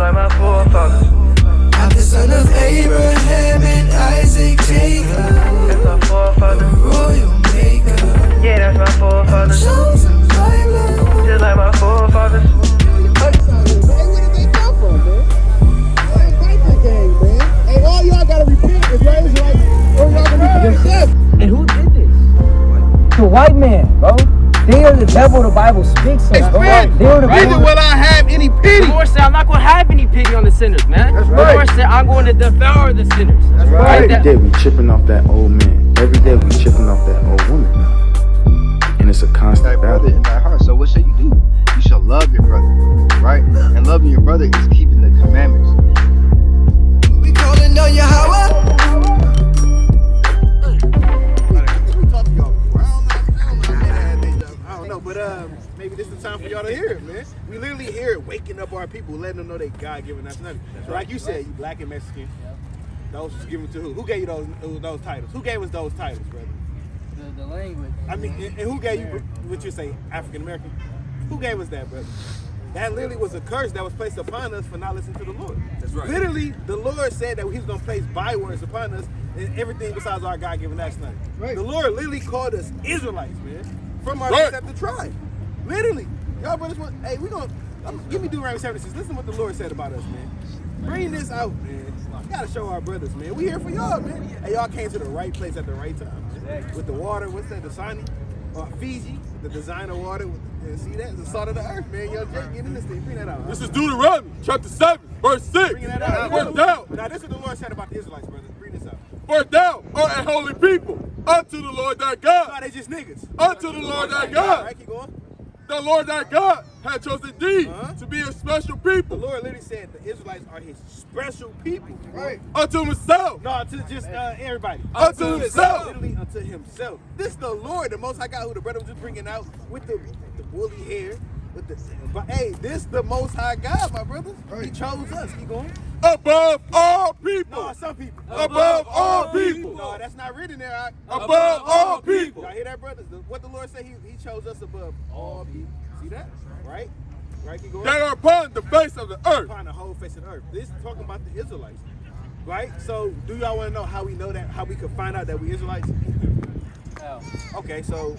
like my forefathers. I'm the son of Abraham and Isaac, Jacob. That's my forefathers. Royal maker. Yeah, that's my forefathers. Chosen by blood. Just like my forefathers. Hey, where did they come from, man? Hey, fight that game, man. Hey, all y'all gotta repent if y'all Israelites, or y'all gonna be yourself. And who did this? The white man, bro. They are the devil the Bible speaks of. Hey, friend, Neither will I have any pity. The Lord said, I'm not going to have any pity on the sinners, man. That's The right. Lord said, I'm going to devour the sinners. That's right. Every day we chipping off that old man. Every day we chipping off that old woman. And it's a constant Thy brother battle. in thy heart. So what shall you do? You shall love your brother, right? And loving your brother is keeping the commandments. We calling on Yahweh. We talked to y'all before. I don't know, but maybe this is the time for y'all to hear it, man. We literally hear it, waking up our people, letting them know they God-given nationality. So like you said, you black and Mexican. Those was given to who? Who gave you those titles? Who gave us those titles, brother? the language. I mean, and who gave you what you say, African American? Who gave us that, brother? That literally was a curse that was placed upon us for not listening to the Lord. That's right. Literally, the Lord said that He was going to place bywords upon us and everything besides our God-given nationality. Right. The Lord literally called us Israelites, man, from our accepted tribe. Literally. Y'all brothers want, hey, give me Deuteronomy 76. Listen to what the Lord said about us, man. Bring this out, man. We got to show our brothers, man. We here for y'all, man. Hey, y'all came to the right place at the right time. With the water, what's that, Dasani? Fiji, the designer water. And see that? It's the salt of the earth, man. Yo, Jake, get in this thing. Bring that out. This is Deuteronomy chapter 7, verse 6. Bring that out. For thou, Now, this is what the Lord said about the Israelites, brother. Bring this out. for thou art a holy people unto the Lord thy God. No, they just niggas. Unto the Lord thy All God. right, keep going. The Lord thy God had chosen thee to be a special The people Lord literally said the Israelites are His special people. Right. unto himself. No, to just everybody. Unto himself. Literally unto Himself. This is the Lord, the Most High God, who the brother was just bringing out with the woolly hair. But hey, this the Most High God, my brothers. He chose us. Keep going. Above all people. No, some people. Above all people. No, that's not written there. Above all people. Y'all hear that, brothers? What the Lord said, He chose us above all people. See that? Right? Right? Keep going. That are upon the face of the earth. Upon the whole face of the earth. This is talking about the Israelites. Right? So, do y'all want to know how we know that? How we could find out that we Israelites? Okay, so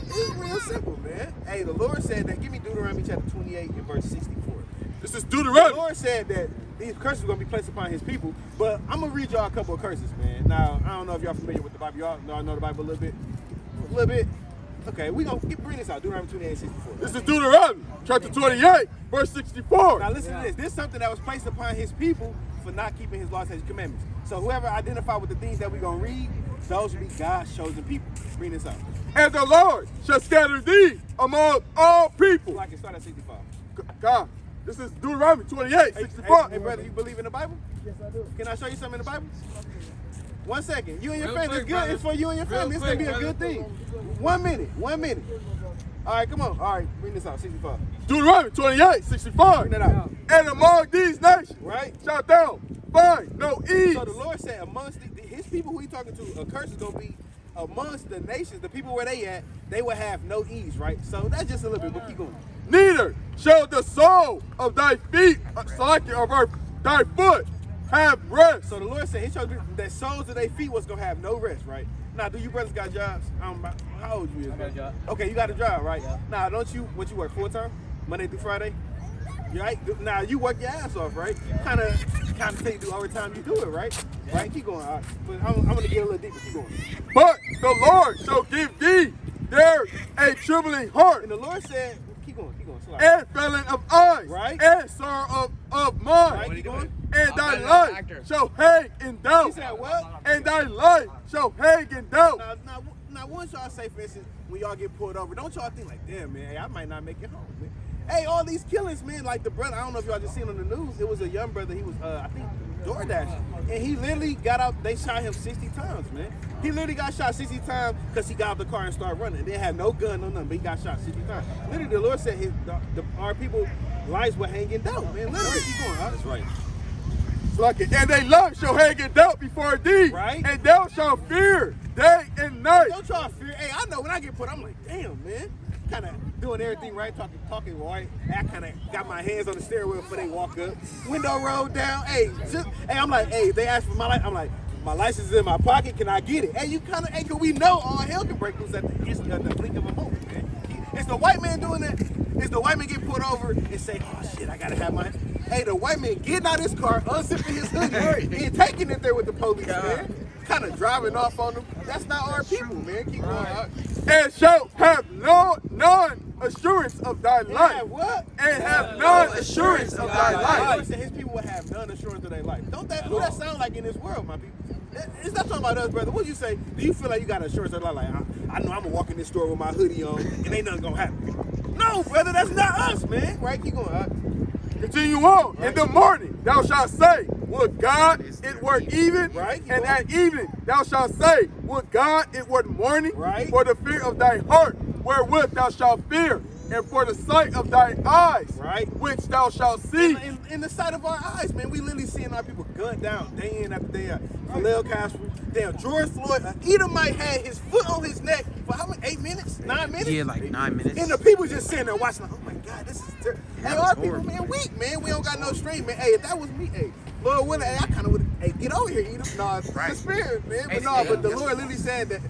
it's real simple, man. Hey, the Lord said that. Give me Deuteronomy chapter 28 and verse 64. This is The Deuteronomy. Lord said that these curses are going to be placed upon His people, but I'm going to read y'all a couple of curses, man. Now, I don't know if y'all familiar with the Bible. Y'all know the Bible a little bit? A little bit? Okay, we going to bring this out. Deuteronomy 28 and 64. This is Deuteronomy chapter 28, verse 64. Now, listen to this. This is something that was placed upon His people for not keeping His laws and His commandments. So, whoever identified with the things that we're going to read, those will be God's chosen people. Bring this out. And the Lord shall scatter thee among all people. So I can start at 65. God, this is Deuteronomy 28, 64. Hey, brother, you believe in the Bible? Yes, I do. Can I show you something in the Bible? 1 second. You and your family. It's good. It's for you and your family. It's going to be a good thing. 1 minute. 1 minute. All right, come on. All right, bring this out. 65. Deuteronomy 28, 65. Bring that out. And among these nations Right? shalt thou find no ease. So the Lord said amongst His people who He talking to, a curse is going to be amongst the nations, the people where they at, they will have no ease, right? So that's just a little bit, but keep going. Neither shall the sole of thy feet, thy foot, have rest. So the Lord said He showed me that soles of their feet was going to have no rest, right? Now, do you brothers got jobs? How old you is? I got a job. Okay, you got a job, right? Yeah. Now, don't you, what you work full-time? Monday through Friday? Right? Now, you work your ass off, right? Kind of say you do overtime, you do it, right? Yeah. Right? Keep going. All right. But I'm going to get a little deeper. Keep going. But the Lord shall give thee there a trembling heart. And the Lord said, keep going. Slow. And failing of eyes. Right. And sorrow of mind. Right, keep going. And thy life shall hang in doubt. He said what? And thy life shall hang in doubt. Now, once y'all say, for instance, when y'all get pulled over, don't y'all think like, damn, man, hey, I might not make it home, man. Hey, all these killings, man, like the brother, I don't know if y'all just seen on the news, it was a young brother, he was, I think, DoorDash, and he literally got out, they shot him 60 times, man. He literally got shot 60 times because he got out the car and started running. They had no gun, no nothing, but he got shot 60 times. Literally, the Lord said our people's lives were hanging down, man. Literally, keep going, huh? That's right. And they life shall hang in doubt before thee. Right. And thou shalt fear day and night. Don't y'all fear. Hey, I know when I get put, I'm like, damn, man. kind of doing everything right, talking right. I kind of got my hands on the steering wheel before they walk up. Window rolled down. Hey, I'm like, hey, they asked for my license. I'm like, my license is in my pocket. Can I get it? Hey, you kind of, hey, cause we know all hell can break loose at the blink of a moment, man. It's the white man doing that. It's the white man get pulled over and say, oh shit, I gotta have my. Hey, the white man getting out his car, unzipping his hoodie, and taking it there with the police, man. Kind of driving off on them. That's not our people, man. Keep going out. And shall have none assurance of thy life. Yeah, what? And have none assurance of thy The life. Lord said his people will have none assurance of their life. Who that sound like in this world, my people? It's not talking about us, brother. What do you say? Do you feel like you got assurance of their life? Like, I know I'm gonna walk in this store with my hoodie on and ain't nothing gonna happen. No, brother, that's not us, man. Right? Keep going. Continue on. In the morning thou shalt say, would God it were even? Right. And at evening thou shalt say, would God it were morning? Right. For the fear of thy heart, wherewith thou shalt fear, and for the sight of thy eyes, right, which thou shalt see. In the sight of our eyes, man, we literally seeing our people gunned down day in after day out. Khalil Castro, damn, George Floyd, Edomite had his foot on his neck for how many, 8 minutes, 9 minutes? Yeah, like 9 minutes. And the people just sitting there watching, like, oh my God, this is terrible. Hey, our people, man, weak, man. We don't got no strength, man. Hey, if that was me, hey, Lord willing, hey, I kind of would, hey, get over here, Edom. No, it's the spirit, man. But no, but the Lord literally said that.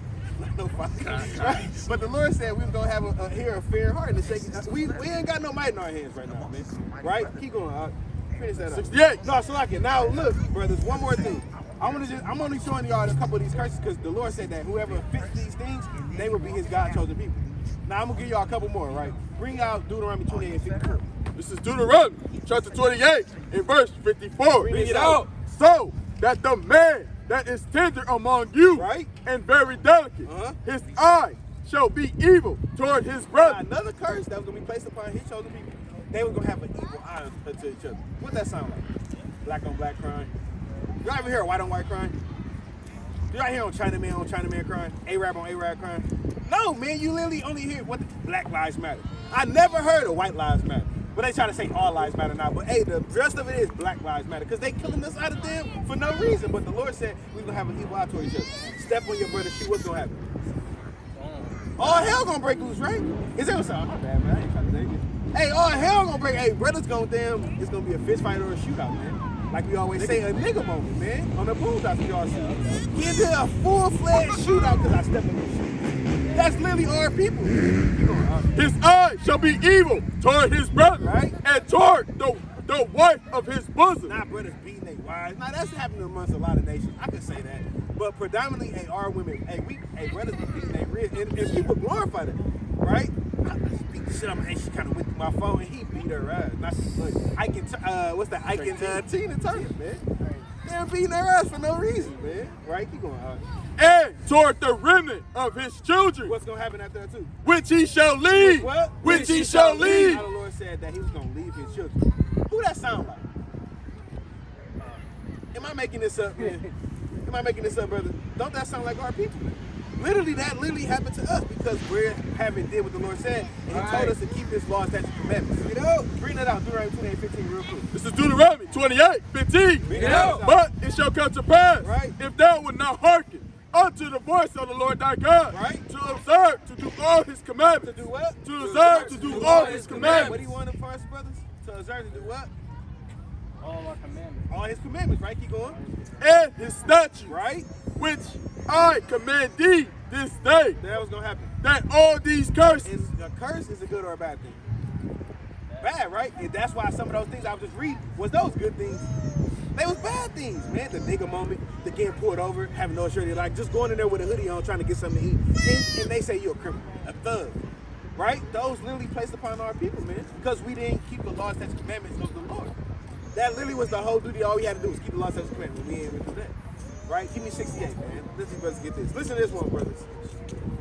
No, right? But the Lord said we was gonna have a fair heart and a shaking. We ain't got no might in our hands right now, man. Right? Keep going. Finish that up. 68. No, so like it. Now look, brothers. One more thing. I'm only showing y'all a couple of these curses because the Lord said that whoever fits these things, they will be His God chosen people. Now I'm gonna give y'all a couple more. Right? Bring out Deuteronomy 28 and 54. This is Deuteronomy chapter 28 and verse 54. Bring it out. So that the man that is tender among you, right, and very delicate, his eye shall be evil toward his brother. Now, another curse that was going to be placed upon his chosen people, they were going to have an evil eye to each other. What that sound like? Black on black crime. Y'all ever hear of white on white crime? Do y'all hear on Chinaman crime? Arab on Arab crime? No, man, you literally only hear what Black Lives Matter. I never heard of White Lives Matter. But they try to say all lives matter now. But hey, the rest of it is Black Lives Matter. Because they killing us out of them for no reason. But the Lord said we're going to have an evil eye toward each other. Step on your brother's shoe, what's going to happen? All hell going to break loose, right? Is that what's up? My bad, man. I ain't trying to take it. Hey, all hell going to break. Hey, brothers going to it's going to be a fist fight or a shootout, man. Like we always say, a nigga moment, man. On the boondocks, we all see. Get into a full-fledged shootout because I stepped on your shoe. That's literally our people. His eye shall be evil toward his brother, right, and toward the wife of his bosom. Not brothers beating their wives. Now that's happening amongst a lot of nations. I can say that. But predominantly, hey, our women, hey, brothers be beating their ribs, and people glorify that, right? I beat the shit out of her, and she kind of went through my phone, and he beat her ass. Not look, what's that? Ike and Tina Turner, man. They're beating their ass for no reason, man. Right? Keep going. And toward the remnant of his children. What's going to happen after that, too? Which he shall lead. What? Which he shall lead. Now the Lord said that he was going to leave his children. Who that sound like? Am I making this up, man? Am I making this up, brother? Don't that sound like our people? Literally, that literally happened to us because we're having did what the Lord said, and He told us to keep His laws, statutes, and commandments. Bring it out. Bring that out. Deuteronomy 28:15 real quick. This is Deuteronomy 28:15. Bring it out. But it shall come to pass, right, if thou wilt not hearken unto the voice of the Lord thy God, right, to observe to do all His commandments. To do what? To observe to do all His commandments. What do you want for us, brothers? To observe to do what? All our commandments. All His commandments, right? Keep going. And His statutes, right, which I command thee this day. That was gonna happen. That all these curses. Is a curse is a good or a bad thing? Bad, right? And that's why some of those things I was just reading was those good things. They was bad things, man. The nigga moment, the getting pulled over, having no shirt, like just going in there with a hoodie on, trying to get something to eat, and they say you're a criminal, a thug, right? Those literally placed upon our people, man, because we didn't keep the laws, statutes, commandments of the Lord. That literally was the whole duty. All we had to do was keep the laws, statutes, commandments. We ain't do that, right? Give me 68, man. Listen, brothers, get this. Listen to this one, brothers.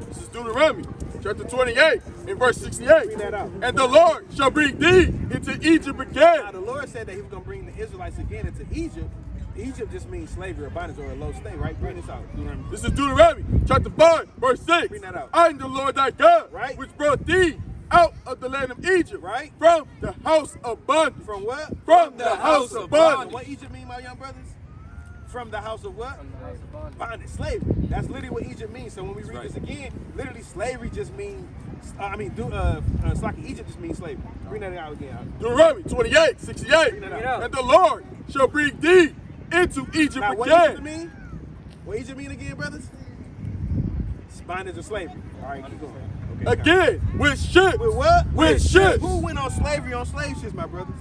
This is Deuteronomy chapter 28 and verse 68. Bring that out. And the Lord shall bring thee into Egypt again. Now the Lord said that He was going to bring the Israelites again into Egypt. Egypt just means slavery or bondage or a low state, right? Bring this out. Deuteronomy. This is Deuteronomy chapter 5 verse 6. Bring that out. I am the Lord thy God, right, which brought thee out of the land of Egypt, right, from the house of bondage. From what? From the house of bondage. What Egypt mean, my young brothers? from the house of what? From the house of bondage. Bondage, slavery. That's literally what Egypt means. So when we read this again, literally slavery just means, Egypt just means slavery. Bring that out again. Deuteronomy 28:68. Bring that out. And the Lord shall bring thee into Egypt Now, what again. Egypt mean? What Egypt mean again, brothers? It's bondage or slavery. All right, keep going. Okay, Again, with ships. with what? With ships. Who went on slavery on slave ships, my brothers?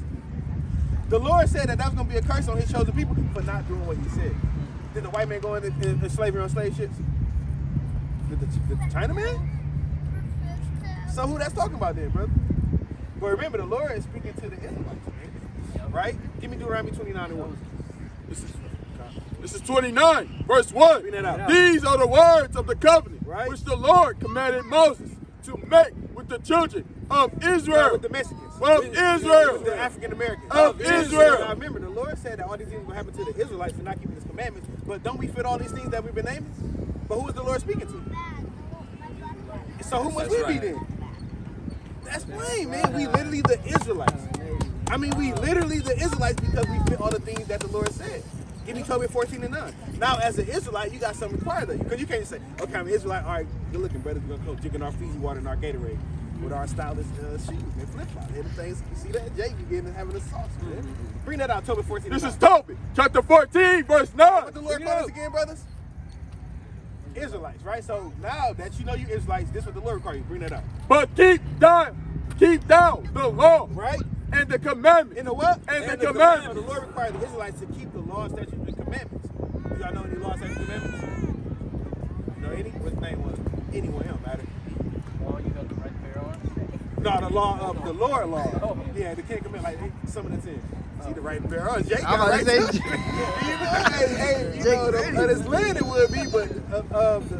The Lord said that was going to be a curse on his chosen people for not doing what he said. Did the white man go into slavery on slave ships? Did the Chinaman? So who that's talking about then, brother? But remember, the Lord is speaking to the Israelites, man. Right? Give me Deuteronomy 29:1. This is 29, verse 1. Bring that out. These are the words of the covenant Right. which the Lord commanded Moses to make with the children of Israel. With the Mexicans. Of Israel. With the African Americans. Of Israel. Now remember, the Lord said that all these things will happen to the Israelites for not keeping his commandments. But don't we fit all these things that we've been naming? But who is the Lord speaking to? So who must we be then? That's plain, man. We literally the Israelites. I mean, we literally the Israelites because we fit all the things that the Lord said. Give me Tobit 14:9. Now, as an Israelite, you got something required of you. Because you can't say, okay, I'm an Israelite. All right, good looking, brothers. We're going to go drinking our Fiji water and our Gatorade with our stylish shoes and flip-flops. And things, you see that? Jake, you getting having a sauce, man. Bring that out, Tobit 14:9. This is Tobit, chapter 14, verse 9. What the Lord called us again, brothers? Israelites, right? So now that you know you Israelites, this is what the Lord requires you. Bring that out. But keep thou the law, Right? and the commandments. In the what? And the So commandments. the Lord required the Israelites to keep the laws, statutes, and commandments. Do y'all know any laws, statutes, and commandments? You know any? What his name was? Anyone, it don't matter. Oh, you got the right pair on? No, the law of the Lord law. Yeah, the Ten Commandments, like some of the 10. See the right pair on. Jake I'm got about right to say- too. You know, the land it would be, but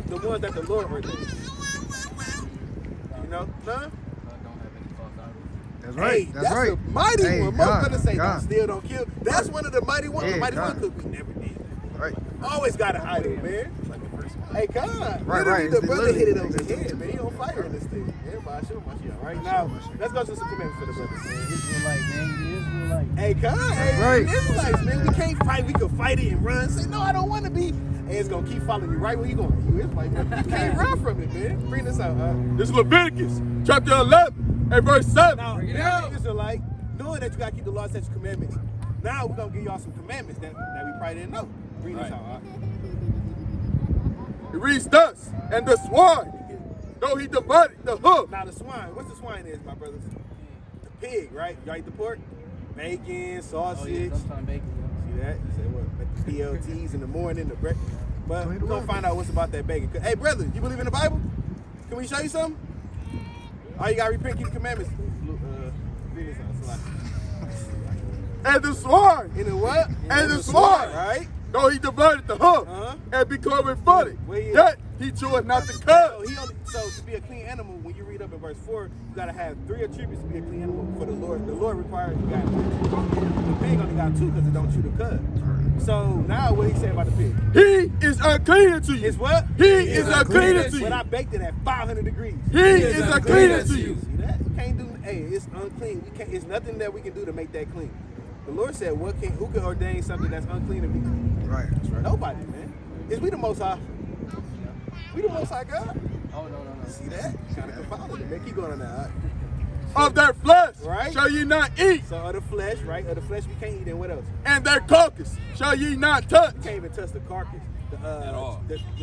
the ones that the Lord ordained. You know? Huh? Don't have any false idols. That's Hey, right. That's that's right. a mighty Hey, one. God, Most gonna say God. don't steal, don't kill. That's one of the mighty ones. Yeah, the mighty God. one could we never did. Right. Always got an idol, man. Hey, God. Right, Literally, right. the It's brother literally- hit it over the head, man. He on fire in this thing. Everybody show my shit. All right, now let's go to some commandments for the brothers. Israelite, man. You Israelite. Hey, God. Hey, Right. Israelites, man. We can't fight. We can fight it and run. Say, no, I don't want to be. And it's going to keep following you right where you going. You Israelite, man. You can't run from it, man. Bring this out, huh? This is Leviticus, chapter 11, and verse 7. Now, Israelite, knowing that you got to keep the law, statutes, commandments. Now we're going to give y'all some commandments that we probably didn't know. Bring this out, huh? It reads thus, and the swine, though he divided the hoof. Now the swine, what's the swine is, my brothers? The pig, right? Y'all eat the pork? Bacon, Oh, sausage. yeah, sometimes bacon. See that? You say what? Like the BLTs in the morning, the breakfast. But we're gonna find out what's about that bacon. Hey, brother, you believe in the Bible? Can we show you something? All you gotta repent, keep the commandments. Read this out, Salaki. And the swine, In the what? and the swine, right? though he divided the hoof, Uh-huh. and be cloven footed, Where he is? yet he cheweth not the So cud. so to be a clean animal, when you read up in verse 4, you gotta have 3 attributes to be a clean animal for the Lord. The Lord requires you got 3. The pig only got 2 because it don't chew the cud. So now what he say about the pig? He is unclean unto you. It's what? He is unclean unto But you. I baked it at 500 degrees. He is unclean unto you. See that? You can't do. Hey, it's unclean. We can't. It's nothing that we can do to make that clean. The Lord said, "Who can ordain something that's unclean to be clean?" Right. That's right. Nobody, man. Is we the Most High? We the Most High God. Oh, no. See that? Kind of confounded, man. Keep going on that. Of their flesh Right. shall ye not eat, So of the flesh, right? Of the flesh we can't eat. And what else? and their carcass shall ye not touch. You can't even touch the carcass. The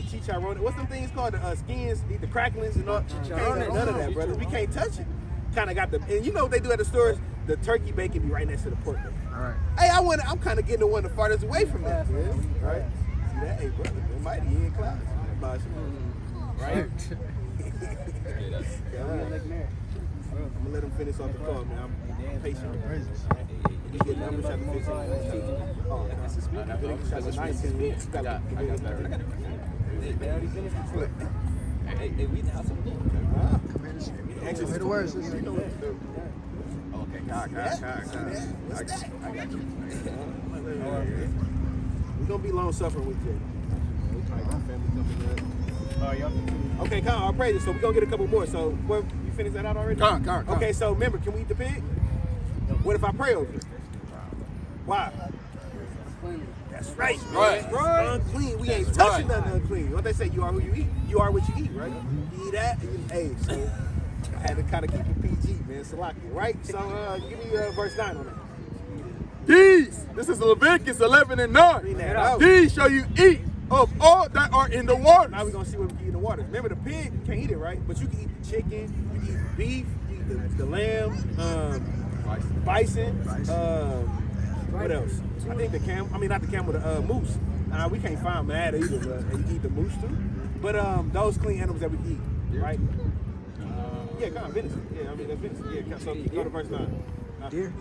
chicharrones. What's them things called? The skins, the cracklings and all. Can't have none of that, brother. We can't touch it. Kind of got the. And you know what they do at the stores? The turkey bacon be right next to the pork bacon. All right. Hey, I'm kind of getting the one the farthest away from that, man. Right? See that? Hey, brother, man, mighty, he in clouds. Right? Like marriage. I'm gonna let him finish off the call, man. I'm patient. You get numbers chapter 15. Oh, that's his speaking. Leviticus chapter 19. You got it. They already finished the flip. Hey, we in the house of the Lord. Exodus Say the words. 20. You know what? Okay, God. What's that? I got you. We're gonna be long suffering with Jay. We probably got family coming up. Oh, y'all can Okay, come on, I'll praise it. So we're gonna get a couple more. So what, you finished that out already? Come. Okay, so remember, can we eat the pig? What if I pray over it? Why? That's right, man. Right. Unclean. We ain't touching Right. nothing unclean. What they say, you are who you eat. You are what you eat, right? You eat that. Hey, so I had to kind of keep it PG, man. Salaki, right? So give me verse 9 on that. These, this is Leviticus 11 and 9. Read that out. These shall you eat of all that are in the water. Now we're gonna see what we can eat in the water. Remember, the pig, you can't eat it, right? But you can eat the chicken, you can eat the beef, you can eat the lamb, bison, what else? I think the camel, not the camel, the moose. We can't find mad either, but you eat the moose too. But those clean animals that we eat, right? Yeah, come on, venison. Yeah, that's venison. Yeah, so go to verse 9. Deer.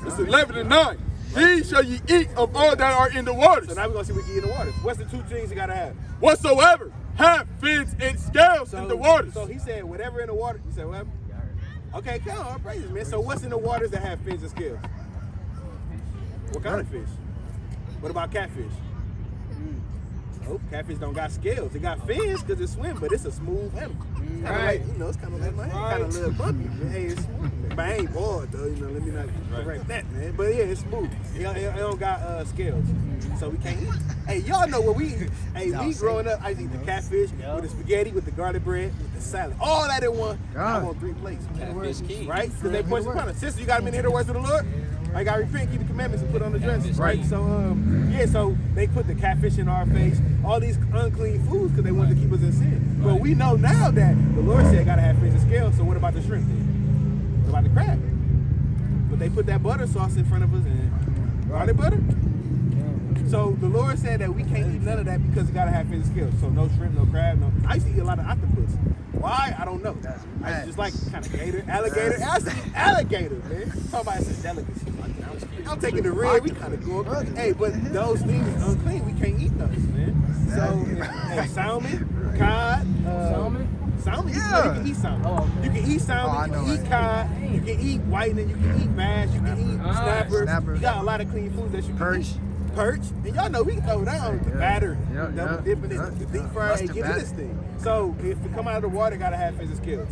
This is 11 and 9. These shall ye eat of all that are in the waters. So now we're gonna see what we can eat in the waters. What's the two things you gotta have? Whatsoever have fins and scales in the waters. So he said, whatever in the water. You said what? Okay, come on, praises, man. So what's in the waters that have fins and scales? What kind of fish? What about catfish? Oh, catfish don't got scales. They got fins because it swim, but it's a smooth animal. Right. It's kind of like my hand, kind of a little bumpy. Hey, it's smooth. But I ain't bored though. Let me not correct that, man. But yeah, it's smooth. It don't got scales, so we can't eat. Hey, y'all know what we eat. Hey, me growing up, I used to eat the catfish with the spaghetti, with the garlic bread, with the salad, all that in one. I'm on 3 plates. Catfish king. Right? Because they poison upon us. Sister, you got them in here the words of the Lord? I got to repent, keep the commandments, and put on the dress. Right? So, so they put the catfish in our face, all these unclean foods because they wanted to keep us in sin. But we know now that the Lord said got to have fins and scales, so what about the shrimp? What about the crab? But they put that butter sauce in front of us and garlic butter. So the Lord said that we can't eat none of that because it got to have fins and scales. So no shrimp, no crab, no. I used to eat a lot of octopus. Why? I don't know. I used to just like kind of gator, alligator. I used to eat alligator, man. Somebody said delicacy. I'm taking the red. We kind of go. Hey, but those things is unclean. We can't eat those, man. So salmon, cod, salmon. Yeah. You can eat salmon. You can eat salmon. You can eat cod. You can eat whitening. You can eat bass. You can eat snapper. You got a lot of clean foods that you can eat. Perch, and y'all know we can throw down the batter, double dipping it, the deep fry, and get this thing. So if we come out of the water, gotta have fins and scales.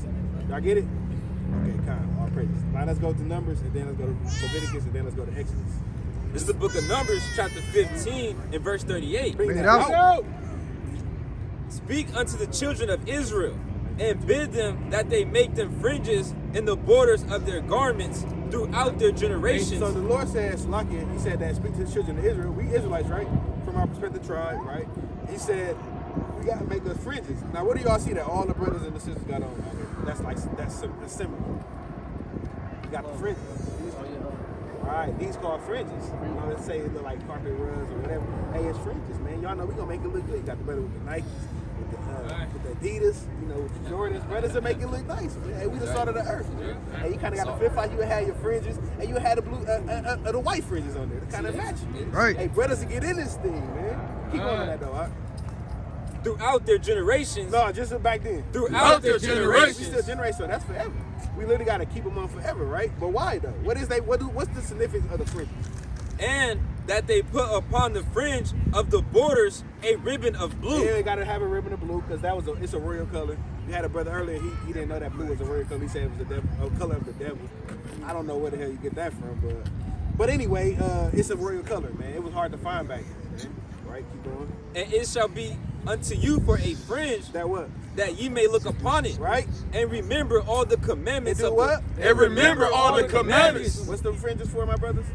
Y'all get it? Okay, kind. All praises. Now let's go to Numbers, and then let's go to Leviticus, and then let's go to Exodus. This is the book of Numbers, chapter 15, and verse 38. Bring it out. Speak unto the children of Israel, and bid them that they make them fringes in the borders of their garments throughout their generations. So the Lord says, Lakia, he said that speak to the children of Israel. We Israelites, right? From our perspective tribe, right? He said, we got to make us fringes. Now, what do y'all see that all the brothers and the sisters got on? That's similar. You got the fringes. Right, these called fringes. Let's say it look like carpet rugs or whatever. Hey, it's fringes, man. Y'all know we gonna make it look good. You got the brother with the Nikes, with the Adidas, with the Jordans. Brothers that make it look nice. Hey, we the salt of the earth. Hey, you kind of got the flip out. You had your fringes, and you had the blue, the white fringes on there to kind of match. Right. Hey, brothers to get in this thing, man. Keep going on that though. Huh? Throughout their generations. No, just back then. Throughout their We generations. still generate, so that's forever. We literally got to keep them on forever, right? But why though? What's the significance of the fringes? And that they put upon the fringe of the borders a ribbon of blue. Yeah, got to have a ribbon of blue because it's a royal color. We had a brother earlier. He didn't know that blue was a royal color. He said it was the devil, a color of the devil. I don't know where the hell you get that from, but anyway, it's a royal color, man. It was hard to find back then, man. Right? Keep going. And it shall be unto you for a fringe That what? that ye may look upon it, Right? and remember all the commandments And do of what? And remember all the commandments. What's the fringes for, my brothers?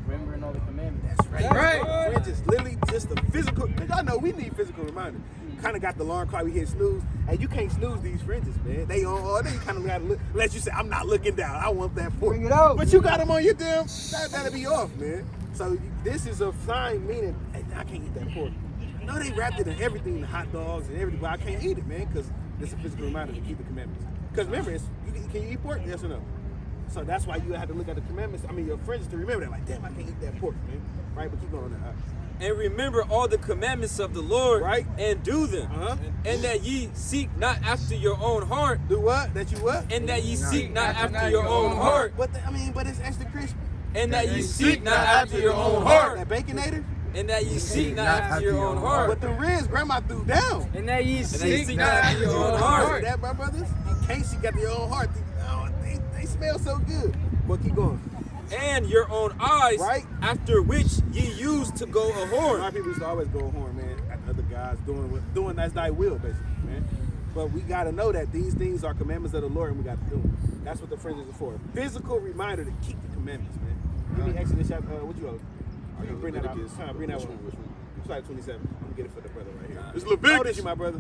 Remembering all the commandments. Right. Fringes, literally just the physical. Y'all know we need physical reminders. Kind of got the alarm clock. We hit snooze, and you can't snooze these fringes, man. They on all day. You kind of got to let you say, "I'm not looking down. I want that pork." Bring it out. But you got them on your damn. That'll be off, man. So this is a sign meaning, hey, I can't eat that pork. No, they wrapped it in everything, the hot dogs and everything, but I can't eat it, man, because it's a physical reminder to keep the commandments. Because remember, can you eat pork? Yes or no? So that's why you have to look at the commandments. I mean, your friends to remember that. Like, damn, I can't eat that pork, man. Right? But keep going on that. and remember all the commandments of the Lord, Right. and do them, and that ye seek not after your own heart, Do what? That you what? and that ye seek not after your own heart, But but it's extra crispy. and that ye seek not after your own heart, That Baconator. and that ye seek not after your own heart, But the ribs grandma threw down. And that ye and that ye seek not after your own heart. That, my brothers, in case you got your own heart, they smell so good. But keep going. and your own eyes, Right. after which ye used to go a A lot whoring. of people used to always go a horn, man, at other guys doing as thy will, basically, man. But we got to know that these things are commandments of the Lord, and we got to do them. That's what the fringes are for. Physical reminder to keep the commandments, man. Give me Exodus chapter. What you owe? You bring that out. Bring that one. It's like 27. I'm gonna get it for the brother right here. It's How old is Leviticus. you, my brother?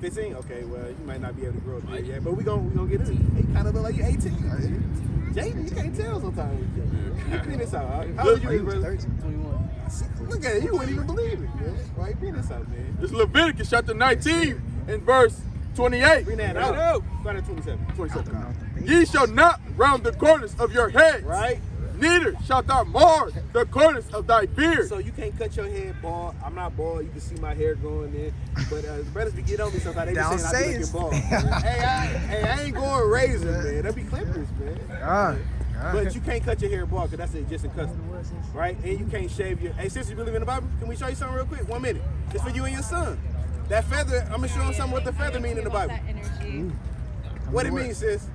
15? Okay, well, you might not be able to grow a beard yet, but we gonna get it. He kind of look like you're 18. Jaden, you can't tell sometimes. Bring this out. All right? How old you, brother? 21. Look at it. You wouldn't even believe it, man. Why you bring this out, man? It's Leviticus chapter 19 and verse 28. Bring that out. Start at 27. 27. Ye shall not round the corners of your heads, Right? neither shalt thou mar the corners of thy beard. So you can't cut your head bald. I'm not bald. You can see my hair growing there. But brothers be getting on me sometimes. They be saying I be looking bald. I ain't going razor, man. That be clippers, man. But you can't cut your hair bald because that's an Egyptian custom, right? And you can't shave your. Hey, sis, you believe in the Bible? Can we show you something real quick? 1 minute. It's for you and your son. That feather. I'm gonna show him something what the feather mean in the Bible. What it means, sis?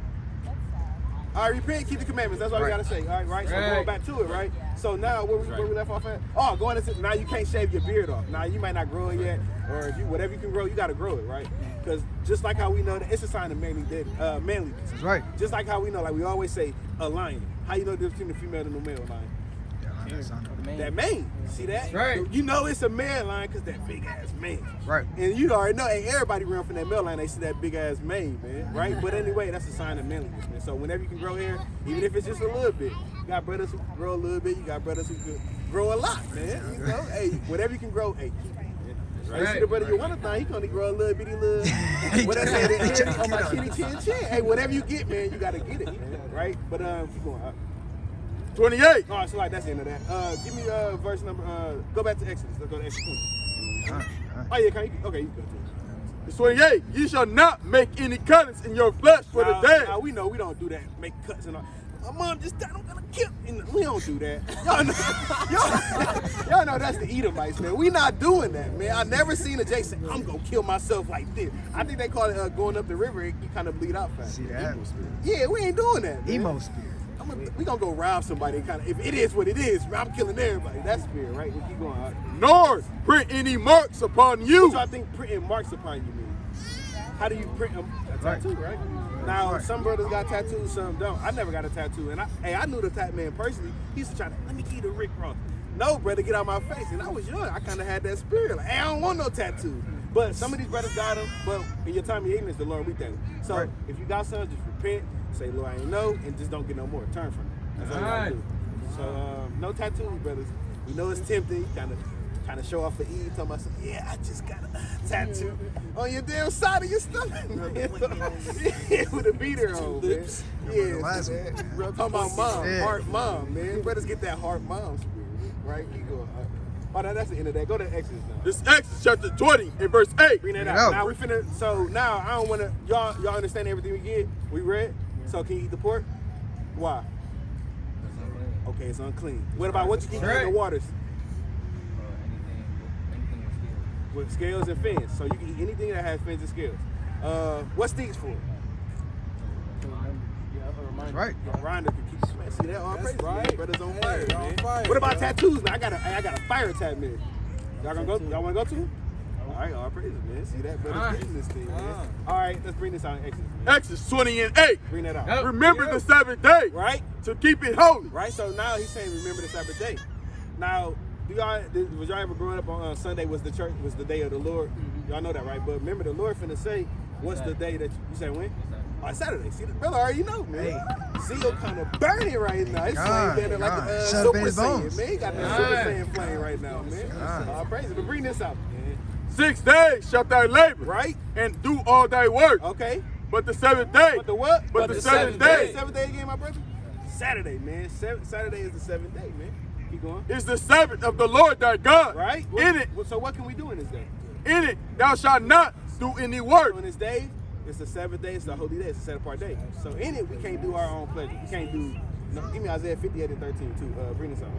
All right, repent, keep the commandments. That's what we gotta say. All right, right. So going back to it, right? So now where we left off at? Oh, going into now you can't shave your beard off. Now you might not grow it yet, or if you whatever you can grow, you gotta grow it, right? Because just like how we know that it's a sign of manliness. That's right. Just like how we know, like we always say, a lion. How you know the difference between the female and the male lion? That mane. See that? Right. You know it's a male lion because that big ass mane. Right. And you already know, hey, everybody run from that male line, they see that big ass mane, man, right? But anyway, that's a sign of manliness, man. So whenever you can grow hair, even if it's just a little bit, you got brothers who can grow a little bit, you got brothers who can grow a lot, man. You know, hey, whatever you can grow, hey, keep it, man. Right. You see the brother you want to think, he can only grow a little bitty little, what I say, on my chinny chin. Hey, whatever you get, man, you got to get it, man, right? But keep going. 28. Oh, so like that's the end of that. Give me verse number. Go back to Exodus. Let's go to Exodus 20. Oh yeah, can you? Okay, you go to it. It's 28. Ye shall not make any cuttings in your flesh for the day. Now we know we don't do that. Make cuts and all. My mom just died. I'm gonna kill. And we don't do that. Y'all know that's the Edomites, man. We not doing that, man. I never seen a Jay say, I'm gonna kill myself like this. I think they call it going up the river. You kind of bleed out fast. See that? Yeah, we ain't doing that, man. Emo spirit. We gonna go rob somebody. Kind of. If it is what it is, I'm killing everybody. That's spirit, right? We keep going. All right. Nor print any marks upon you. What y'all think printing marks upon you mean? How do you print a tattoo, right? Now, some brothers got tattoos, some don't. I never got a tattoo, and I knew the tat man personally. He used to try to, let me give you the Rick Ross. No, brother, get out my face. And I was young. I kind of had that spirit. Like, hey, I don't want no tattoo. But some of these brothers got them. But in your time of ignorance, the Lord, we thank you. So if you got some, just repent, say, Lord, I ain't know, and just don't get no more. Turn from it. That's all you gotta do. So no tattoos, brothers. We know it's tempting. Kind of show off for Eve, talking about some, yeah, I just got a tattoo on your damn side of your stomach, man. Yeah, with a beater on, man. Yeah, man. Talking about mom, heart mom, man. Brothers get that heart mom spirit, right? You go. Oh, that's the end of that. Go to Exodus now. This Exodus chapter 20 and verse 8. Bring that out. Now we finna. So now I don't wanna. Y'all understand everything we get. We read. So can you eat the pork? Why? Okay, it's unclean. What about what you can eat in the waters? With scales and fins. So you can eat anything that has fins and scales. What stinks for? Right. Rhonda can keep sweat. See that? All praise, right? Brothers on fire, Hey, man. on fire, What about bro. tattoos? Now I got a fire tat man. Y'all gonna go? Y'all wanna go to? All right, all praise, man. See that? Brothers getting this thing, man. All right, let's bring this out in Exodus. Exodus 20 and 8. Bring that out. Remember the Sabbath day, Right? to keep it holy. Right? So now he's saying, remember the Sabbath day. Now, was y'all ever growing up on Sunday was the day of the Lord? Y'all know that, right? But remember, the Lord finna say, what's the day that you say when? Saturday. See, the brother already know, man. Seal kind of burning right now. It's like a Super Saiyan, man. He got that Super Saiyan flame right now, man. All praise it. But bring this out, man. 6 days shalt thou labor, Right? and do all thy work. Okay. But the 7th day, But the what? But the seventh day. Seventh day again, my brother? Saturday, man. Saturday is the 7th day, man. Keep going. is the Sabbath of the Lord thy God. Right? In it, So what can we do in this day? in it, thou shalt not do any work. On this day, it's the 7th day, it's the holy day, it's a set apart day. So in it, we can't do our own pleasure. We can't do, no, give me Isaiah 58 and 13 too. Bring this up.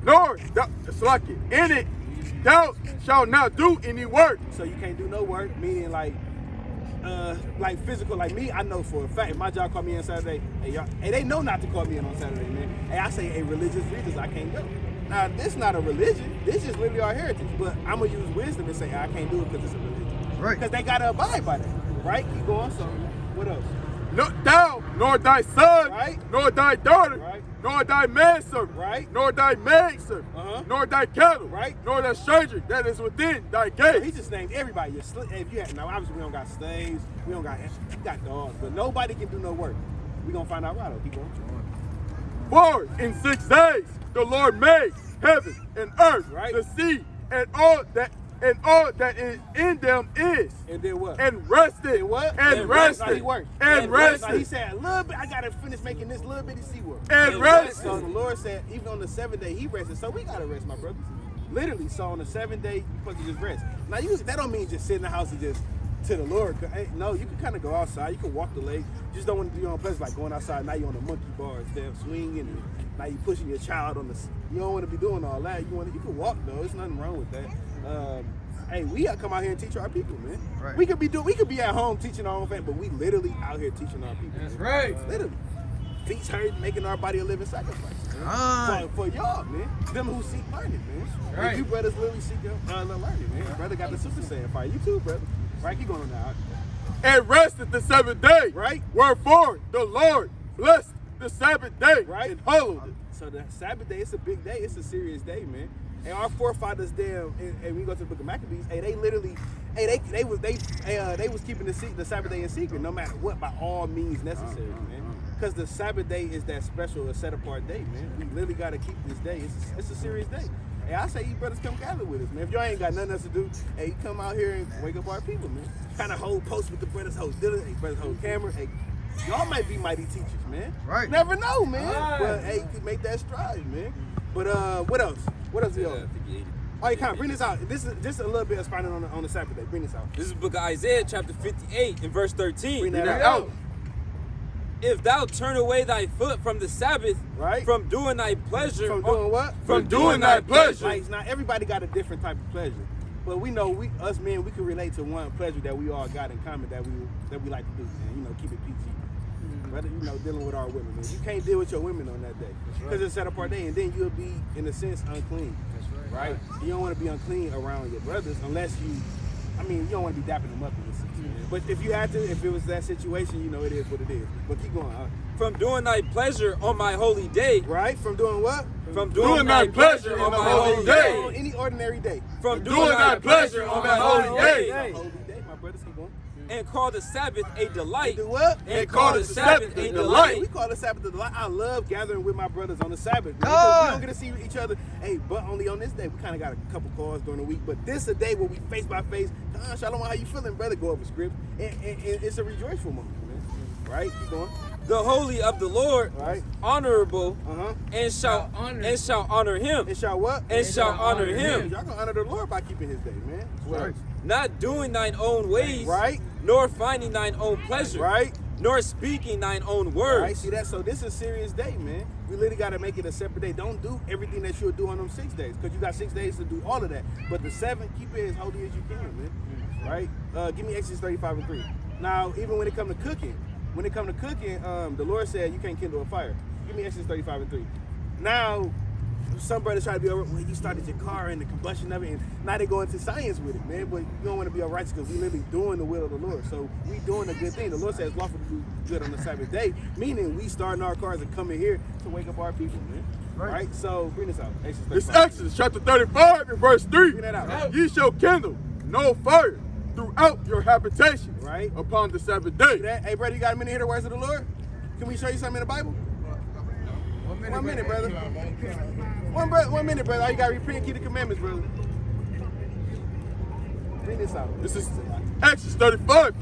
Nor, it's like it. In it, thou shalt not do any work. So you can't do no work, meaning like, like physical, like me, I know for a fact, if my job called me in Saturday, hey, y'all, hey, they know not to call me in on Saturday, man. Hey, I say, hey, religious reasons, I can't go. Now, this not a religion. This is literally our heritage. But I'm going to use wisdom and say, I can't do it because it's a religion. Right. Because they got to abide by that. Right? Keep going. So, what else? No, thou, nor thy son, Right. nor thy daughter, Right. nor thy manservant, Right. nor thy maidservant, nor thy cattle, Right. nor the stranger that is within thy So he gates. just named everybody. If you had, now, obviously, we don't got slaves. We got dogs. But nobody can do no work. We're going to find out right though. Keep going. For in 6 days the Lord made heaven and earth, Right. the sea, and all that is in them is. And then what? And rested. And what? And rest. rested. He worked. And Now he rested. said, a little bit, I got to finish making this little bitty SeaWorld. And rested. So the Lord said, even on the 7th day, he rested. So we got to rest, my brothers. Literally, so on the 7th day, you're supposed to just rest. Now, that don't mean just sit in the house and just to the Lord. No, you can kind of go outside. You can walk the lake. You just don't want to do your own place like going outside. Now you're on the monkey bar instead of swinging. And now you're pushing your child on the. You don't want to be doing all that. You can walk though. There's nothing wrong with that. Hey, we gotta come out here and teach our people, man. Right. We could be at home teaching our own family, but we literally out here teaching our people. That's man. right. Literally. Feet hurt, making our body a living sacrifice. Man. Right. For y'all, man. Them who seek learning, man. Right. You brothers literally seek learning, man. Brother got the Super Saiyan fire. You too, brother. Right, keep going on now. And rested the 7th day. Right. Wherefore the Lord blessed the Sabbath day. Right. And hallowed it. So the Sabbath day, it's a big day. It's a serious day, man. And our forefathers, and we go to the Book of Maccabees. Hey, they literally, they was keeping the Sabbath day in secret, no matter what, by all means necessary, man. Because the Sabbath day is that special, set apart day, man. We literally got to keep this day. It's a serious day. Hey, I say you brothers come gather with us, man. If y'all ain't got nothing else to do, hey, you come out here and wake up our people, man. Kind of hold post with the brothers, hold Dylan, hey, brothers hold camera, hey. Y'all might be mighty teachers, man. Right. Never know, man. Right. But hey, you can make that stride, man. But what else? What else, y'all? Oh, you can't bring this out. This is just a little bit of expounding on the Sabbath day. Bring this out. This is the book of Isaiah, chapter 58, and verse 13. Bring that Bring it out. out. If thou turn away thy foot from the Sabbath, Right. from doing thy pleasure, From doing what? From doing thy pleasure. Like, now everybody got a different type of pleasure, but we know us men, we can relate to one pleasure that we all got in common that we like to do, man. You know, keep it PG. Rather, dealing with our women, man. You can't deal with your women on that day because it's set apart day, and then you'll be, in a sense, unclean. That's right. You don't want to be unclean around your brothers unless you don't want to be dapping them up in a sense. Man. But if you had to, if it was that situation, it is what it is. But keep going. from doing thy pleasure on my holy day. Right? From doing what? From doing thy pleasure on my holy day. On any ordinary day. From doing thy pleasure on my holy day. Holy day, my brothers, keep going. And call the Sabbath a delight. Do what? And call the Sabbath a delight. We call the Sabbath a delight. I love gathering with my brothers on the Sabbath. Man, God. we don't get to see each other. Hey, but only on this day. We kind of got a couple calls during the week. But this is a day where we face by face. Shalom, how you feeling, brother? Go over script. And it's a rejoiceful moment, man. Right? Keep going. The holy of the Lord, Right. honorable, Uh-huh. and shall honor him. And shall what? And shall honor him. Y'all gonna honor the Lord by keeping his day, man. What else? Not doing thine own ways, Right. nor finding thine own pleasure, Right. nor speaking thine own Right, words. see that? So this is a serious day, man. We literally got to make it a separate day. Don't do everything that you'll do on them 6 days, because you got 6 days to do all of that. But the 7th, keep it as holy as you can, man. Right? Give me Exodus 35:3. Now, even when it comes to cooking, the Lord said you can't kindle a fire. Give me Exodus 35:3. Now, some brothers try to be over. Well, you started your car and the combustion of it, and now they go into science with it, man. But you don't want to be all righteous because we literally doing the will of the Lord. So we doing a good thing. The Lord says it's lawful to do good on the Sabbath day, meaning we starting our cars and coming here to wake up our people, man. Right? So bring this out. Exodus It's 35. Exodus chapter 35 and verse 3. Bring that out. Ye shall kindle no fire throughout your habitation, Right. upon the Sabbath See day. that? Hey, brother, you got a minute to hear the words of the Lord? Can we show you something in the Bible? 1 minute, brother. 1 minute, brother. All you got to repent and keep the commandments, brother. Bring this out. This is Exodus 35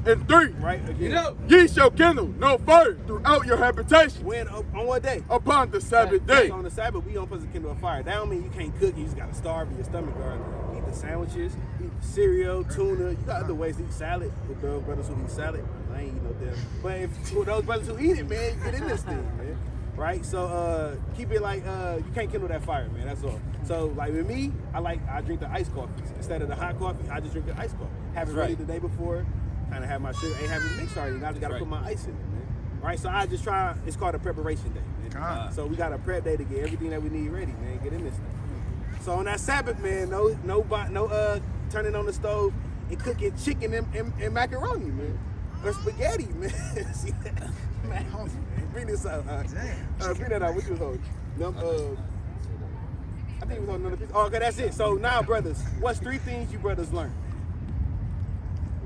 and 3. Right, again. Ye shall kindle no fire throughout your habitation, When, on what day? upon the Sabbath day. So on the Sabbath, we don't supposed to kindle a fire. That don't mean you can't cook. You just got to starve in your stomach, guard. Eat the sandwiches, eat cereal, tuna. You got other ways to eat salad. With those brothers who eat salad, I ain't eat no damn. But if for those brothers who eat it, man, get in this thing, man. Right? So keep it like you can't kindle that fire, man. That's all. So like with me, I drink the iced coffee. Instead of the hot coffee, I just drink the iced coffee. Have it ready the day before. kind of have my sugar, ain't having mixed already. Now I just gotta Right. put my ice in it, man. Right, so I just try. It's called a preparation day, man. So we got a prep day to get everything that we need ready, man. Get in this thing. So on that Sabbath, man, no turning on the stove and cooking chicken and macaroni, man, or spaghetti, man. See that? Man, bring this out. Bring that out. What you was holding? I think it was on another piece. Oh, okay, that's it. So now, brothers, what's 3 things you brothers learned?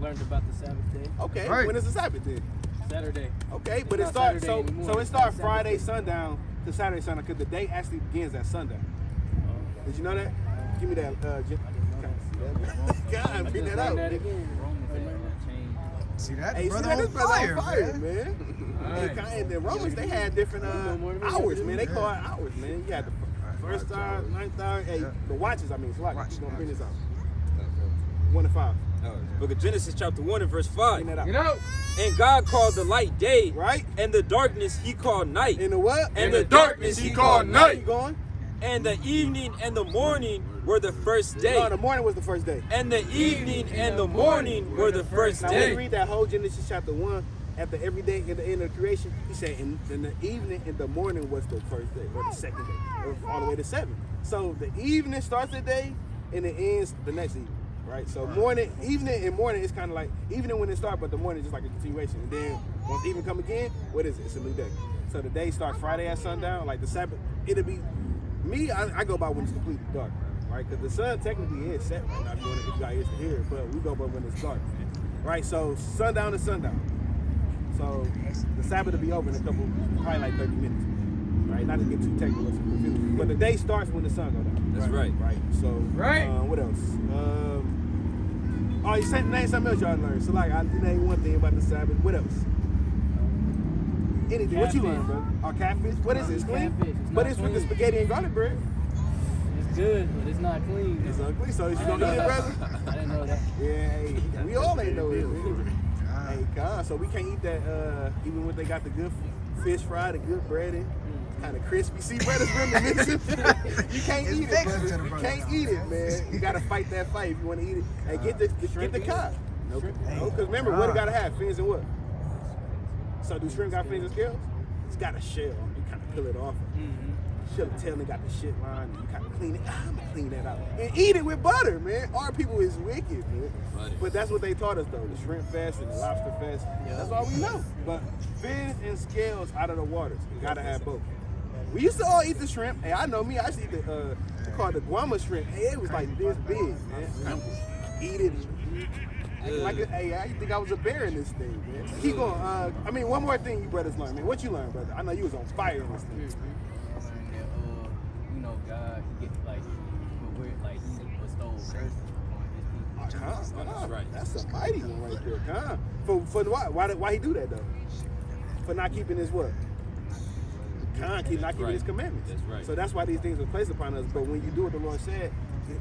Learned about the Sabbath day. Okay, Right. when is the Sabbath then? Saturday. Okay, but It's it not starts Saturday so anymore. it It's starts not Friday Saturday. sundown to Saturday sundown because the day actually begins at sundown. Did you know that? Give me that, Jim. God, bring that out. That again. See that? Hey, see brother that? on This brother fire, on fire, man. man. Hey, and the Romans, they had different hours, man. They call it hours, man. You had the first hour, 9th hour, hey, the watches, I mean, it's like, you're gonna bring this out. 1 to 5. Book of Genesis chapter 1 and verse 5. Bring that out. You know, And God called the light day, Right? and the darkness he called night. In the what? And the darkness he called Keep night. going. And the evening and the morning were the first day. No, the morning was the first day. And the evening and the morning were the first Now, when you day. read that whole Genesis chapter 1, after every day at the end of creation, he said, in the evening and the morning was the first day, or the second day, or all the way to 7. So the evening starts the day, and it ends the next evening, right? So evening and morning is kind of like, evening when it starts, but the morning is just like a continuation. And then once evening come again, what is it? It's a new day. So the day starts Friday at sundown, like the Sabbath, it'll be, I go by when it's completely dark, right? Because the sun technically is set right now, if you got ears to hear it, but we go by when it's dark, right? So sundown to sundown. So the Sabbath will be over in a couple, probably like 30 minutes, right? Not to get too technical, too confused. But the day starts when the sun goes down. That's right. Right. So what else? Oh, you said name something else y'all learned. So like I name one thing about the Sabbath. What else? Anything? What you learned, bro? Oh, catfish. What is it? It's clean, Catfish. It's but not it's with the clean. spaghetti and garlic bread. it's good, but it's not clean. It's ugly. So you gonna eat it, brother? I didn't know that. Yeah, hey, we all ain't know it. Man. Hey, God, so we can't eat that even when they got the good fish fry, the good bread in, kind of crispy. See, brother's reminiscent. You can't It's eat it, vexing brother. to the You brother. can't eat it, man. You gotta fight that fight if you want to eat it. Hey, get the cod. No, because remember, what it gotta have? Fins and what? So do shrimp got fins and scales? It's got a shell. You kind of peel it off. Shell tail and got the shit line, and you kind of clean it. I'm gonna clean that out and eat it with butter, man. Our people is wicked, man. But that's what they taught us though, the shrimp fest and the lobster fest. That's all we know. But fins and scales out of the waters, you gotta have both. We used to all eat the shrimp. Hey, I know me. I used to eat the called the guama shrimp. Hey, it was like this big, man. Eat it. Hey, I think I was a bear in this thing, man. Keep going. I mean, one more thing you brothers learned, man. What you learned, brother? I know you was on fire in this thing. You know, God, he get like, like he bestows curses upon his people. That's right. That's a mighty one right there. For what? Why he do that though? For not keeping his what? Not keeping his commandments. That's right. So that's why these things are placed upon us. But when you do what the Lord said,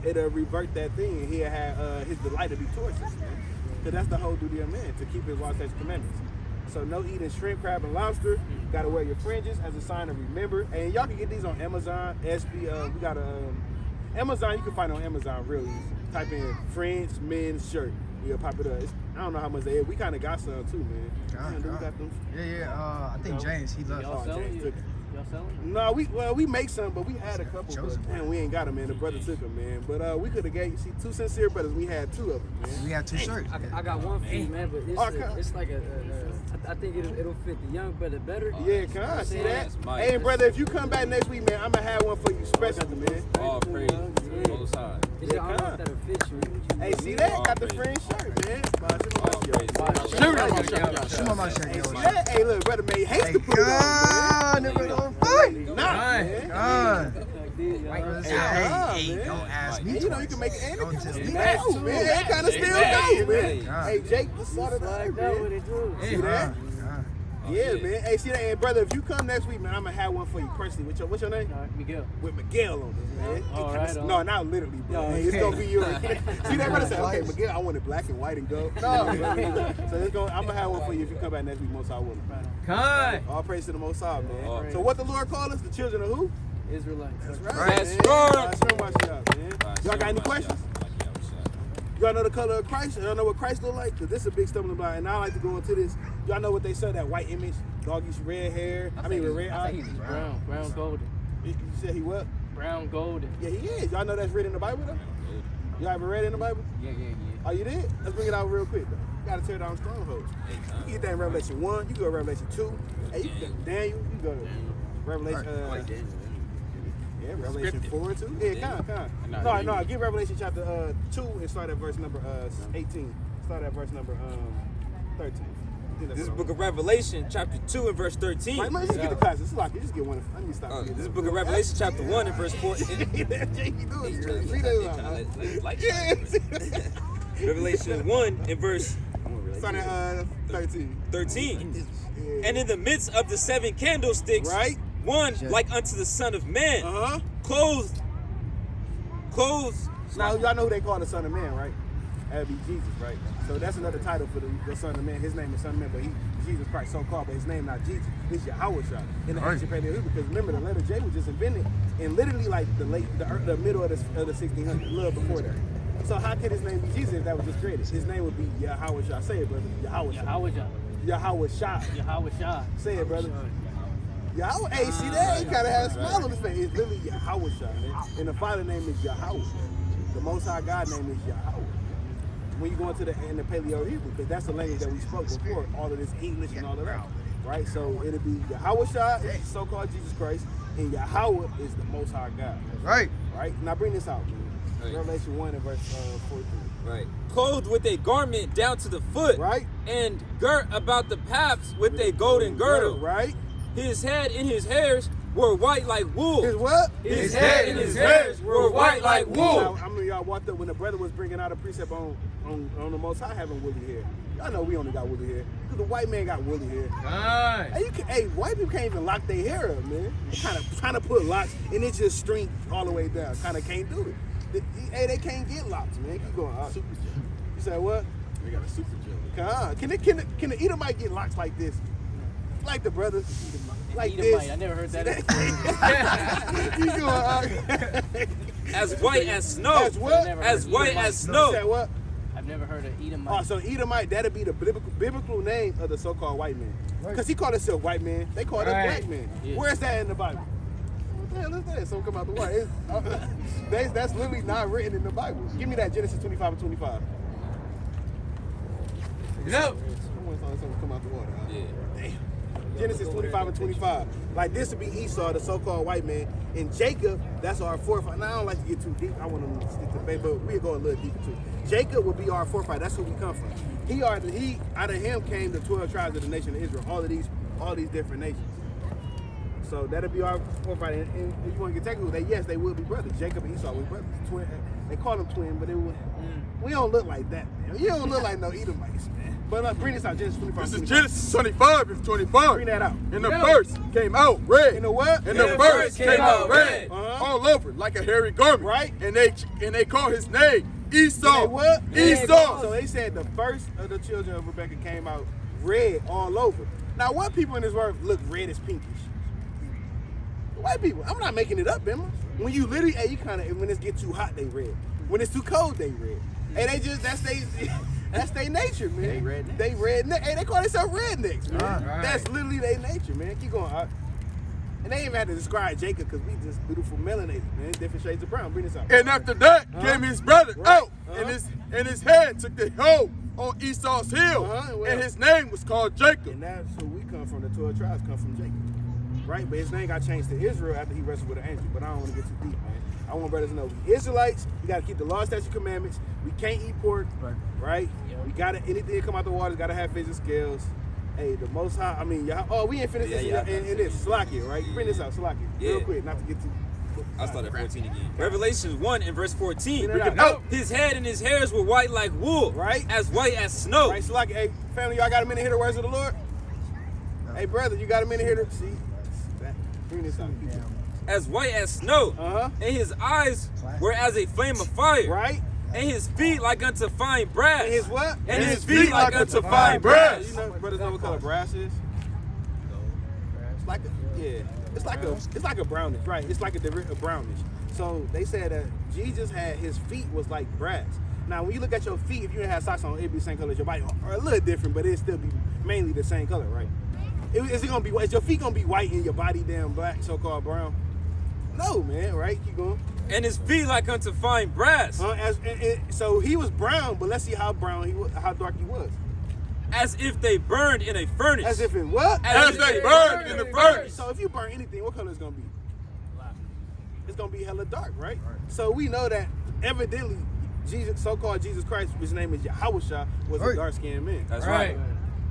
it'll revert that thing, and he'll have his delight to be towards us, man. Because that's the whole duty of man, to keep his laws, statutes, commandments. So no eating shrimp, crab, and lobster. Gotta wear your fringes as a sign of remember. And y'all can get these on Amazon. We got Amazon. You can find it on Amazon real easy. Type in fringe men's shirt. We'll pop it up. I don't know how much they is. We kind of got some too, man. God. We got them. Yeah. I think James, he loves Y'all it. selling James it? took it. Y'all selling? No, we make some, but we had a couple. Chosen. But, man, we ain't got them, man. The brother took them, man. But we could have gave. See, 2 sincere brothers. We had 2 of them, man. We had 2 shirts. I got one for you, man, but it's, Okay. it's like I think it'll fit the young brother better. Yeah, can I see that? That's mighty. Hey, brother, if you come back next week, man, I'm gonna have one for you, special, man. All praise to the Most High. It's just, I don't know if that'll fit you. Hey, see that? Got the fringe shirt, man. Shoot my shirt, Hey, yo. see that? Hey, look, brother made haste Hey, to put it on, God, man. nigga on fire. Nah, man. God. Hey, Hey, don't ask me Hey, you know you twice. can make it and Don't it tell can me. still go, man. It kind of still go, man. God. Hey, Jake, the son of the Like that what man. it do. See that? God. Yeah, man. Hey, see that? And brother, if you come next week, man, I'm gonna have one for you personally. What's your name? Miguel. With Miguel on it, man. All right, No, not literally, bro. No, Hey, it's gonna be yours. See that brother say, okay, Miguel, I want it black and white and gold. No, bro. So I'm gonna have one for you if you come back next week, Most High willing. All praise to the Most High, man. So what the Lord called us? The children of who? Israelites. That's right. That's man. right. Watch y'all, man. Y'all got any questions? Y'all know the color of Christ? Y'all know what Christ look like? Because this is a big stumbling block. And I like to go into this. Y'all know what they say, that white image, doggish red hair. I mean, with red eyes. He's brown golden. You said he what? Brown golden. Yeah, he is. Y'all know that's written in the Bible, though? Y'all ever read it in the Bible? Yeah. Oh, you did? Let's bring it out real quick, though. You got to tear down strongholds. You can get that in Revelation 1. You go to Revelation 2. Hey, you can go to Daniel. You can go to Revelation... Yeah, Revelation 4 too. Yeah, No, get Revelation chapter 2 and start at verse number 18. Start at verse number 13. This is Book of Revelation, chapter 2 and verse 13. Like, let's just get the class. It's like you just get one. Let me stop. This is Book of Revelation, chapter 1 and verse 4. Revelation 1 and verse Start at 13. And in the midst of the 7 candlesticks, right? One like unto the Son of Man, clothed. Now y'all know who they call the Son of Man, right? That'd be Jesus, right? So that's another title for the Son of Man. His name is Son of Man, but Jesus Christ, so called, but his name not Jesus. It's Yahweh in the ancient Paleo Hebrew. Because remember, the letter J was just invented in literally like the middle of the 1600s, a little before that. So how could his name be Jesus if that was just created? His name would be Yahweh Shah. Say it, brother. Yahweh Shah. Say it, brother. Yahweh, hey, see that? He kind of has a smile on his face. It's literally Yahweh Shah, man. And the Father name is Yahweh. The Most High God name is Yahweh. When you go into the Paleo Hebrew, because that's the language that we spoke before, all of this English and all of that, right? So it'll be Yahweh Shah, so-called Jesus Christ, and Yahweh is the Most High God. Right. Right? Now bring this out, man. Right. Revelation 1 and verse 14. Right. Clothed with a garment down to the foot. Right. And girt about the paps with a golden girdle. Right. His head and his hairs were white like wool. His what? His head and his hairs were white like wool. I mean, y'all walked up when the brother was bringing out a precept on the Most High having woolly hair. Y'all know we only got woolly hair. Because the white man got woolly hair. Hey, white people can't even lock their hair up, man. They kind of trying to put locks and it just streams all the way down. Kind of can't do it. They can't get locks, man. Keep going. Super gel. You said what? They got a super gel. Can the Edomite get locks like this? Like the brothers, like Edomite. this. I never heard that. You going, as white as snow. As what? As white as snow. You said what? I've never heard of Edomite. Oh, so Edomite, that'd be the biblical name of the so-called white man. Because he called himself white man. They call it black man. Yeah. Where's that in the Bible? What the hell is that? Someone come out the water. That's literally not written in the Bible. Give me that Genesis 25 and 25. No. Someone saw something come out the water. Yeah. Damn. Genesis 25 and 25. Like this would be Esau, the so-called white man, and Jacob, that's our forefather. Now I don't like to get too deep. I want to stick to the faith, but we'll go a little deeper too. Jacob would be our forefather. That's where we come from. He out of him came the 12 tribes of the nation of Israel. All these different nations. So that'll be our forefather. And if you want to get technical, they will be brothers. Jacob and Esau were brothers. Twin. They call them twin, but we don't look like that, man. You don't look like no Edomites, man. But bring this out, Genesis 25. This is Genesis 25 and 25. Bring that out. And the verse came out red. And the what? And the verse came out red. Uh-huh. All over, like a hairy garment. Right. And they call his name Esau. They what? Esau. So they said the first of the children of Rebekah came out red all over. Now, what people in this world look red as pinkish? White people. I'm not making it up, Emma. When you literally, when it gets too hot, they red. When it's too cold, they red. And that's their nature, man. They redneck. Hey, they call themselves rednecks, man. Right. That's literally their nature, man. Keep going. And they even had to describe Jacob because we just beautiful melanated, man. Different shades of brown. Bring this out. And after that came his brother out, and his head took the hold on Esau's heel, and his name was called Jacob. And that's who we come from. The 12 tribes come from Jacob. Right? But his name got changed to Israel after he wrestled with an angel. But I don't want to get too deep, man. I want brothers to know we Israelites, we got to keep the law, statute, commandments. We can't eat pork, right? Yep. We got to, anything that come out the water, got to have fish and scales. Hey, the Most High, we ain't finished this in this. Slakia, right? Bring this out, Slakia. Real quick, not to get too... I'll start at 14 again. Revelation 1 and verse 14. Out. His head and his hairs were white like wool, right? As white as snow. Right, Slakia. Hey, family, y'all got a minute to hear the words of the Lord? No. Hey, brother, you got a minute here to see? Bring this out. As white as snow, and his eyes were as a flame of fire, right? And his feet like unto fine brass. And his what? And his feet like unto fine brass. You know, brothers know what color brass is? It's like it's like a brownish, right? It's like a brownish. So they said that Jesus his feet was like brass. Now, when you look at your feet, if you didn't have socks on, it'd be the same color as your body, or a little different, but it'd still be mainly the same color, right? Is it gonna be? Is your feet gonna be white and your body damn black, so-called brown? No, man. Right? Keep going. And his feet like unto fine brass, So he was brown, but let's see how brown he was, how dark he was. as if they burned in a furnace. As if it what? As they burned in the furnace. So if you burn anything, what color is gonna be? It's gonna be hella dark, right? So we know that evidently Jesus, so-called Jesus Christ, which name is Yahushua, was a dark-skinned man. That's right.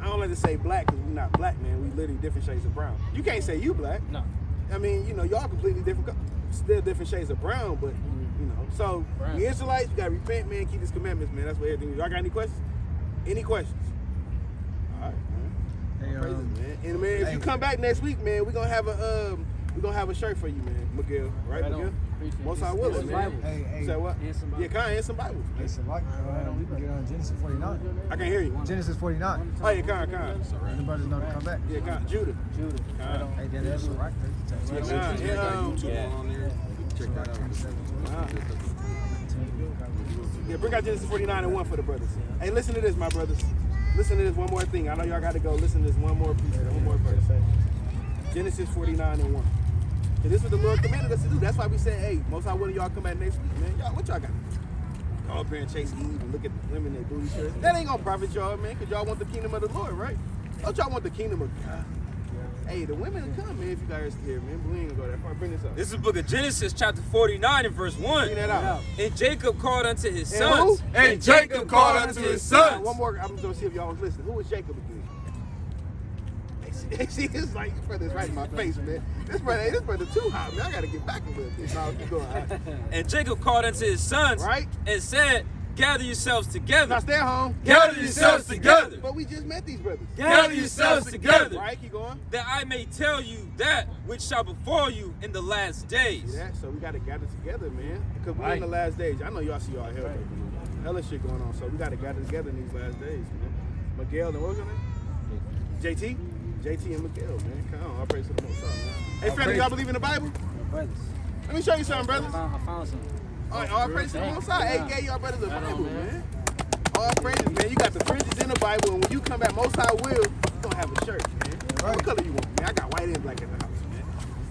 I don't like to say black because we're not black, man. We literally different shades of brown. You can't say you black. No. I mean, you know, y'all completely different, still different shades of brown, but you know. So we Israelites, you gotta repent, man. Keep His commandments, man. That's what everything is. Y'all got any questions? Any questions? All right, man. Praises, man. And man, if you come back next week, man, we're gonna have a shirt for you, man, Miguel. Right, Miguel? Most I will, man. Hey, You said what? And some Yeah, kind and some Bibles. Hey, so like, we can get on Genesis 49. I can't hear you. Genesis 49. Oh yeah, kind. The brothers know to come back. Yeah, kind. Judah. Kind. Hey, then that's right. Yeah, bring out Genesis 49 and 1 for the brothers. Hey, listen to this, my brothers. Listen to this one more thing. I know y'all got to go. Listen to this one more piece, one more verse. Genesis 49 and 1. And this is what the Lord commanded us to do. That's why we said, hey, most I will y'all come back next week, man. Y'all, what y'all got? Go up here and chase Eve and look at the women that booty shirts. That ain't gonna profit y'all, man, because y'all want the kingdom of the Lord, right? Don't y'all want the kingdom of God? Hey, the women will come, man, if you guys here, man. But we ain't gonna go that far. Bring this up. This is the book of Genesis, chapter 49 and verse 1. Bring that out. And Jacob called unto his And sons. who? And Jacob called unto his sons. One more. I'm gonna see if y'all was listening. Who was Jacob again? See, it's like this brother's right in my face, man. This brother too hot, man. I gotta get back a little bit. No, keep going. All right. And Jacob called unto his sons, Right. and said, gather yourselves together. Now stay at home. Gather yourselves together. But we just met these brothers. Gather yourselves together. Right, keep going. That I may tell you that which shall befall you in the last days. See that? So we gotta gather together, man. Because we're in the last days. I know y'all see all hella shit going on. So we gotta gather together in these last days, man. Miguel and what was your name? JT and Miguel, man. Come on, I praise to the Most High, man. Hey, family, y'all believe in the Bible? Brothers. Let me show you something, brothers. I found some. All right, all praise to the Most High. Hey, gave y'all brothers the Bible, man. All praises, man. You got the fringes in the Bible, and when you come back, Most High will, you gonna have a shirt, man. What color you want, man? I got white and black in the house, man.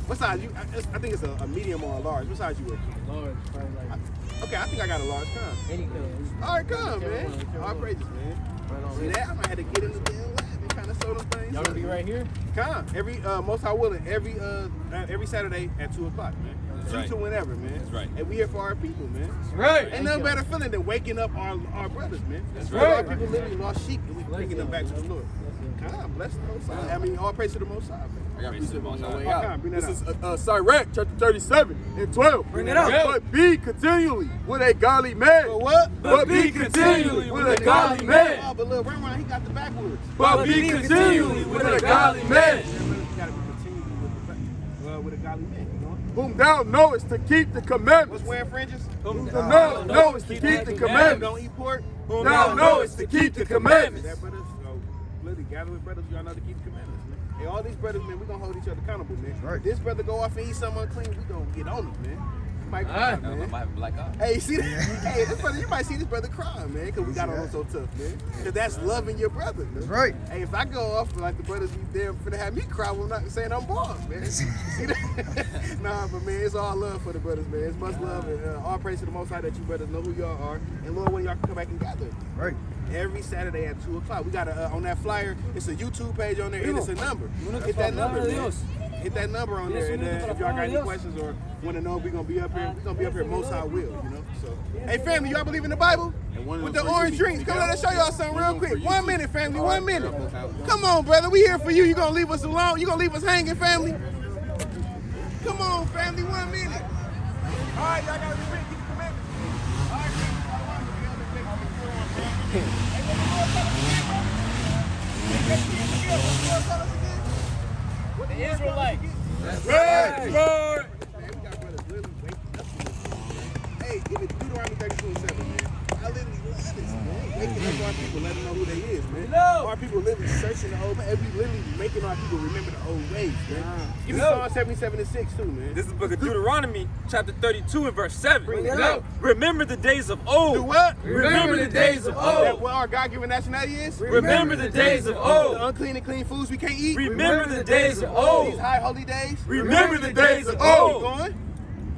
What size you? I think it's a medium or a large. What size you wear? Lord, probably like Okay, I think I got a large. Come. any color. All right, come, man. All praises, man. See that? I might have to get in the damn lab and kind of sew them things. Y'all gonna be right here? Come. Every Most High willing, every Saturday at 2 o'clock, man. That's 2 right. to whenever, man. That's right. And we here for our people, man. Right. Ain't nothing better feeling than waking up our brothers, man. That's Our right. people literally lost sheep, and we bringing them back to the Lord. God bless the Most High. I mean, all praise to the Most High, man. Praise to the Most High. Oh, come, bring that This out. is Sirach chapter 37 and 12. Bring it out. But be continually with a godly man. But what? But be continually with a godly man. Oh, but look, Ron, he got the backwoods. But be continually with a godly man. You gotta be continually with a godly man, you know? Whom thou knowest to keep the What's commandments. wearing fringes? Whom thou knowest to keep the commandments. Don't eat pork. Whom thou knowest to keep the commandments. That brothers, so literally gather with brothers, y'all know to keep the commandments, man. Hey, all these brothers, man, we gonna hold each other accountable, man. Right. This brother go off and eat something unclean, we gonna get on him, man. You might cry, I man. might have a black eye. Hey, you see that? Hey, this brother, you might see this brother crying, man, because we got on him so tough, man. Because that's loving your brother, man. That's right. Hey, if I go off like the brothers be there finna have me cry, well, not saying I'm boss, man. You see that? Nah, but man, it's all love for the brothers, man. It's much love and all praise to the Most High that you brothers know who y'all are. And Lord, when y'all can come back and gather. Right. Every Saturday at 2 o'clock. We got on that flyer, it's a YouTube page on there, and it's a number. Hit that number, man. Hit that number on there, and if y'all got any questions or want to know if we're going to be up here, we're going to be up here most high will, you know? So, hey, family, y'all believe in the Bible? With the orange drinks. Come let us show y'all something real quick. 1 minute, family, 1 minute. Come on, brother, we here for you. You going to leave us alone? You going to leave us hanging, family? Come on, family, 1 minute. All right, y'all got to repent, keep the commandments. All right, The Israelites. Right, Lord. Man, we got brothers literally waking up. Hey, give me Deuteronomy 32:7, man. I literally love this, man. Waking up our people, letting them know who they is, man. Our people literally searching the old, man. And we literally making our people remember the old ways, man. Give me Psalm 77 and 6 too, man. This is the book of Deuteronomy, chapter 32 and verse 7. Bring it up. Remember the days of old. Do what? Remember the days of That old. what our God-given nationality is? Remember the days of The old. unclean and clean foods we can't eat? Remember the days of These old. high holy days? Remember the days of Keep old. going.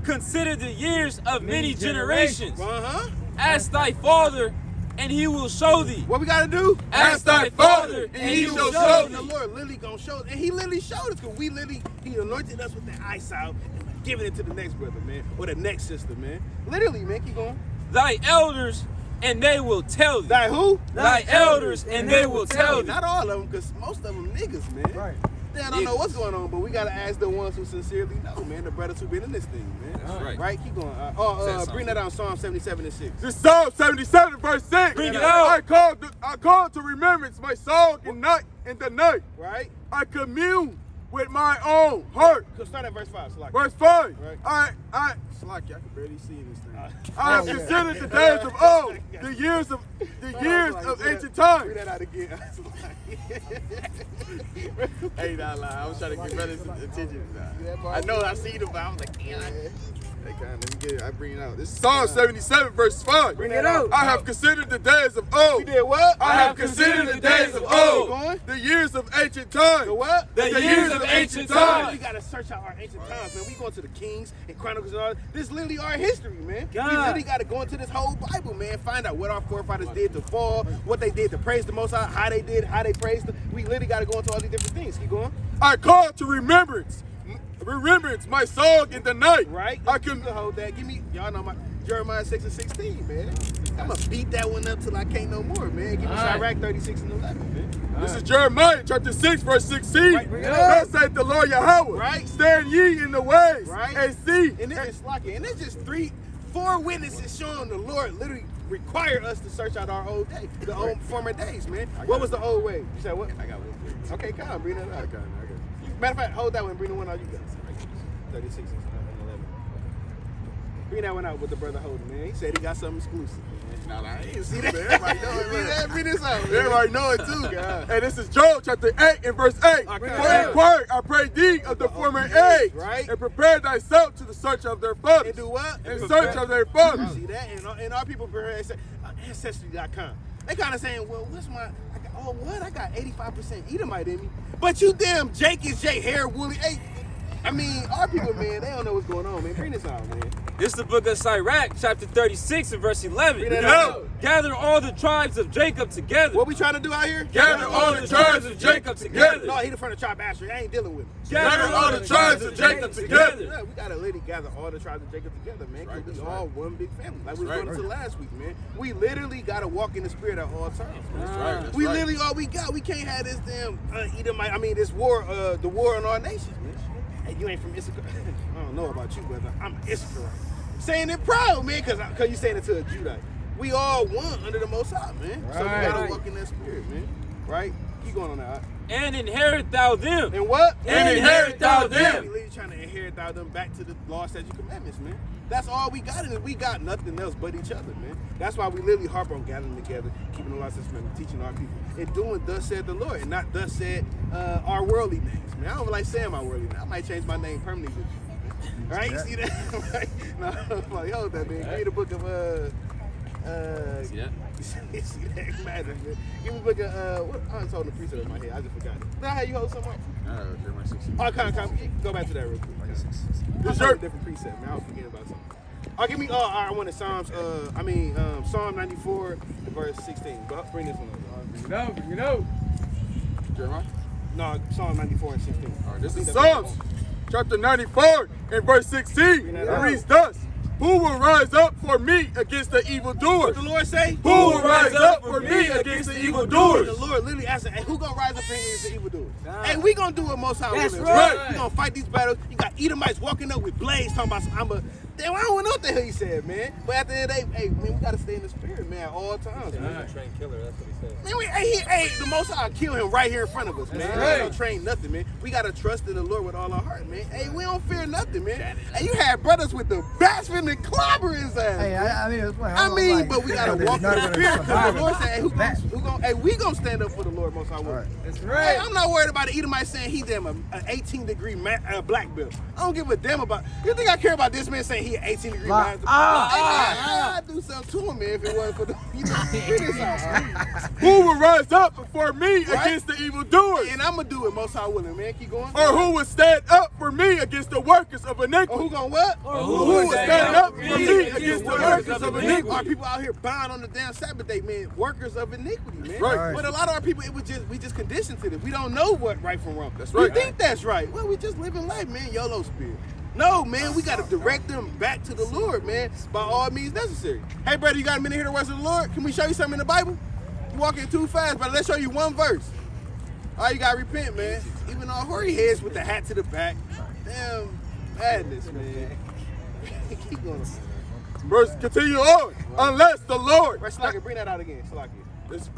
Consider the years of many generations. Uh-huh. Ask thy father, and he will show thee. What we gotta do? Ask thy father, and he shall show The thee. Lord literally gonna show us. And he literally showed us because we literally, he anointed us with that eyesight and we're giving it to the next brother, man. Or the next sister, man. Literally, man. Keep going. Thy elders, and they will tell thee. Thy who? Thy elders, and they will tell thee. Not all of them, because most of them niggas, man. Right. They don't know what's going on, but we gotta ask the ones who sincerely know, man. The brothers who been in this thing, man. That's right. Keep going. Bring that out, Psalm 77 and 6. This Psalm 77 verse 6. Bring it out. I call to remembrance my song in the night. Right? I commune with my own heart. So start at verse 5. So like, Verse 5. Right. Slacky, I can barely see this thing. I have considered the days of old, the years of ancient times. Bring that out again. Hey, nah, lie. I was trying to get brothers' attention. I know I see them, but I was like, damn. Hey, God, let me get it. I bring it out. This is Psalm 77 verse 5. Bring it out. I have considered the days of old. You did what? I have considered the days of old, the years of ancient times. The what? The years of ancient times. We gotta search out our ancient times, man. We going to the Kings and Chronicles and all. This is literally our history, man. We literally gotta go into this whole Bible, man. Find out what our forefathers did to fall, what they did to praise the Most High, how they did, how they praised them. We literally gotta go into all these different things. Keep going. I call to remembrance my song in the night. Right? I You can can hold that. Give me, y'all know my Jeremiah 6 and 16, man. I'm gonna beat that one up till I can't no more, man. Give me Sirach 36 and 11, man. This is Jeremiah chapter 6 verse 16. Right, bring it up. Thus saith the Lord Yahweh. Right. Stand ye in the ways Right. and see. And it's like, and it's just 4 witnesses showing the Lord literally require us to search out our old day, the old former days, man. What was the old way? You said what? I got one. Okay, come on, bring that out. Matter of fact, hold that one, bring the one out you got. 36 and 11. Bring that one out with the brother holding, man. He said he got something exclusive. Nah, I ain't See see that? that. Everybody know it, man. Bring this out, man. Everybody know it too. God. And this is Job chapter 8 and verse 8. Okay. For inquire, I pray thee of the former age, Right. and prepare thyself to the search of their fathers. And do what? In search of their fathers. See that? And our people prepare and say, Ancestry.com. They kind of saying, well, what's my, I got 85% Edomite in me. But you damn Jake is Jay, hair, woolly. Hey, I mean, our people, man, they don't know what's going on, man. Bring this out, man. This is the book of Sirach, chapter 36 and verse 11. Bring that out. Gather all the tribes of Jacob together. What we trying to do out here? Gather all the tribes of Jacob together. No, he the front of tribe Asher. I ain't dealing with him. Gather all the tribes of Jacob together. Yeah, we gotta literally gather all the tribes of Jacob together, man. Cause we all one big family. Like we was going into last week, man. We literally gotta walk in the spirit at all times. Man. We literally all we got. We can't have this damn Edomite. I mean, this war, the war on our nation, man. Hey, you ain't from Issachar. I don't know about you, brother. I'm an Issachar. Saying it proud, man, cause you saying it to a Judite. We all one under the Most High, man. So we gotta walk in that spirit, man. Right? Keep going on that. And inherit thou them. And what? And inherit thou We them. literally trying to inherit thou them back to the law, statutes, commandments, man. That's all we got, and we got nothing else but each other, man. That's why we literally harp on gathering together, keeping the law, statutes, commandments, teaching our people, and doing thus said the Lord, and not thus said our worldly names, man. I don't like saying my worldly name. I might change my name permanently. Right? You see that? Right? No, I'm like, hold that, man. Give me the book of See that? you see that matter, man. Give me the book of what I was holding the precept in my head. I just forgot it. Now how you hold something up? Jeremiah 16. Oh, come. Go back to that real quick. This is a different precept, man. I was forgetting about something. Oh, give me. I wanted Psalms. Psalm 94, verse 16. Bring this one up. Bring it out. Jeremiah? No, Psalm 94 and 16. All right, this is Psalms chapter 94 and verse 16. It reads thus: Who will rise up for me against the evildoers? What the Lord say? Who will rise up for me against the evildoers? The Lord literally asking, hey, who gonna rise up against the evildoers? Hey, we gonna do it most high. That's women, right. We gonna fight these battles. You got Edomites walking up with blades talking about some, Damn, I don't know what the hell he said, man. But at the end of the day, hey, man, we gotta stay in the spirit, man, at all times, He's man. a trained killer. That's what he said. Man, the Most High kill him right here in front of us, man. We don't train nothing, man. We gotta trust in the Lord with all our heart, man. Hey, we don't fear nothing, man. Hey, you had brothers with the bats finna clobber his ass. Hey, I mean, it's like, But we gotta walk in the spirit because the Lord said, hey, we gonna stand up for the Lord Most High. Right. That's Hey, I'm not worried about an Edomite saying he damn an 18-degree black belt. I don't give a damn about. You think I care about this man saying he an 18-degree black belt? I'd do something to him, man, if it wasn't for the. Figure this out. Who will rise up before me against the evildoers? And I'm gonna do it, Most High willing, man. Keep going. Or who will stand up for me against the workers of iniquity? Or who gonna what? Who will stand up for me against the workers of iniquity? Our people out here bound on the damn Sabbath day, man. Workers of iniquity, man. Right. But a lot of our people, we just conditioned to this. We don't know what right from wrong. That's right. We think that's right. Well, we just living life, man. YOLO spirit. No, man, we gotta direct them back to the Lord, man, by all means necessary. Hey, brother, you got a minute here to worship the Lord? Can we show you something in the Bible? You walking too fast, brother. Let's show you one verse. All right, you gotta repent, man. Even all hoary heads with the hat to the back. Damn madness, man. Keep going. Verse continue on. Unless the Lord. Right, Slacky, bring that out again. Slacky. It's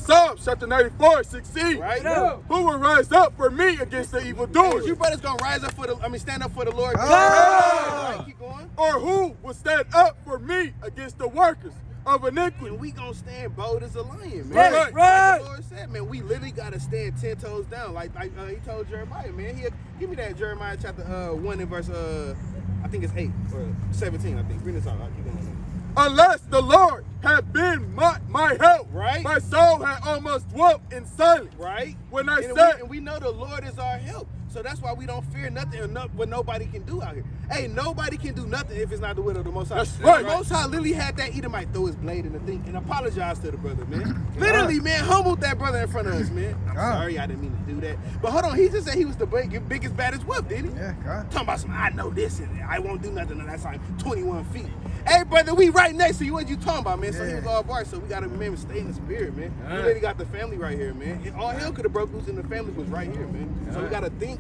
Psalms chapter 94, 16. Right? Who will rise up for me against the evildoers? You brothers gonna rise up stand up for the Lord. Oh. Right, keep going. Or who will stand up for me against the workers of iniquity? And we gonna stand bold as a lion, man. Right. Like the Lord said, man, we literally gotta stand 10 toes down, like he told Jeremiah, man. Give me that Jeremiah chapter 1 and verse I think it's 8 or 17. I think. Bring this out. I'll keep going. Unless the Lord had been my help, right? My soul had almost dwelt in silence, right? When I and said, we know the Lord is our help. So that's why we don't fear nothing or what nobody can do out here. Hey, nobody can do nothing if it's not the will of the Most High. That's right. The Most High literally had that Edomite throw his blade in the thing and apologize to the brother, man. Literally, man, humbled that brother in front of us, man. I'm sorry, I didn't mean to do that. But hold on, he just said he was the biggest, baddest wolf, didn't he? Yeah, God. Talking about some, I know this and I won't do nothing unless I'm 21 feet. Hey, brother, we right next to you. What you talking about, man? So he was all bar, so we got to remember, stay in the spirit, man. We really got the family right here, man. And all hell could have broke loose and the family was right here, man. So we got to think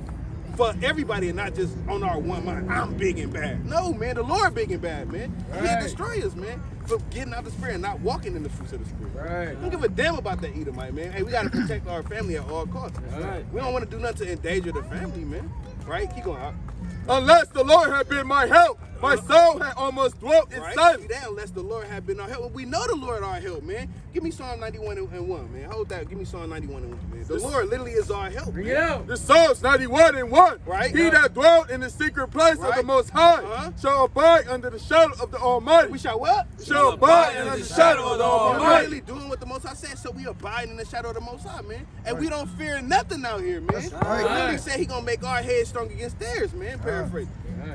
for everybody and not just on our one mind. I'm big and bad. No, man, the Lord big and bad, man. He'll destroy us, man, for getting out the spirit and not walking in the fruits of the spirit. Right. Don't give a damn about that Edomite, man. Hey, we got to protect our family at all costs. Right. We don't want to do nothing to endanger the family, man. Right? Keep going out. unless the Lord had been my help, my soul had almost dwelt in silence. That, unless the Lord had been our help. We know the Lord our help, man. Give me Psalm 91 and 1, man. Hold that. Give me Psalm 91 and 1, man. The Lord literally is our help. Bring it out. The Psalms 91 and 1. Right. He that dwelt in the secret place of the Most High shall abide under the shadow of the Almighty. We shall what? Shall abide under the shadow of the We're Almighty. really doing what the Most High said, so we abide in the shadow of the Most High, man. And we don't fear nothing out here, man. He literally said he gonna make our heads strong against theirs, man. Paraphrase.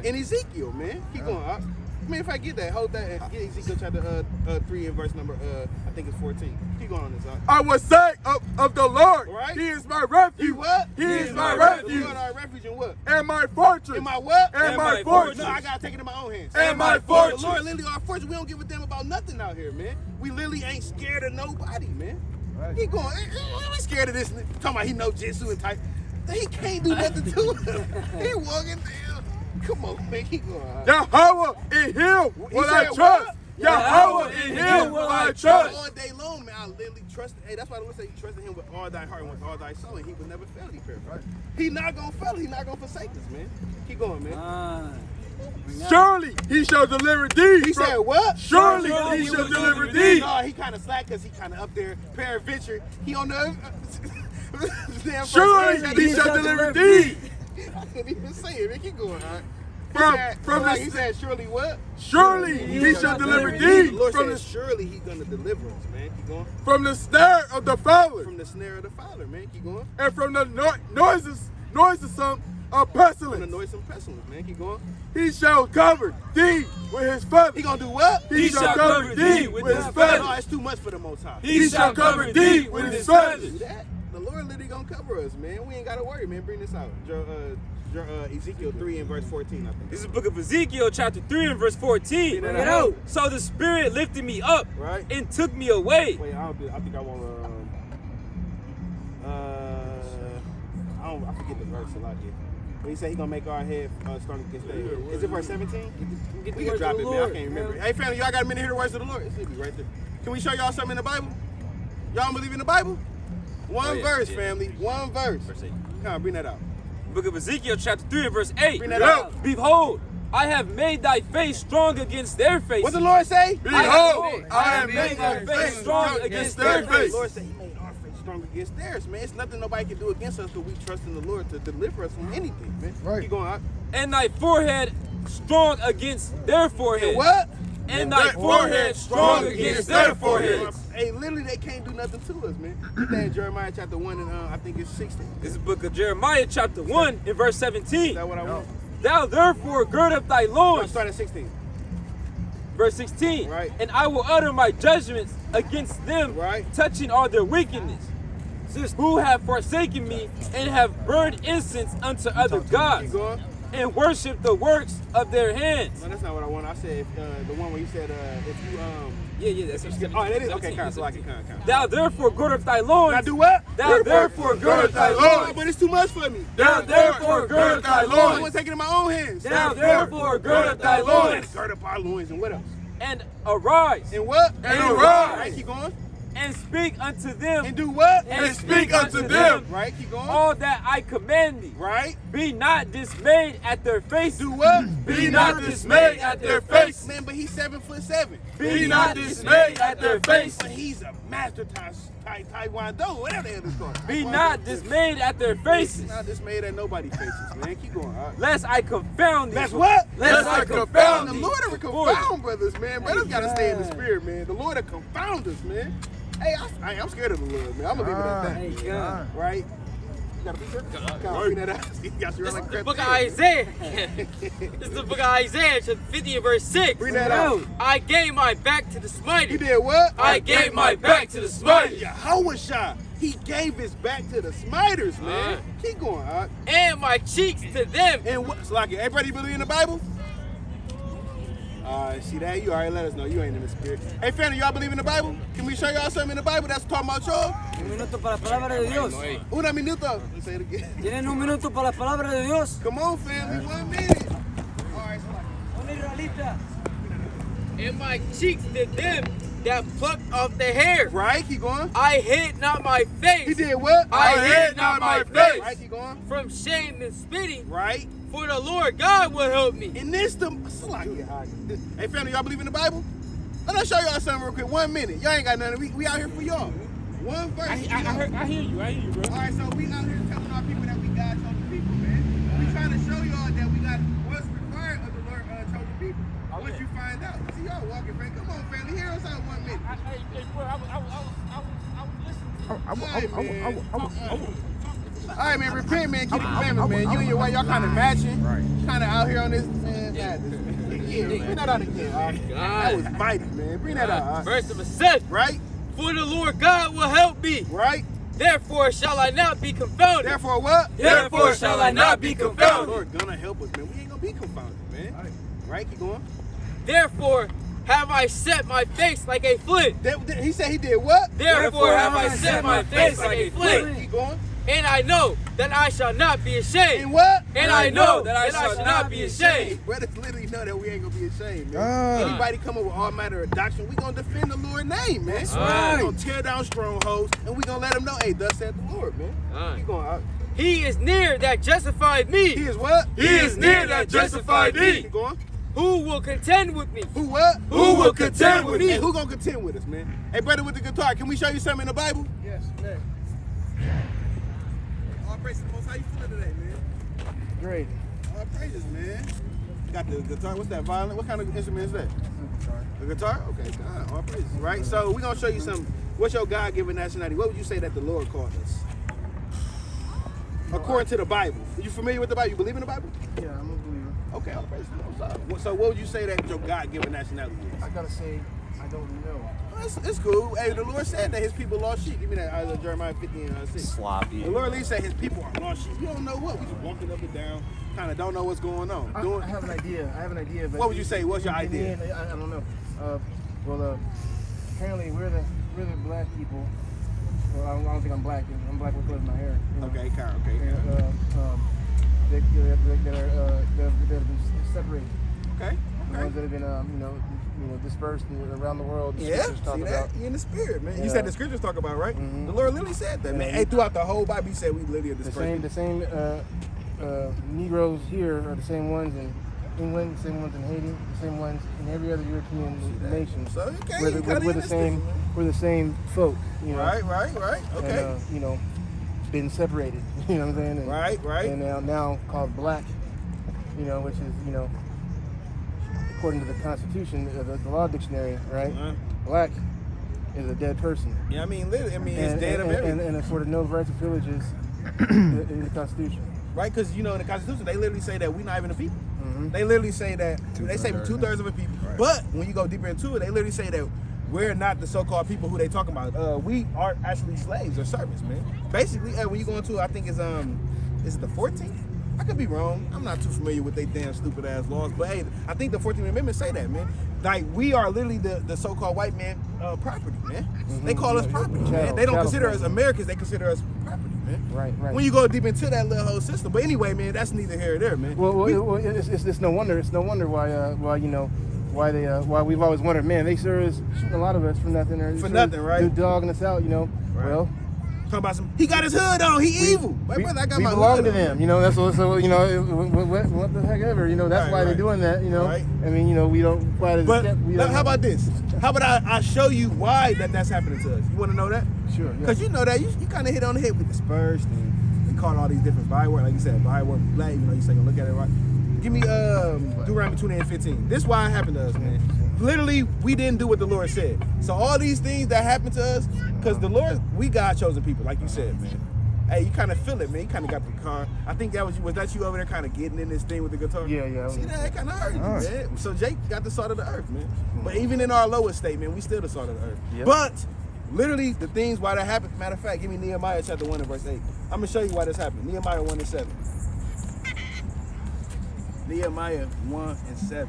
In Ezekiel, man. Keep going up. Man, if I get that, hold that and get Ezekiel chapter 3 and verse number, I think it's 14. Keep going on this, I will say of the Lord, right? He is my refuge. He what? He is my refuge. The Lord our refuge and what? And my fortress. And my what? And my fortress. No, I gotta take it in my own hands. And my fortress. The Lord literally our fortress. We don't give a damn about nothing out here, man. We literally ain't scared of nobody, man. Keep going. We scared of this. Talking about he know Jitsu and type. He can't do nothing to him. He walking down. Come on, man. Keep going. Yahweh, in Him will I trust. Yahweh, in Him will I trust. All day long, man, I literally trust. Hey, that's why the Lord say you trust in Him with all thy heart and with all thy soul, and He will never fail thee. Right? He not gonna fail. He not gonna forsake us, man. Keep going, man. Surely He shall deliver thee. He said what? Surely He shall deliver thee. No, he kind of slack because he kind of up there. Peradventure, he on the. Surely He shall deliver thee. I couldn't even say it, man. Keep going, all right? He said, surely what? Surely He shall deliver thee. The Lord said, surely He's gonna deliver us, man. Keep going. From the snare of the fowler. From the snare of the fowler, man. Keep going. And from the noisome of From the pestilence. noisome pestilence, man. Keep going. He shall cover thee with His feathers. He gonna do what? He shall cover thee with His feathers. No, it's too much for the Most High. He shall cover thee with His feathers. Do that. The Lord literally gonna cover us, man. We ain't gotta worry, man. Bring this out. Ezekiel 3 and verse 14, I think. This is the book of Ezekiel, chapter 3 and verse 14. Bring it out. So the Spirit lifted me up Right. and took me away. Wait, I think I want I forget the verse a lot here. When he said he gonna make our head strong against theirs. Is it verse 17? Get the We can words drop of it, the man. I Lord, can't remember. man. Hey, family, y'all got a minute to hear the words of the Lord? It should be right there. Can we show y'all something in the Bible? Y'all believe in the Bible? One verse, family. One verse. Come on, bring that out. Book of Ezekiel, chapter 3, and verse 8. Bring that out. Behold, I have made thy face strong against their face. What the Lord say? Behold, I have made thy face strong against their The face. Lord said he made our face strong against theirs, man. It's nothing nobody can do against us, but we trust in the Lord to deliver us from anything, man. Right. Keep going out. And thy forehead strong against their forehead. And what? And thy forehead strong against their foreheads. Hey, literally, they can't do nothing to us, man. Put that in Jeremiah chapter 1 and I think it's 16. This is the book of Jeremiah, chapter 1, and verse 17. Is that what I want? Thou therefore gird up thy No, loins. start at 16. Verse 16. Right. And I will utter my judgments against them, Right. touching all their wickedness, who have forsaken me and have burned incense unto other Keep gods, going. and worship the works of their hands. No, that's not what I want. I said the one where you said if you Yeah, that's Oh, what that is okay. Count. So I can count. Thou therefore gird up thy loins. Now do what? Thou therefore gird up thy loins. But it's too much for me. Thou therefore gird up thy I loins. want to take it in my own hands. Thou therefore gird up thy loins. Gird up our loins and what else? And arise. And what? And Right, arise. keep going. And speak unto them. And do what? And speak unto them. Right, keep going. All that I command thee. Right. Be not dismayed at their face. Do what? Be not dismayed at their face. Man, but he's 7'7". Be not dismayed at their face. But he's a master Taekwondo, whatever the hell it's called. Be not dismayed at their faces. Not dismayed at nobody's faces, man. Keep going. All right. Lest I confound thee. That's what? Lest I confound The thee. Lord will confound brothers, man. Brothers gotta stay in the spirit, man. The Lord will confound us, man. Hey, I'm scared of the Lord, man. I'm gonna leave it at that. Hey, God. Right? You got a picture? Bring that out. You got your like The book of Isaiah. This is the book of Isaiah, chapter 50 and verse 6. Bring that out. I gave my back to the smiter. You did what? I gave my back to the smiter. Yahweh, he gave his back to the smiters, man. Keep going, all right? And my cheeks to them. And what? So like, everybody believe in the Bible? See that? You already let us know you ain't in the spirit. Hey, family, y'all believe in the Bible? Can we show y'all something in the Bible that's talking about y'all? Un minuto para la palabra de Dios. Una minuto. Say it again. Tienen un minuto para la palabra de Dios. Come on, family, 1 minute. All right, And my cheeks to them that plucked off the hair. right, keep going. I hid not my face. He did what? I hid not my face. Right, keep going. From shame and spitting. Right. For the Lord God will help me. In this, hey, family, y'all believe in the Bible? Let us show y'all something real quick. 1 minute. Y'all ain't got nothing. We out here for y'all. One verse. I hear you, bro. All right, so we out here telling our people that we God chosen people, man. We trying to show y'all that we got what's required of the Lord chosen people. Once you find out, see y'all walking, friend. Come on, family, hear us out 1 minute. I was listening. All right, man, repent, man. Keep the commandments, man. You and your wife, y'all kind of matching. Right. Kind of out here on this, man. Yeah, bring that out again. That was mighty, man. Bring that out. Verse number 7. Right. For the Lord God will help me. Right. Therefore shall I not be confounded. Therefore what? Therefore shall I not be The confounded. Lord gonna help us, man. We ain't gonna be confounded, man. Right. Keep going. Therefore have I set my face like a flint. He said he did what? Therefore have I set my face like a flint. Keep going. And I know that I shall not be ashamed. And what? And I know that I shall not be ashamed. Brothers literally know that we ain't gonna be ashamed, man. Anybody come up with all matter of doctrine, we gonna defend the Lord's name, man. That's right. We gonna tear down strongholds, and we gonna let them know, hey, thus said the Lord, man. Keep going out. He is near that justified me. He is what? He is near that justified me. Keep going. Who will contend with me? Who what? Who will contend with me? me? Who gonna contend with us, man? Hey, brother with the guitar, can we show you something in the Bible? Yes, man. All praises to the Most High. You feeling today, man? Great. All praises, man. Got the guitar. What's that? Violin? What kind of instrument is that? The guitar. Okay, God. All praises. Right. So we're gonna show you something. What's your God-given nationality? What would you say that the Lord called us? According to the Bible. Are you familiar with the Bible? You believe in the Bible? Yeah, I'm a believer. Okay. All praises. So what would you say that your God-given nationality is? I gotta say, I don't know. It's cool. Hey, the Lord said that his people lost sheep. Give me that Jeremiah 50 and 6. Sloppy. The Lord at least said his people are lost sheep. You don't know what. We just walking up and down, kind of don't know what's going on. I have an idea. But What would you say? What's your in the idea? end, I don't know. Apparently we're the black people. Well, I don't think I'm black. I'm black with my hair. You know? Okay, Kyle. Okay. And, that have been separated. Okay. The ones that have been dispersed around the world. The Yeah, scriptures talk see about. that? You in the spirit, man. You Yeah. said the scriptures talk about, right? Mhm. The Lord literally said that, man. Yeah. Hey, throughout the whole Bible, he said we literally are The dispersed. same Negroes here are the same ones in England, the same ones in Haiti, the same ones in every other European nation. So, okay, we're you the, kinda we're the in same. this thing, We're the same folk. You know. Right. Okay. And, been separated. You know what I'm saying? And, Right. And now called black. Which is according to the Constitution, the law dictionary, right? Black is a dead person. Yeah, I mean, literally, it's dead of everything. And it's for the no rights and privileges in the Constitution. Right? Because, in the Constitution, they literally say that we're not even a people. Mm-hmm. They literally say that, they say 2/3 of a people. Right. But when you go deeper into it, they literally say that we're not the so-called people who they talking about. We are actually slaves or servants, man. Basically, when you go into, I think is it the 14th? I could be wrong. I'm not too familiar with they damn stupid ass laws, but hey, I think the 14th Amendment say that, man. Like, we are literally the so-called white man property, man. Mm-hmm. They call us property, man. They don't consider us Americans, they consider us property, man. Right. When you go deep into that little whole system. But anyway, man, that's neither here or there, man. Well, it's no wonder. It's no wonder why we've always wondered, man, they sure is shooting a lot of us for nothing. Or for nothing, right? They're dogging us out, Right. Well, talking about he got his hood on. He evil. My brother, I got my belong hood to on. them. That's also. What the heck ever. That's why they're doing that. Right. I mean, we don't quite. But how about this? How about I show you why that's happening to us? You want to know that? Sure. Because you know that you kind of hit on the head with dispersed and we call all these different bywords. Like you said, byword black. You say look at it right. Give me Deuteronomy 28:15. This is why it happened to us, man. Literally, we didn't do what the Lord said. So all these things that happened to us, because the Lord, we God chosen people, like you said, man. Hey, you kind of feel it, man. You kind of got the car. I think that was that you over there kind of getting in this thing with the guitar? Yeah. See that? It kind of hurt you, man. So Jake got the salt of the earth, man. But even in our lowest state, man, we still the salt of the earth. Yep. But literally, the things why that happened, matter of fact, give me Nehemiah chapter 1 and verse 8. I'm going to show you why this happened. Nehemiah 1 and 7. Nehemiah 1 and 7.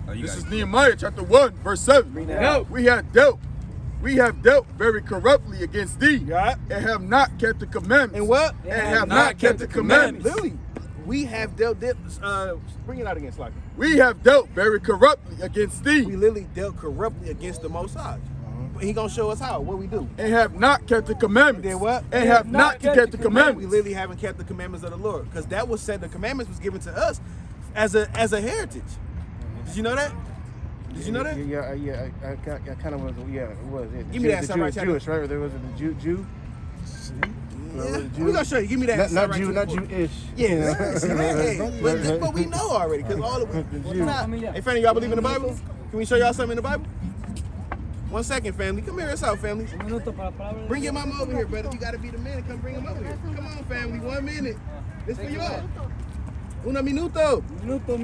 This is Nehemiah chapter 1, verse 7. No. We have dealt very corruptly against thee, and have not kept the commandments. And what? And have not kept the commandments. Literally, we have dealt. Bring it out again, Slocky. We have dealt very corruptly against thee. We literally dealt corruptly against the Most High. He gonna show us how. What we do. And have not kept the commandments. Then what? And have not kept the commandments. We literally haven't kept the commandments of the Lord, because that was said. The commandments was given to us as a heritage. Did you know that? Did you know that? Yeah. I kind of was. Yeah, it was. Give me that Samurai chapter. Jewish, right? There was a Jew. Yeah. We gonna show you. Give me that. Not Jew, not Jewish. Yeah. See that? But we know already, because all of Hey, family, y'all believe in the Bible? Can we show y'all something in the Bible? 1 second, family. Come here, us out, family. Bring your mama over here, brother. You gotta be the man and come bring him over here. Come on, family. 1 minute. This for y'all. Una minuto. Minuto.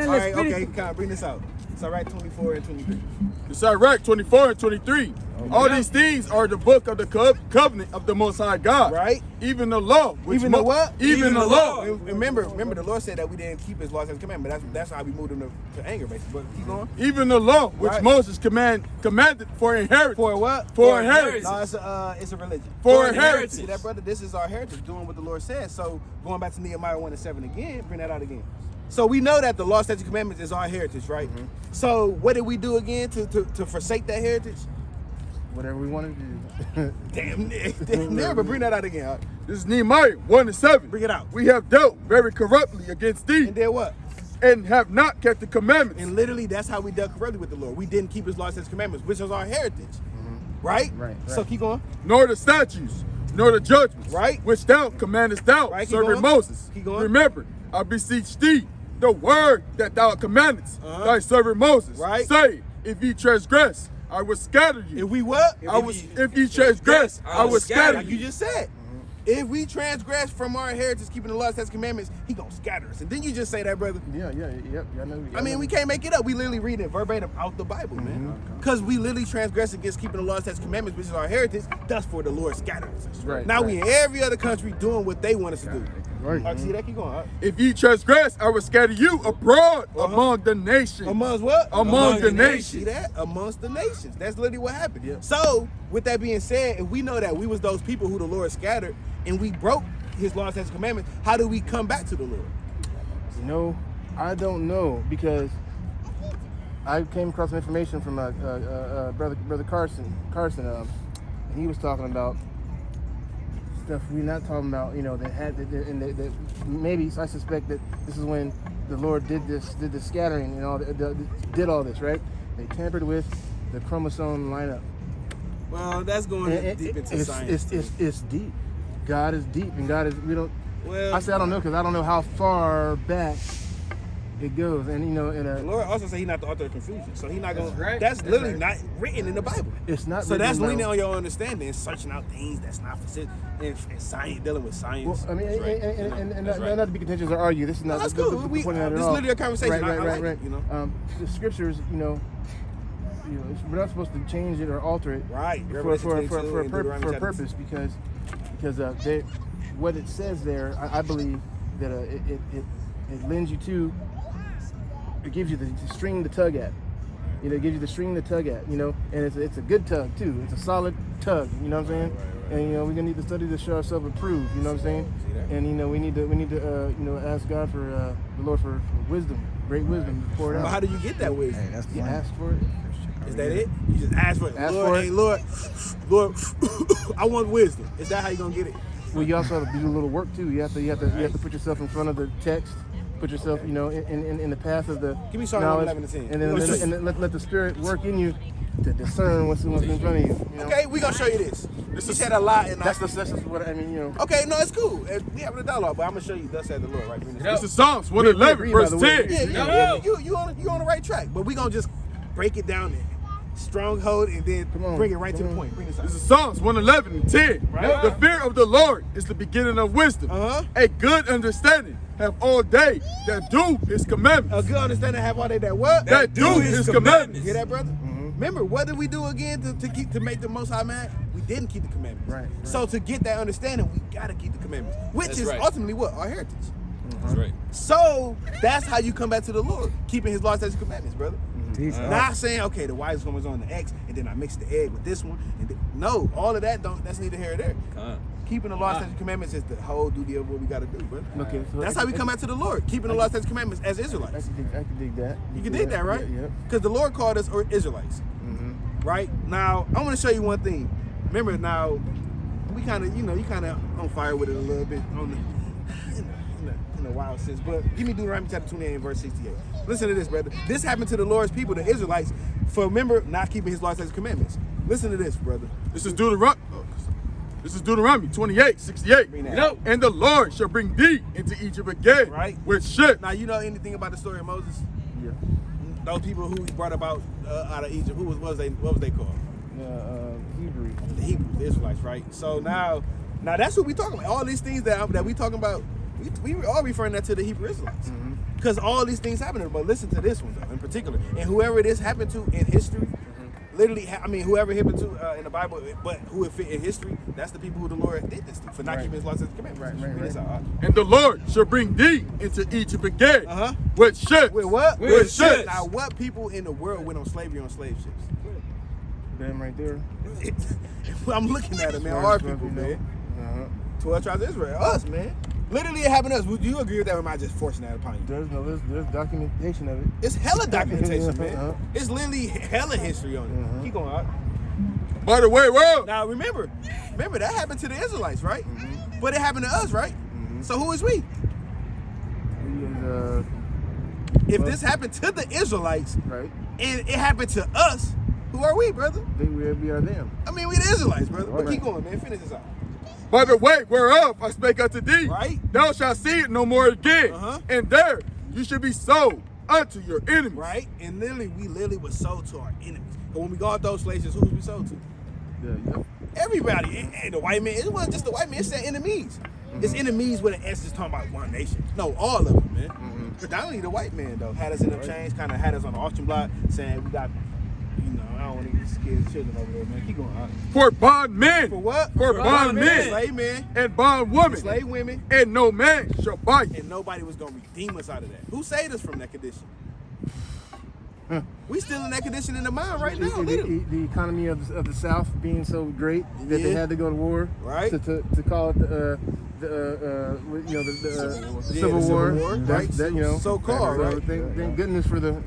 All right, okay, come bring this out. It's all right, 24 and 23. It's Iraq 24 and 23. All these things are the book of the covenant of the Most High God. Right. Even the law. Even the what? Even the law. Remember, the Lord said that we didn't keep His laws and commandments. That's how we moved him to anger, basically. But keep going. Even the law, which Moses commanded for inheritance. For what? For inheritance. No, it's a religion. For inheritance. See that, brother? This is our heritage, doing what the Lord says. So going back to Nehemiah 1 and 7 again, bring that out again. So we know that the law, statutes, commandments is our heritage, right? Mm-hmm. So what did we do again to forsake that heritage? Whatever we want to do. Damn near, but bring that out again. This is Nehemiah 1 and 7. Bring it out. We have dealt very corruptly against thee. And then what? And have not kept the commandments. And literally, that's how we dealt corruptly with the Lord. We didn't keep His laws and His commandments, which is our heritage. Mm-hmm. Right? So keep going. Nor the statutes, nor the judgments, right? Which thou commandest thou, serving Moses. Keep going. Remember, I beseech thee, the word that thou commandest thy servant Moses. Right. Say, if ye transgress, I will scatter you. If we what? If ye transgress, I will scatter you. Like you just said. If we transgress from our heritage, keeping the laws, statutes, commandments, He gonna scatter us. And then you just say that, brother. Yeah. I know. I mean, we can't make it up. We literally read it verbatim out the Bible, man. Because we literally transgress against keeping the laws, statutes, commandments, which is our heritage. Thus, for the Lord scatters us. Right. Now we in every other country doing what they want us to do. Right. See that? Keep going. If ye transgress, I will scatter you abroad among the nations. Amongst what? Among the nations. See that? Amongst the nations. That's literally what happened. Yeah. So, with that being said, if we know that we was those people who the Lord scattered, and we broke his laws, statutes, and commandments, how do we come back to the Lord? You know, I don't know, because I came across some information from brother Carson, and he was talking about stuff we're not talking about. You know, that maybe I suspect that this is when the Lord did this scattering and all, did all this, right? They tampered with the chromosome lineup. Well, that's going deep into science. It's deep. God is deep, and God is, we don't. Well, I say I don't know because I don't know how far back it goes, and you know, the Lord also said He's not the author of confusion, so He's not going. right. That's literally not written in the Bible. It's not. So that's written leaning down. on your understanding, searching out things that's not for and science, dealing with science. Well, I mean, That's right. and That's not to be contentious or argue. This is not. No, that's the cool. point of that at This is all. literally a conversation. Right, I like right. it, you know. The scriptures, you know, we're not supposed to change it or alter it. Right. For a Revelation 22 and Deuteronomy chapter purpose, because what it says there, I believe that it lends you to. It gives you the string to tug at. You know, it gives you the string to tug at. You know, and it's a good tug too. It's a solid tug. You know what I'm saying? Right. And you know, we're gonna need to study to show ourselves approved. You know what I'm saying? And you know, we need to you know, ask God for the Lord for wisdom, great wisdom to pour it out. But how do you get that wisdom? Hey, that's You fine. ask for it. Is that it? You just ask for it. Ask Lord, for it. hey, Lord, I want wisdom. Is that how you gonna get it? Well, you also have to do a little work too. You have to put yourself in front of the text. Put yourself, you know, in the path of the Give me Psalm knowledge, 11 and 10. and then let the Spirit work in you to discern what's in front of you. You know? Okay, we gonna show you this. You said a lot, and That's what I mean. You know. okay, no, it's cool. We having a dialogue, but I'm gonna show you. Thus said the Lord, right? This is Psalms 111, Read, verse by the way. 10. Yeah, you on the right track. But we gonna just break it down there. Stronghold, and then Come on, bring it right to come the on. point. Bring this out. This is Psalms 111 and 10. Right. The fear of the Lord is the beginning of wisdom. Uh-huh. A good understanding have all day that do his commandments. A good understanding have all day that what? That do his commandments. Hear that, brother? Remember, what did we do again to make the Most High mad? We didn't keep the commandments. Right. So to get that understanding, we gotta keep the commandments, which That's is right. ultimately what? Our heritage. That's right. So that's how you come back to the Lord, keeping His laws, statutes, and commandments, brother. Not saying, okay, the white is going on the X, and then I mix the egg with this one. And no, all of that that's neither here or there. Keeping the laws, statutes, and commandments is the whole duty of what we got to do, brother. Okay. So That's how we come back to the Lord, keeping the laws, statutes, and commandments as Israelites. I can dig that. You can dig that, right? Yeah. Because the Lord called us Israelites. Right? Now, I want to show you one thing. Remember, now, we kind of, you kind of on fire with it a little bit in a wild sense. But give me Deuteronomy chapter 28 and verse 68. Listen to this, brother. This happened to the Lord's people, the Israelites, for, remember, not keeping His laws, statutes, and commandments. Listen to this, brother. This is Deuteronomy 28, 68. Bring that out. And the Lord shall bring thee into Egypt again Right. with ships. Now, you know anything about the story of Moses? Yeah. Those people who He brought out of Egypt, what was they called? Hebrew. The Hebrews, the Israelites, right? So now that's what we talking about. All these things that we talking about, we are referring that to the Hebrew Israelites. Because all these things happened. But listen to this one, though, in particular. And whoever this happened to in history, literally, whoever it happened to in the Bible, but who it fit in history, that's the people who the Lord did this to for not keeping His laws and commandments. Right. Bring this out. And the Lord shall bring thee into Egypt again with ships. With what? With ships. Now, what people in the world went on slavery on slave ships? Them right there. I'm looking at it, man. Our people, man. 12 tribes of Israel. Us, man. Literally, it happened to us. Would you agree with that, or am I just forcing that upon you? There's documentation of it. It's hella documentation, man. Uh-huh. It's literally hella history on it. Keep going, out. By the way, world. Now, remember, that happened to the Israelites, right? But it happened to us, right? So who is we? If this happened to the Israelites, right, and it happened to us, who are we, brother? We are them. I mean, we the Israelites, brother. But Right. keep going, man. Finish this out. By the way whereof I spake unto thee, Right. thou shalt see it no more again. And there you should be sold unto your enemies. Right? And we literally were sold to our enemies. But when we got those slaves, who was we sold to? Yeah. Everybody. And the white man, it wasn't just the white man, it said enemies. It's enemies with an S, just talking about one nation. No, all of them, man. Predominantly the white man, though, had us in the chains, kind of had us on the auction block, saying we got, I don't want to get scared children over there, man. Keep going. All right. For bondmen. For what? For bondmen. Slave men. And bondwomen. Slave women. And no man shall buy you. And nobody was going to redeem us out of that. Who saved us from that condition? We still in that condition in the mind right now, literally. The economy of the South being so great that they had to go to war, right? To call it the Civil War, right? that you know, So-called, so right? Thank goodness for the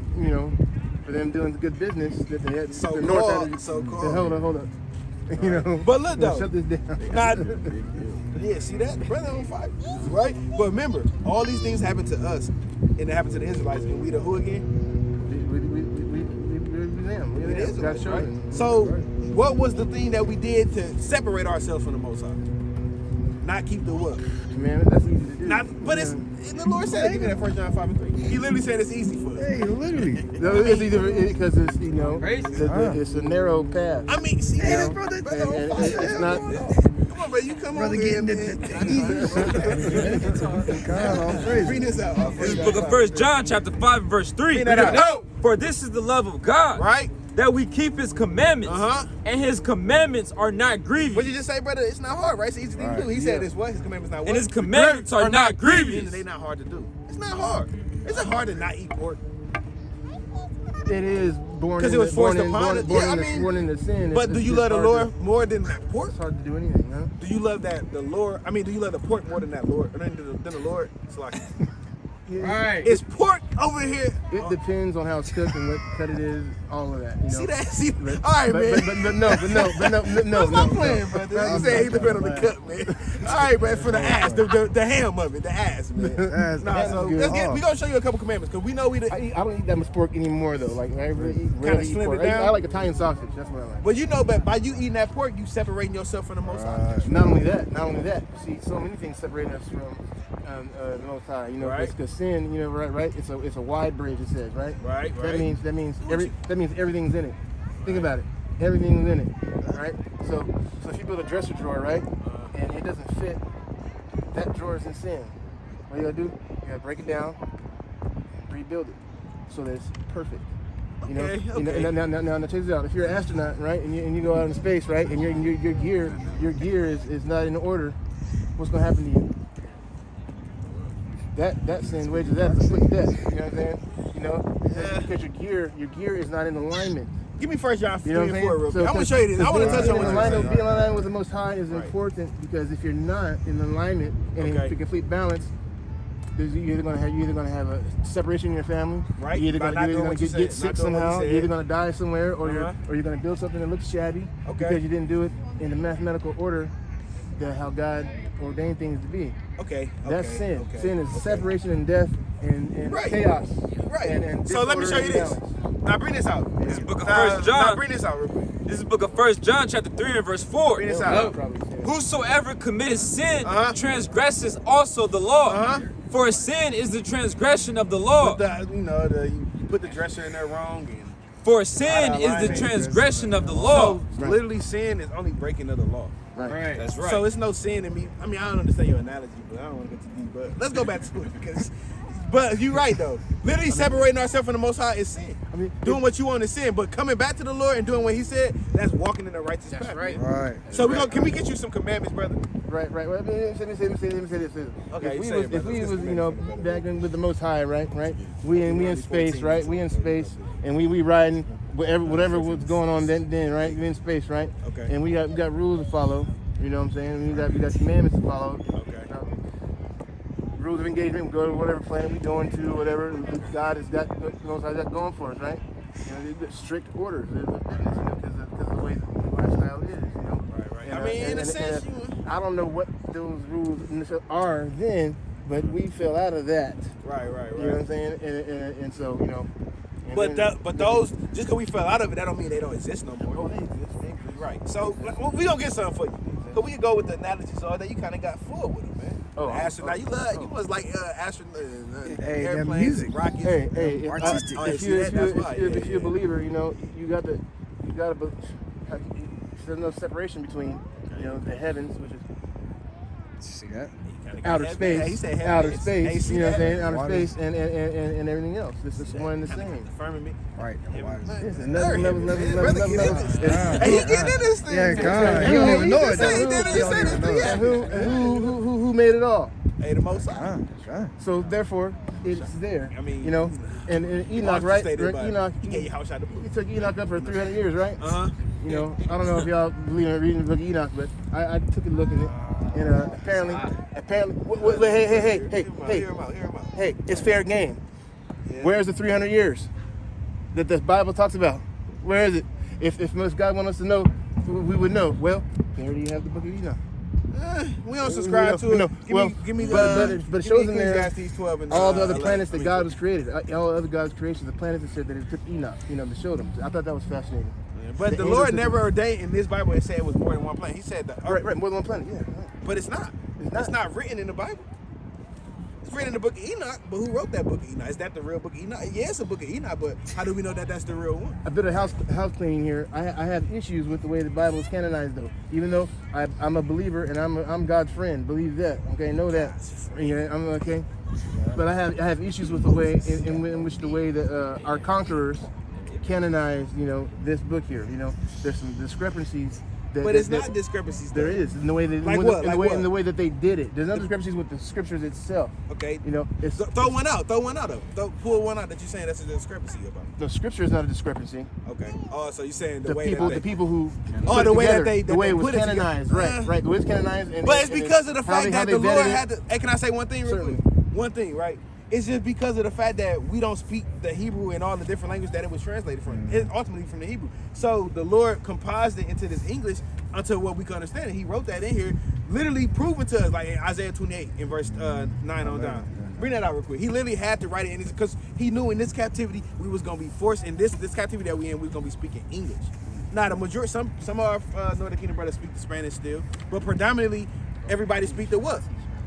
for them doing good business that they had. So-called, the North had to, so-called. Hold up. But look though, shut this down. not, yeah, see that? The brother on fire, right? But remember, all these things happen to us, and it happened to the Israelites. And we the who again? We them. We the God's Israelites, right? children. So, what was the thing that we did to separate ourselves from the Most High? Not keep the what? Man, that's easy to do. But it's the Lord said, give me that 1 John 5:3. He literally said it's easy for us. Hey, literally. No, it's either because it's it's a narrow path. I mean, see, brother, and it's not. Come on, bro, you come over here, man. Bring this out. This is the book of 1 John chapter 5 verse 3. Bring that out. No, for this is the love of God, Right? that we keep his commandments, Uh-huh. and his commandments are not grievous. What you just say, brother? It's not hard, right? It's easy to do. He said it's what? His commandments not what? And his commandments are not grievous. They not hard to do. It's not hard. Is it hard to not eat pork? It is born 'Cause in it was the- forced born in- upon born- us. born Yeah, in I the- mean, born in the sin. But do you love the Lord more than that pork? It's hard to do anything, huh? Do you love that the Lord? I mean, do you love the pork more than that Lord? Or than the Lord? It's like, Right. it's pork over here. It depends on how it's cooked and what cut it is, all of that. You know? See that? See? But, All right, but, man. but no. Stop playing, brother. You say it depends on the cut, man. All right, man. For the ass, the ham of it, the ass, man. Nah, so we gonna show you a couple commandments because we know we. I don't eat that much pork anymore though. Like I rarely eat slim pork. it down? I like Italian sausage. That's what I like. But you know, but by you eating that pork, you separating yourself from the Most High. Not only that. See, so many things separate us from the Most High. You know, Right. because sin. You know, right. It's a wide bridge. It says, right. Right. That means everything's in it. Think about it. Everything's in it. All right. So if you build a dresser drawer, right, and it doesn't fit, that drawer is in sin. What you gotta do? You gotta break it down, rebuild it, so that it's perfect. You know. Okay. Now check this out. If you're an astronaut, right, and you go out in space, right, and your gear is not in order, what's gonna happen to you? That sin wages that is a quick death. You know what I'm saying? You know, because your gear is not in alignment. Give me 1 John 3 You know and what 4 I'm real saying? quick. I'm gonna show you this. I want to touch on what being you're in saying. alignment with the Most High is important because if you're not in alignment and in complete balance, you're either gonna have a separation in your family, Right. You're either By not gonna doing what you get said, sick not doing what you somehow. said. You're either gonna die somewhere, or Uh-huh. you're gonna build something that looks shabby because you didn't do it in the mathematical order that how God ordained things to be. Okay. That's sin. Okay. Sin is separation and death and Right. chaos. Right. And So let me show you this. Now bring this out. This is the book of 1 Now John. bring this out real quick. This is the book of 1 John chapter 3 and verse 4. Bring this out. Whosoever committeth sin transgresses also the law. For sin is the transgression of the law. You put the dresser in there wrong. And For sin is the transgression of the law. So literally, sin is only breaking of the law. Right. That's right. So it's no sin in me. I mean, I don't understand your analogy, but I don't want to get too deep. But let's go back to it because. But you're right though. Literally separating ourselves from the Most High is sin. I mean, doing what you want is sin, but coming back to the Lord and doing what He said, that's walking in the righteous path. right. Man. Right. So can we get you some commandments, brother? Right. Well, let me say this. Okay, If say it, we brother. was back in with the Most High, right? We in space, right? We in space, and we riding whatever was going on then, right? We in space, right? Okay. And we got rules to follow. You know what I'm saying? We got commandments to follow. Okay. Rules of engagement. We go to whatever planet we going to, whatever God has got going for us, right? You know, there's strict orders. There's a business, because of the way the lifestyle is, you know. Right. And, I mean, in a sense, I don't know what those rules are then, but we fell out of that. Right. You know what I'm saying? And so, you know. But those, just because we fell out of it, that don't mean they don't exist no more. Oh, they exist. Right. So we gonna get something for you. Cause we can go with the analogies all that you kind of got full with them, man. Oh, the astronaut, you was like astronaut, Hey, that airplanes, music. rockets. Hey, Artistic. if you're a believer, you know, you gotta. There's no separation between, you know, the heavens, which is See that? outer He space, said heaven. outer Hey, space. see You know what I'm that? saying? Outer Water. space and everything else. This is one and the same. Confirming me. Right. Yes, another level. Hey, he getting in this thing. Yeah, God. You don't even know it, though. He said this thing. And who made it all? Hey, the Most High. That's right. So therefore, it's there. I mean, you know, and Enoch, right? Enoch, He gave you house out the he blue. took Enoch up for 300 years, right? Uh-huh. You know, I don't know if y'all believe in reading the book of Enoch, but I took a look at it. And apparently, hey, it's fair game. Where's the 300 years that the Bible talks about? Where is it? If most God wants us to know, we would know. Well, there you have the Book of Enoch. We don't subscribe to it. Give me but it shows in there Ecclesiastes 12 and all the other planets that God was created, all the other God's creations, the planets that said that it took Enoch, to show them. I thought that was fascinating. But the Lord never ordained in this Bible and said it was more than one planet. He said that. Right, more than one planet, yeah. But it's not. It's not written in the Bible. It's written in the Book of Enoch, but who wrote that Book of Enoch? Is that the real Book of Enoch? Yeah, it's a Book of Enoch, but how do we know that that's the real one? A bit of house cleaning here. I have issues with the way the Bible is canonized, though. Even though I'm a believer and I'm God's friend, believe that. Okay, know that. Yeah, I'm okay. But I have issues with the way in which the way that our conquerors canonized, this book here. There's some discrepancies. But it's not discrepancies. There is in the way that in the way that they did it. There's no discrepancies with the scriptures itself. Okay. It's throw one out. Pull one out that you're saying that's a discrepancy about. The scripture is not a discrepancy. Okay. Oh, so you're saying the way the way it was canonized, right? The way it's canonized. But it's because of the fact that the Lord had to. Hey, can I say one thing real quick? One thing, right? It's just because of the fact that we don't speak the Hebrew and all the different languages that it was translated from. It's ultimately from the Hebrew. So the Lord composed it into this English until what we can understand. And he wrote that in here, literally proving to us, like in Isaiah 28 in verse 9 on down. Bring that out real quick. He literally had to write it in this because he knew in this captivity we was gonna be forced in this captivity that we in, we was gonna be speaking English. Now the majority, some of our Northern Kingdom brothers speak the Spanish still, but predominantly everybody speak the what?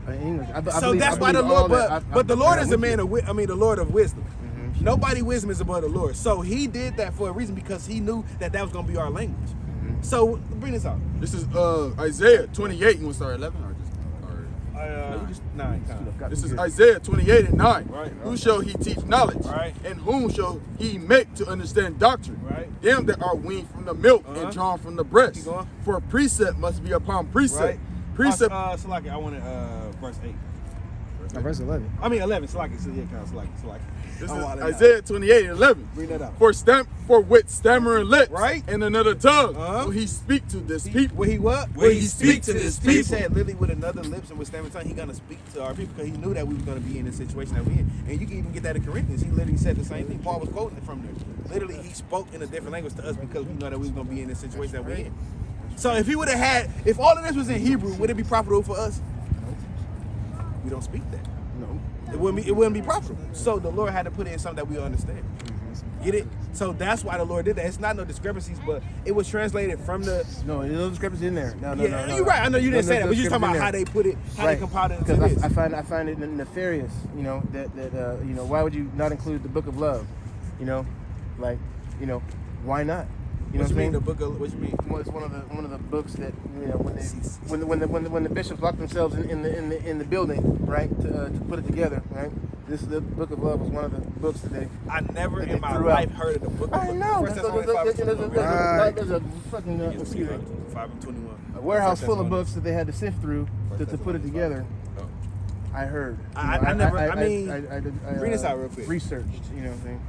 English. So that's why the Lord, but the Lord is a man of, the Lord of wisdom. Mm-hmm. Nobody wisdom is above the Lord. So he did that for a reason because he knew that was going to be our language. Mm-hmm. So bring this out. This is Isaiah 28. You want to start 11 or just 9? This is Isaiah 28 and 9. Right. Who shall he teach knowledge? Right. And whom shall he make to understand doctrine? Right. Them that are weaned from the milk and drawn from the breast. Keep going. For precept must be upon precept. Right. Precept. Salaki, I wanted verse 8. Verse 11. I mean 11. Salaki. So yeah, kind of Salaki. This is Isaiah 28 and 11. Read that out. For with stammering lips, right, and another tongue, will he speak to this people? Will he what? Will he speak to this people? He said literally with another lips and with stammering tongue, he gonna speak to our people because he knew that we was gonna be in this situation that we in. And you can even get that in Corinthians. He literally said the same thing. Paul was quoting it from there. Literally, he spoke in a different language to us because we know that we was gonna be in this situation that we in. So if he would have had, if all of this was in Hebrew, would it be profitable for us? No. We don't speak that. No. It wouldn't be profitable. So the Lord had to put in something that we understand. Get it? So that's why the Lord did that. It's not no discrepancies, but it was translated from the. No, there's no discrepancy in there. No, you're right. I know you didn't say that, but you're talking about how they put it, how they compiled it into this. I find it nefarious. That why would you not include the Book of Love? Why not? What you mean the book of? What you mean? Well, it's one of the books that when the bishops locked themselves in the building, right, to put it together, right. This is the Book of Love was one of the books that they. I never in my life heard of the Book of Love. I know. There's a fucking 5 and 21. A warehouse full of books that they had to sift through to put it together. I heard. I bring this out real quick. Researched, you know what I'm saying.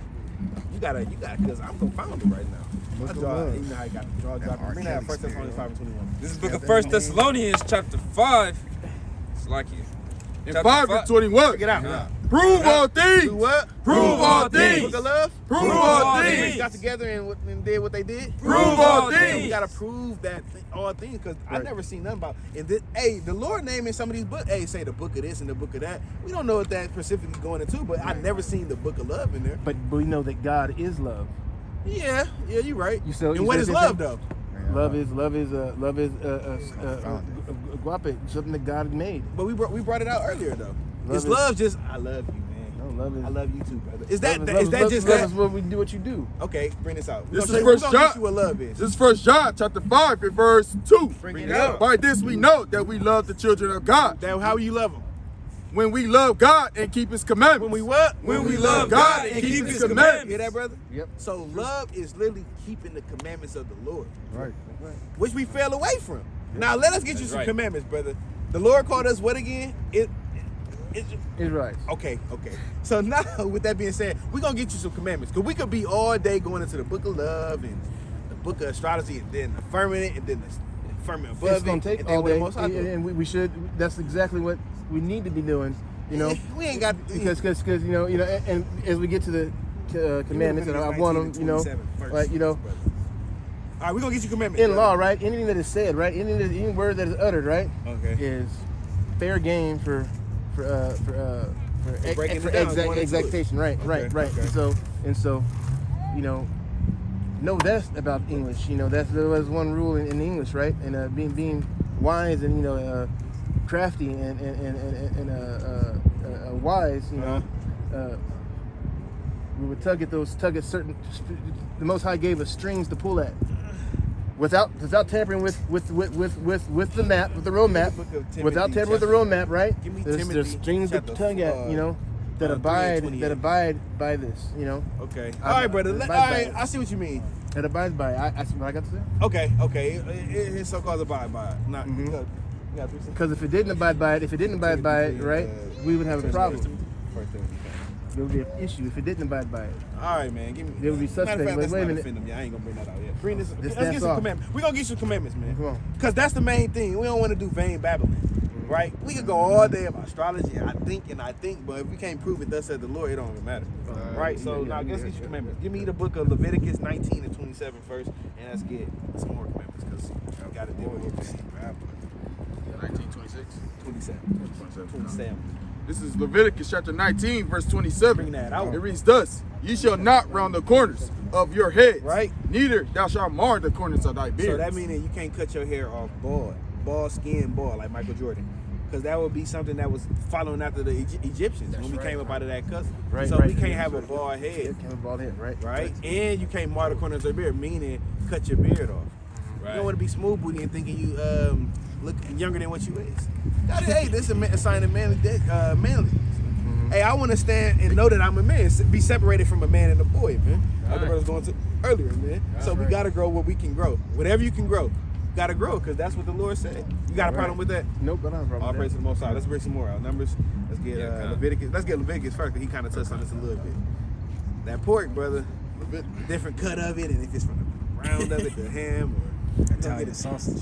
You gotta, because I'm confounded right now. I draw, you know how I got to draw. Bring that 1 Thessalonians 5 and 21. This is the book of 1 Thessalonians, chapter 5. It's like it. In 5 and 21. Get out. Prove all things. Do what? Prove all things. Book of love. Prove all things. Got together and did what they did. Prove all things. You gotta prove that all things because I never seen nothing about. And this, the Lord naming some of these books. Say the book of this and the book of that. We don't know what that specifically going into, but I never seen the book of love in there. But we know that God is love. Yeah, you're right. And what is love though? Love is agape, something that God made. But we brought it out earlier though. Love just I love you, man. No, love is I love you too, brother. Is that just that? Love is when we do what you do. Okay, bring this out. This is First John. What love is. This is 1 John chapter 5 and verse 2. Bring it out. By this we know that we love the children of God. Now, how you love them? When we love God and keep His commandments. When we what? When we love God and keep His commandments. Hear that, brother? Yep. So love is literally keeping the commandments of the Lord. Right. Which we fell away from. Now let us get you some commandments, brother. The Lord called us what again? Israelites. Okay. So now, with that being said, we're going to get you some commandments. Because we could be all day going into the book of love and the book of astrology and then affirming it and then the firmly above It's gonna it, take and then all with the day, Most High do. and we should. That's exactly what we need to be doing. You know, we ain't got because you know, and as we get to the commandments, and I want them, you know, like you know. All right, we're gonna get you commandments. In law, right? Anything that is said, right? Any word that is uttered, right? Okay. Is fair game for breaking it down, going into exactation, right? Okay, Right. okay. And so, you know that's about English. You know, there was one rule in English, right? And being wise and crafty and wise. You know, we would tug at certain. The Most High gave us strings to pull at, without tampering with the map, with the road map, without tampering with the road map, right? There's strings to tug at, you know, that abide by this, you know. Okay. All right, brother. All right, I see what you mean. That abides by it. That's what I got to say. Okay. It's so-called abide by it. Not. You got 3 seconds. Because if it didn't abide by it, right, we would have a problem. There would be an issue if it didn't abide by it. All right, man. Give me. There would be suspect. Matter of fact, Wait a let's not minute. offend them. Yeah, I ain't gonna bring that out yet. Bring this. Let's that's get some all. commandments. We're gonna get some commandments, man. Come on. Because that's the main thing. We don't want to do vain babbling, right? We could go all day about astrology. I think, but if we can't prove it, thus said the Lord, it don't even matter, right? So now let's get your commandments. Give me the book of Leviticus 19 and 27 first, and let's get some more commandments because we got to deal with it. 1926. 27. This is Leviticus chapter 19, verse 27. Bring that out. It reads thus: Ye shall not round the corners of your heads, right? Neither thou shalt mar the corners of thy beard. So that means that you can't cut your hair off bald like Michael Jordan. Because that would be something that was following after the Egyptians when we came up out of that custom. Right, so right. we can't have a bald head. Can't have a bald head, right? Right? And you can't mar the corners of your beard, meaning cut your beard off. Right. You don't want to be smooth booty and thinking you look younger than what you is. Hey, this is a sign of manliness. Hey, I want to stand and know that I'm a man. Be separated from a man and a boy, man. Like the brother was going to earlier, man. So we got to grow what we can grow. Whatever you can grow, got to grow because that's what the Lord said. You got a problem with that? Nope, I don't have a problem All with praise that. to the Most High. Let's bring some more out. Numbers. Let's get Leviticus. Let's get Leviticus first because he kind of touched on this a little bit. That pork, brother, different cut of it, and if it's from the round of it, the ham or Italian sausage.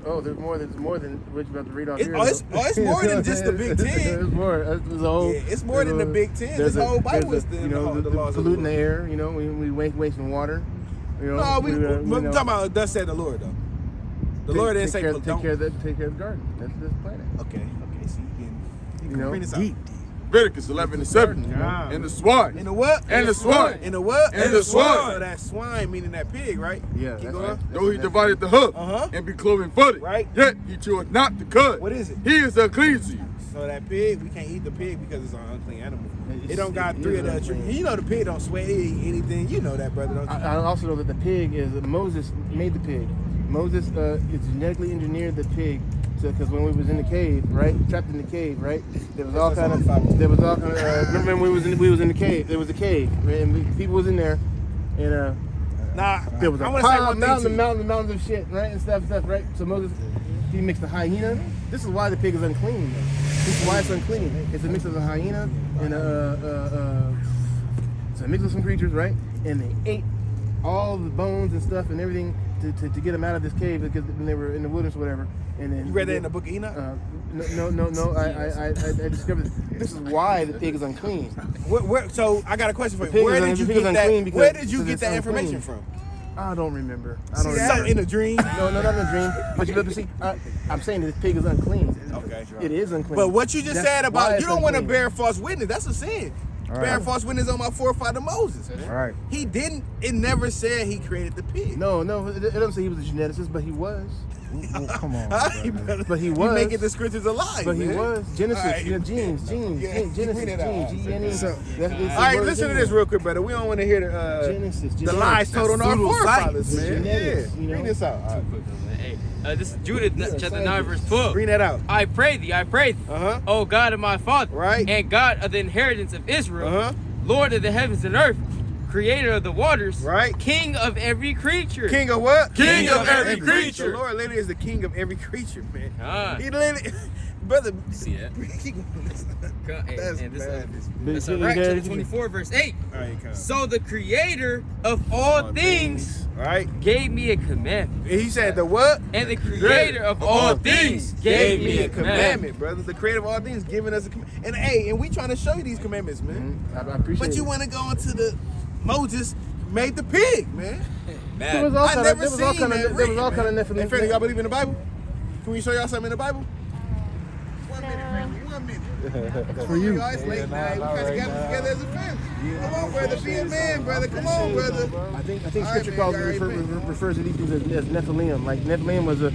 Oh, there's more than what you're about to read on here. It's more than just the Big Ten. It's more. There's a whole. Yeah, it's more than the Big Ten. This whole Bible is the laws of the polluting Lord. the air. You know, we wasting water. You know, No, we're talking about thus said the Lord though. The Lord didn't say take care of the garden. That's the planet. Okay. So you can bring this out. Leviticus 11 and 7. Yeah. And the swine. In the what? And the swine. In the what? And the swine. So that swine meaning that pig, right? Yeah. Keep That's going. right. Though he divided the hoof and be cloven footed, Right. yet he cheweth not the cud. What is it? He is unclean to you. So that pig, we can't eat the pig because it's an unclean animal. It's- It don't got it 3 is of the unclean. You know the pig don't sweat, it eat anything. You know that, brother, don't you? I also know that the pig is Moses made the pig. Moses is genetically engineered the pig because when we was in the cave, right, trapped in the cave, right, there was all kind of remember when we was in the cave, there was a cave, and people was in there, and there was a pile, mountains of shit, right, and stuff, right. So Moses, he mixed the hyena. This is why the pig is unclean. This is why it's unclean. It's a mix of a hyena and it's a mix of some creatures, right, and they ate all the bones and stuff and everything to get them out of this cave because when they were in the wilderness or whatever. And then You read that in the book of Enoch? No. I discovered this is why the pig is unclean. So I got a question for The you. pig Where is did you unclean get that? because- Where did you because get it's that unclean. information from? I don't remember. See that in a dream? No, not in a dream. But you have to see. I'm saying that the pig is unclean. Okay. It is unclean. But what you just That's said why about it's you don't want to unclean. bear false witness, that's a sin. Bearing false witness on my forefather Moses. All right. He didn't. It never said he created the pig. No, it doesn't say he was a geneticist, but he was. Well, come on. But he You was. making the scriptures alive. But he man. was. Genesis, All right. genes, Genesis, bring it out. G-E-N-E. All right, listen to this real quick, brother. We don't want to hear the lies told on our forefathers, man. Genetics, Yeah. you know? Bring this out. All right. Hey, this is Judah chapter 9 verse 12. Bring that out. I pray thee, O God of my father, Right. and God of the inheritance of Israel, Uh-huh. Lord of the heavens and earth, creator of the waters, Right. king of every creature. King of what? King of every creature. The Lord literally is the king of every creature, man. Ah. He literally, brother. See that? That's and this, bad. that's all right, chapter 24 verse 8. All right, come. So the creator of all things right? gave me a commandment. And he said the what? And the creator of all things gave me a commandment. brothers. The creator of all things giving us a commandment. And hey, and we trying to show you these commandments, man. I appreciate But you it. want to go into the Moses made the pig, man. There was all I kind never of, seen there was all kind that of, there was all written, kind of man. Hey, Nephilim. friend, y'all believe in the Bible? Can we show y'all something in the Bible? 1 minute, family. 1 minute. For you. Y'all, it's late night. We gotta get together as a family. Come on, brother. Be a man, brother. Come on, brother. I think All Scripture right, calls man, it you already refers to these things as Nephilim. Like Nephilim was a It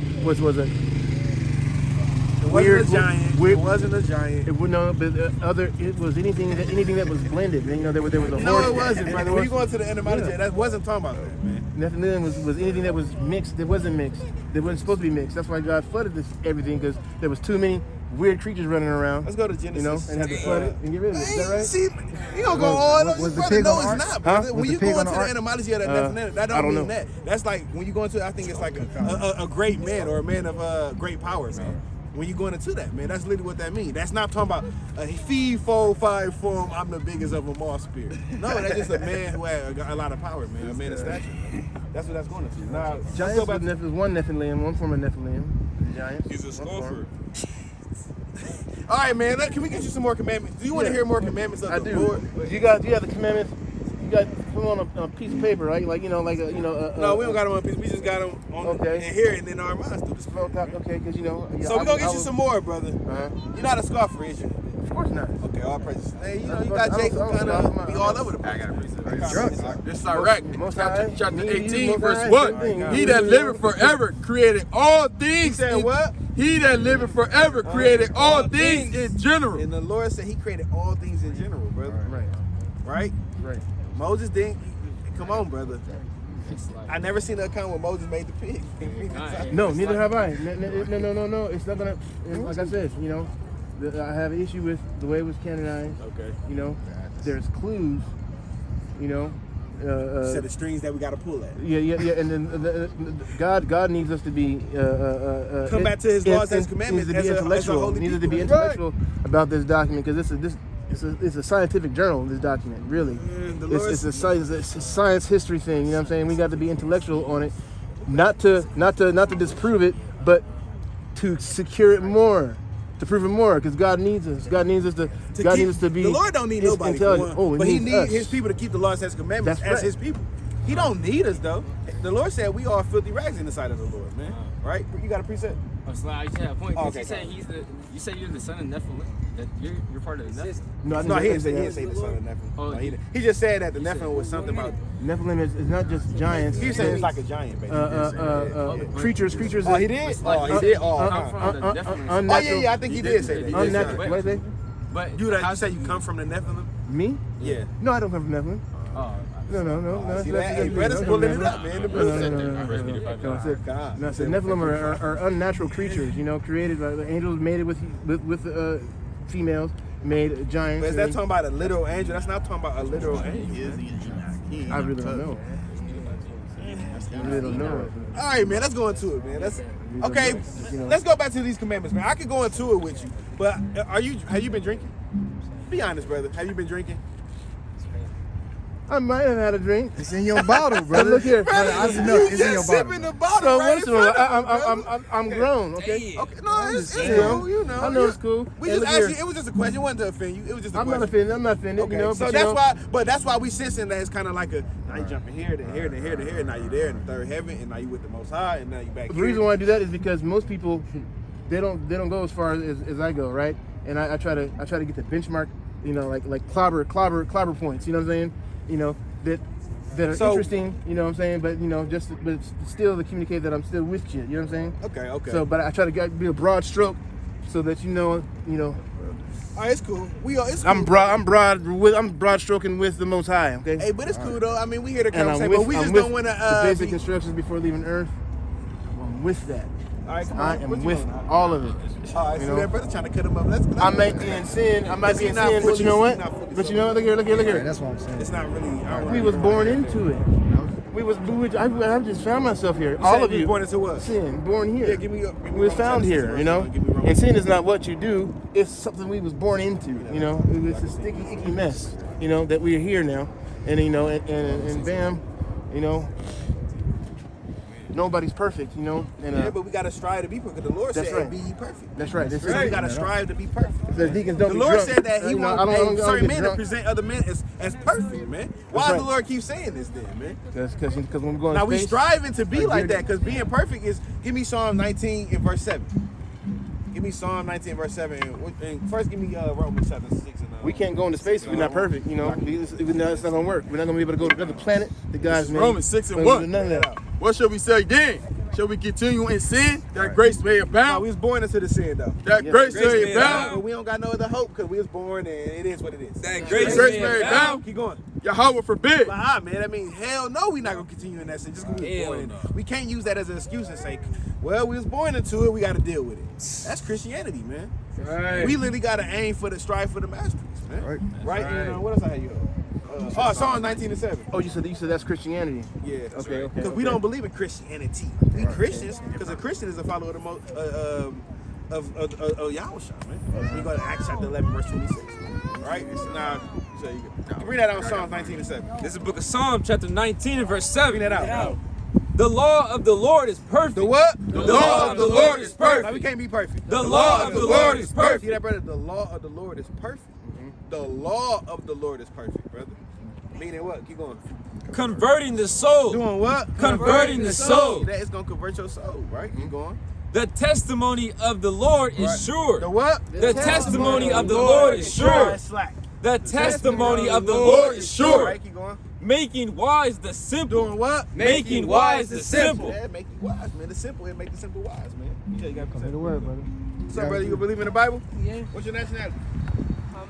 weird wasn't a giant. weird- It wasn't a giant. It would no, but it was anything that was blended. You know, there was a horse. No, it wasn't, brother. When you Horse- go into the etymology, that wasn't talking about that, man. Nephilim was anything that was mixed. That wasn't mixed. That wasn't supposed to be mixed. That's why God flooded everything, because there was too many weird creatures running around. Let's go to Genesis. You know, and had to flood it and get rid of it. Is that right? See, you don't go all over. was the Brother, pig no, on the it's ark? not, brother. Huh? When Was you the pig go on into the the ark? etymology of that Nephilim, that I don't don't mean know. that. That's like when you go into, I think it's like a great man or a man of great power, man. When you going into that, man, that's literally what that means. That's not talking about a fee, four, five form, I'm the biggest of them all spirit. No, that's just a man who had a lot of power, man, a man of stature. That's what that's going into. Now, let's go Giants back. was one Nephilim, one form of Nephilim. The giants. He's a scoffer. All right, man, can we get you some more commandments? Do you want to hear more commandments of I the do. Lord? You have the commandments. You got them on a piece of paper, right? Like No, we don't got them on a piece. We just got them on in here and in our minds through the spirit. Okay, because So we're gonna get you some more, brother. Uh-huh. You're not a scoffer, is you? Of course not. Okay, all praises. Hey, you know, you I got don't- Jacob I don't- kind I'm of not- be all over the place. I got a precept. This is Iraq, Most chapter, High, chapter me, 18, Most verse High, 1. same thing. He that liveth forever created all things. He said what? He that liveth forever created all things in general. And the Lord said He created all things in general, brother. Right? Moses didn't. Come on, brother. I never seen an account where Moses made the pig. No, neither have I. No. It's not gonna. Like I said, you know, I have an issue with the way it was canonized. Okay. You know, there's clues. You know. Set of strings that we got to pull at. Yeah, and then God needs us to be Come back to His laws and His commandments needs to be as a intellectual. holy Needs to be people. intellectual about this document, because it's a scientific journal. This document, really, it's a science history thing. You know what I'm saying? We got to be intellectual on it, not to disprove it, but to secure it more. To prove it more, because God needs us. God needs us to be. The Lord don't need nobody, for intelligent. one, but He needs us. His people to keep the laws and His commandments That's as right. His people. He don't need us though. The Lord said we are filthy rags in the sight of the Lord, man. Right? You got a precept? Oh, so I just had a point. Oh, 'cause okay, he said you said you're the son of Nephilim. That you're part of the Nephilim. No, he didn't say the son of Nephilim. Oh, No, he just said that the Nephilim was something about. Nephilim is not just giants. He said it's like a giant, basically. Creatures. Oh, he did? Oh, he did? Oh, Come from the Nephilim. Unnatural. yeah, I think he did say that. Unnatural. What is it? But You say you come from the Nephilim? Me? Yeah. No, I don't come from Nephilim. oh, No. See that? Hey, brother's pulling it up, man. The brother No, I said Nephilim are unnatural creatures, you know, created by the angels, mated with females, made giants. But is that talking about a literal angel? That's not talking about a literal angel. I really don't know. I really don't know. All right, man. Let's go into it, man. Let's go back to these commandments, man. I could go into it with you, but have you been drinking? Be honest, brother. Have you been drinking? I might have had a drink. It's in your bottle, brother. Look here. Brother, I just know it's in your sipping bottle. the bottle So right once in in a front while, of you, brother. I'm grown, okay? Okay, no, it's You cool, you know. I know it's cool. We And just look asked here. you. It was just a question. It wasn't to offend you. It was just a I'm question. not offended. I'm not offended. Okay, You know, so but, that's why we sensing that it's kind of like now you jumping here, then here, then here, then here, and now you're there in the third heaven, and now you with the Most High, and now you back The here. reason why I do that is because most people they don't go as far as I go, right? And I try to get the benchmark, you know, like clobber points. You know what I'm saying? You know that are interesting. You know what I'm saying? But you know, but still to communicate that I'm still with you. You know what I'm saying? Okay. So, but I try to be a broad stroke, so that you know. All right, it's cool. It's cool. I'm broad stroking with the Most High. Okay. Hey, but it's cool though. I mean, we hear the And conversation, but we just don't want to. the basic instructions before leaving Earth. I'm with that. All right, come on. I What am you with on, all of it. All right, you see know? that brother trying to cut him up. Let's I might be in sin. But you know what? But you know, look here. Yeah, that's what I'm saying. It's not really. We was born into it. I just found myself here. All of you. Born into what? Sin. Born here. Yeah, give me we was found here, you know. And sin is not what you do. It's something we was born into, you know. It's a sticky, icky mess, you know, that we're here now. And, you know, and bam, you know, nobody's perfect, you know. And Yeah, but we gotta strive to be perfect. The Lord That's said, right. "Be ye perfect." that's right. That's So we right. gotta strive to be perfect. The deacons don't The be Lord drunk. said that He You know, wants I don't certain get men to drunk. present other men as perfect, man. Why does right. the Lord keep saying this, then, man? Because when we go in Now we space, striving to be like that, because being perfect is. Give me Psalm 19 and verse 7. Give me Psalm 19 verse 7, and first give me Romans chapter 6 and. we can't go into space if we're not perfect, you know. It's not gonna work. We're not gonna be able to go to another planet. The guys, man. Romans 6 and but 1. none of that. What shall we say then? Shall we continue in sin that grace may No, abound? we was born into the sin though. That grace may may abound. But we don't got no other hope because we was born and it is what it is. That Grace grace may may abound. abound. Keep going. Yahweh forbid. But man, I mean, hell no, we not gonna continue in that sin. Just because we was Hell born in no. it. We can't use that as an excuse and say, well, we was born into it, we got to deal with it. That's Christianity, man. Right. We literally got to aim for the strive for the masterpiece, man. Right. Right? Right. And what else I had you? Psalm 19 and 7. Oh, you said that's Christianity. Yeah, that's Okay, right. okay, Because we okay. don't believe in Christianity. We Christians, because a Christian is a follower of Yahushua, man. We go to Acts chapter 11, verse 26. Right? So now, so you can read that out Psalm 19 and 7. This is the book of Psalm, chapter 19 and verse 7. Read that out. The law of the Lord is perfect. The what? The law of the Lord is Now, we perfect. can't be perfect. The law of the Lord is See perfect. that, brother? The law of the Lord is perfect. The law of the Lord is perfect, brother. Meaning what? Keep going. Converting the soul. Doing what? Converting the soul. That is going to convert your soul, right? Keep going. The testimony of the Lord is sure. The what? The testimony of the Lord is sure. That's slack. The testimony of the Lord is sure. Right, keep going. Making wise the simple. Doing what? Making wise the simple. Yeah, make you wise, man. The simple, it make the simple wise, man. Yeah, you got to Say the word, brother. What's up, brother? You believe in the Bible? Yeah. What's your nationality?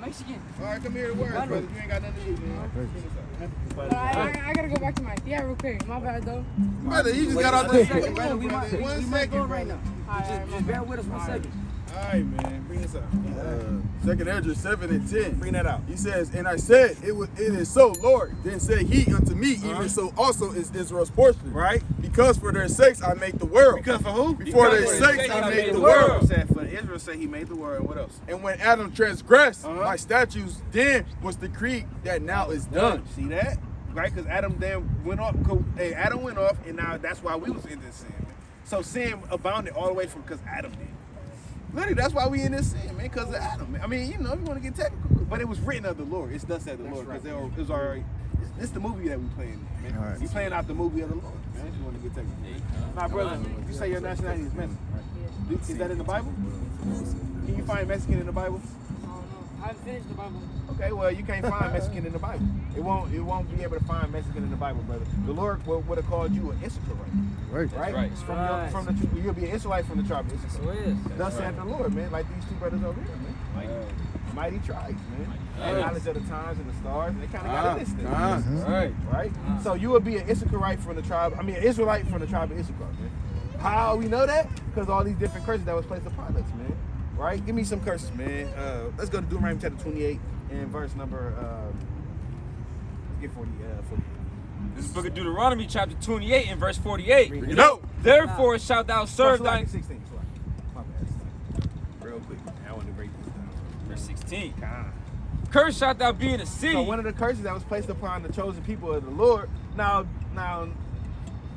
Mexican. All right, come here to work, brother. You ain't got nothing to do, man. But I gotta go back to my real quick. My bad though. Brother, you just got out the second, brother. we might- One we might second, go right brother. Just bear with us 1 second. All right, man. Bring this up. 2 Ezra 7 and 10. Bring that out. He says, and I said, it is so, Lord. Then said he unto me, even so also is Israel's portion. Right? Because for their sakes I make the world. Because for who? Before their sakes I made the world. Said for Israel, say he made the world. What else? And when Adam transgressed my statutes, then was decreed that now is done. See that? Right? Because Adam then went off. Adam went off, and now that's why we was in this sin. So sin abounded all the way from because Adam did. Literally, that's why we in this sin, man, because of Adam. I mean, you know, if you want to get technical, but it was written of the Lord. It's thus said the Lord, because it was already. This the movie that we playing, man. All right. We playing out the movie of the Lord, man. If you want to get technical. Now, brother, you say your nationality is Mexican, right? Is that in the Bible? Can you find Mexican in the Bible? I don't know. I haven't finished the Bible. Okay, well, you can't find Mexican in the Bible. It won't be able to find Mexican in the Bible, brother. The Lord would have called you an Issachar, Right. right? Right. It's from the you'll be an Israelite from the tribe of Issachar. So it is. Thus said the Lord, man, like these two brothers over here, man. Mighty tribes, man. Knowledge of the times and the stars, and they kind of got a list there. Right? So you would be an Issacharite from the tribe, an Israelite from the tribe of Issachar, man. How we know that? Because all these different curses that was placed upon us, man. Right? Give me some curses, man. Let's go to Deuteronomy chapter 28 and verse number, get 40. This is the book of Deuteronomy, chapter 28 and verse 48. Read it. No. Therefore shalt thou serve thy... 16. My bad. Real quick. I want to break this down. Verse 16. Cursed shalt thou be in the city. So one of the curses that was placed upon the chosen people of the Lord. Now,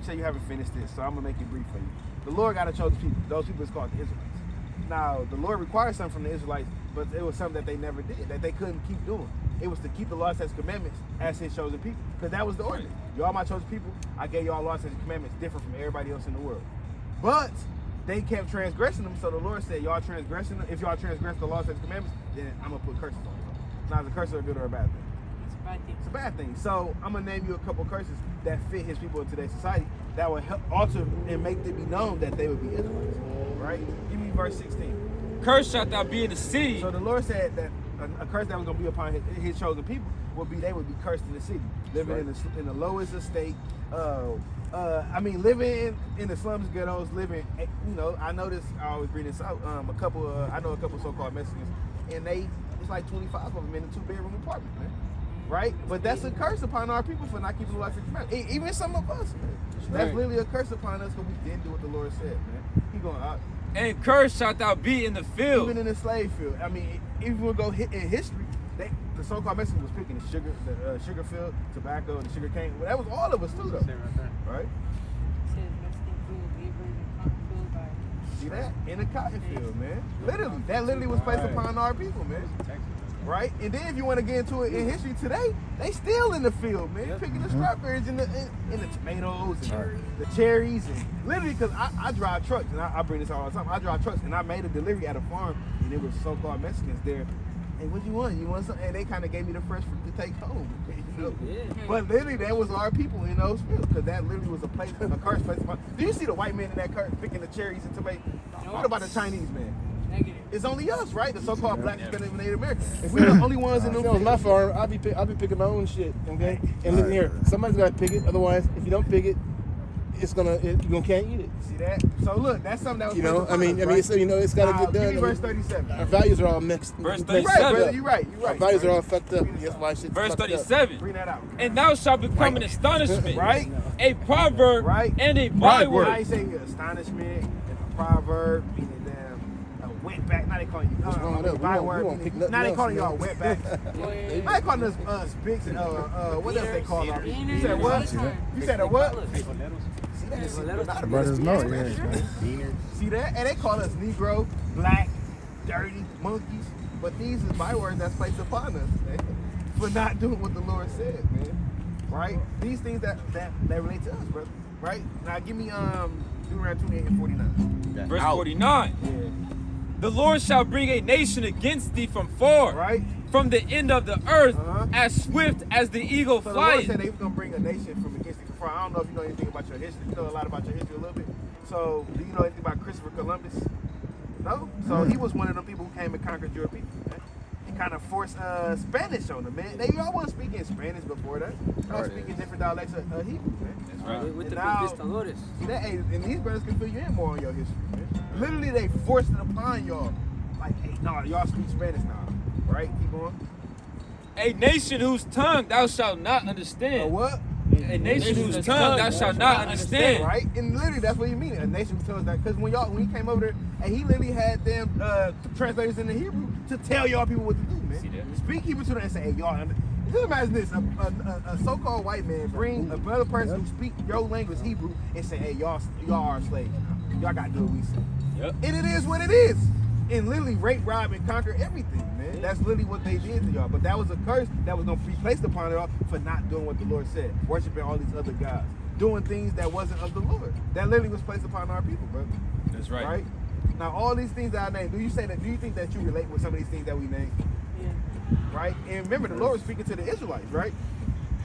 say you haven't finished this, so I'm gonna make it brief for you. The Lord got a chosen people. Those people is called the Israelites. Now, the Lord required something from the Israelites, but it was something that they never did, that they couldn't keep doing. It was to keep the laws, statutes, commandments as His chosen people, because that was the ordinance. Y'all my chosen people. I gave y'all laws, statutes, commandments different from everybody else in the world. But they kept transgressing them, so the Lord said, y'all transgressing them. If y'all transgress the laws, statutes, commandments, then I'm gonna put curses on you. Now, is a curse a good or a bad thing? It's a bad thing. It's a bad thing. So I'm gonna name you a couple curses that fit His people in today's society that will help alter and make them be known that they would be Israelites. Right? Give me verse 16. Cursed shalt thou be in the city. So the Lord said that a curse that was gonna be upon his chosen people would be they would be cursed in the city, living in the lowest estate. Living in the slums, ghettos, living. You know, I noticed. I always bring this out. I know a couple so-called Mexicans, and it's like 25 of them in a 2-bedroom apartment, man. Right? But that's a curse upon our people for not keeping the laws and commandments. Even some of us, man. That's literally a curse upon us because we didn't do what the Lord said, man. Keep going out. And cursed shalt thou be in the field. Even in the slave field. I mean, if we go in history, the so-called Mexicans was picking the sugar field, tobacco, and the sugar cane. Well, that was all of us too, though. Right? It says Mexican. See that? In the cotton field, man. Literally. That literally was placed upon our people, man. Right? And then if you want to get into it in history today, they still in the field, man. Picking the strawberries and the tomatoes and the cherries. And literally, because I drive trucks, and I bring this all the time. I drive trucks, and I made a delivery at a farm, and there was so-called Mexicans there. Hey, what you want? You want something? And they kind of gave me the fresh fruit to take home. You know? But literally, that was our people in those fields, because that literally was a place, a cursed place. Do you see the white man in that cart picking the cherries and tomatoes? What about the Chinese man? Negative. It's only us, right? The so-called black Hispanic Native Americans. If we're the only ones in the If it was my farm, I'll be picking my own shit, okay? And listen here, somebody's gotta pick it. Otherwise, if you don't pick it, you can't eat it. See that? So look, that's something that was. You know, I mean, right? it's, it's gotta get done. Give me verse 37. Our values are all mixed. Verse mixed 37. up. Brother, you're right. Our values are all fucked up. That's why shit's Verse fucked up. 37. Bring that out. And thou shalt become an astonishment, Right? a proverb, Right. and a I byword. ain't saying astonishment, a proverb, meaning a wetback. Now they calling you wrong with us? We won't pick nothing Now they else, calling man. y'all wetback. Now they calling us pigs and what else they call us? You said what? You said a what? See that? Brothers know, See that? And they call us Negro, black, dirty, monkeys. But these are bywords that's placed upon us, man, for not doing what the Lord said, man. Right? These things that relate to us, brother. Right? Now give me Deuteronomy 28 and 49. Verse 49. Yeah. The Lord shall bring a nation against thee from far, Right? from the end of the earth, as swift as the eagle So the Lord flieth. said they was gonna bring a nation from against you. I don't know if you know anything about your history. You know a lot about your history a little bit. So do you know anything about Christopher Columbus? No? So he was one of them people who came and conquered your people, man. He kind of forced Spanish on them, man. They all weren't speaking Spanish before that. They were speaking different dialects of Hebrew, man. That's right. With And the now- conquistadores. See that? Hey, and these brothers can fill you in more on your history, man. Literally, they forced it upon y'all. Like, hey, no, y'all speak Spanish now. Right? Keep going. A nation whose tongue thou shalt not understand. A what? A nation whose tongue thou shalt not understand. Right? And literally, that's what you mean. A nation who tells that. Because when he came over there, and he literally had them translators in the Hebrew to tell y'all people what to do, man. See that? Speak Hebrew to them and say, hey, y'all. Just imagine this: a so-called white man bring another person who speak your language, Hebrew, and say, hey, y'all are slaves now. Y'all got to do what we say. Yep. And it is what it is. And literally rape, rob, and conquer everything, man. That's literally what they did to y'all. But that was a curse that was going to be placed upon y'all for not doing what the Lord said, worshiping all these other gods, doing things that wasn't of the Lord. That literally was placed upon our people, brother. That's right. Right? Now, all these things that I named, do you think that you relate with some of these things that we named? Yeah. Right? And remember, the Lord was speaking to the Israelites, right?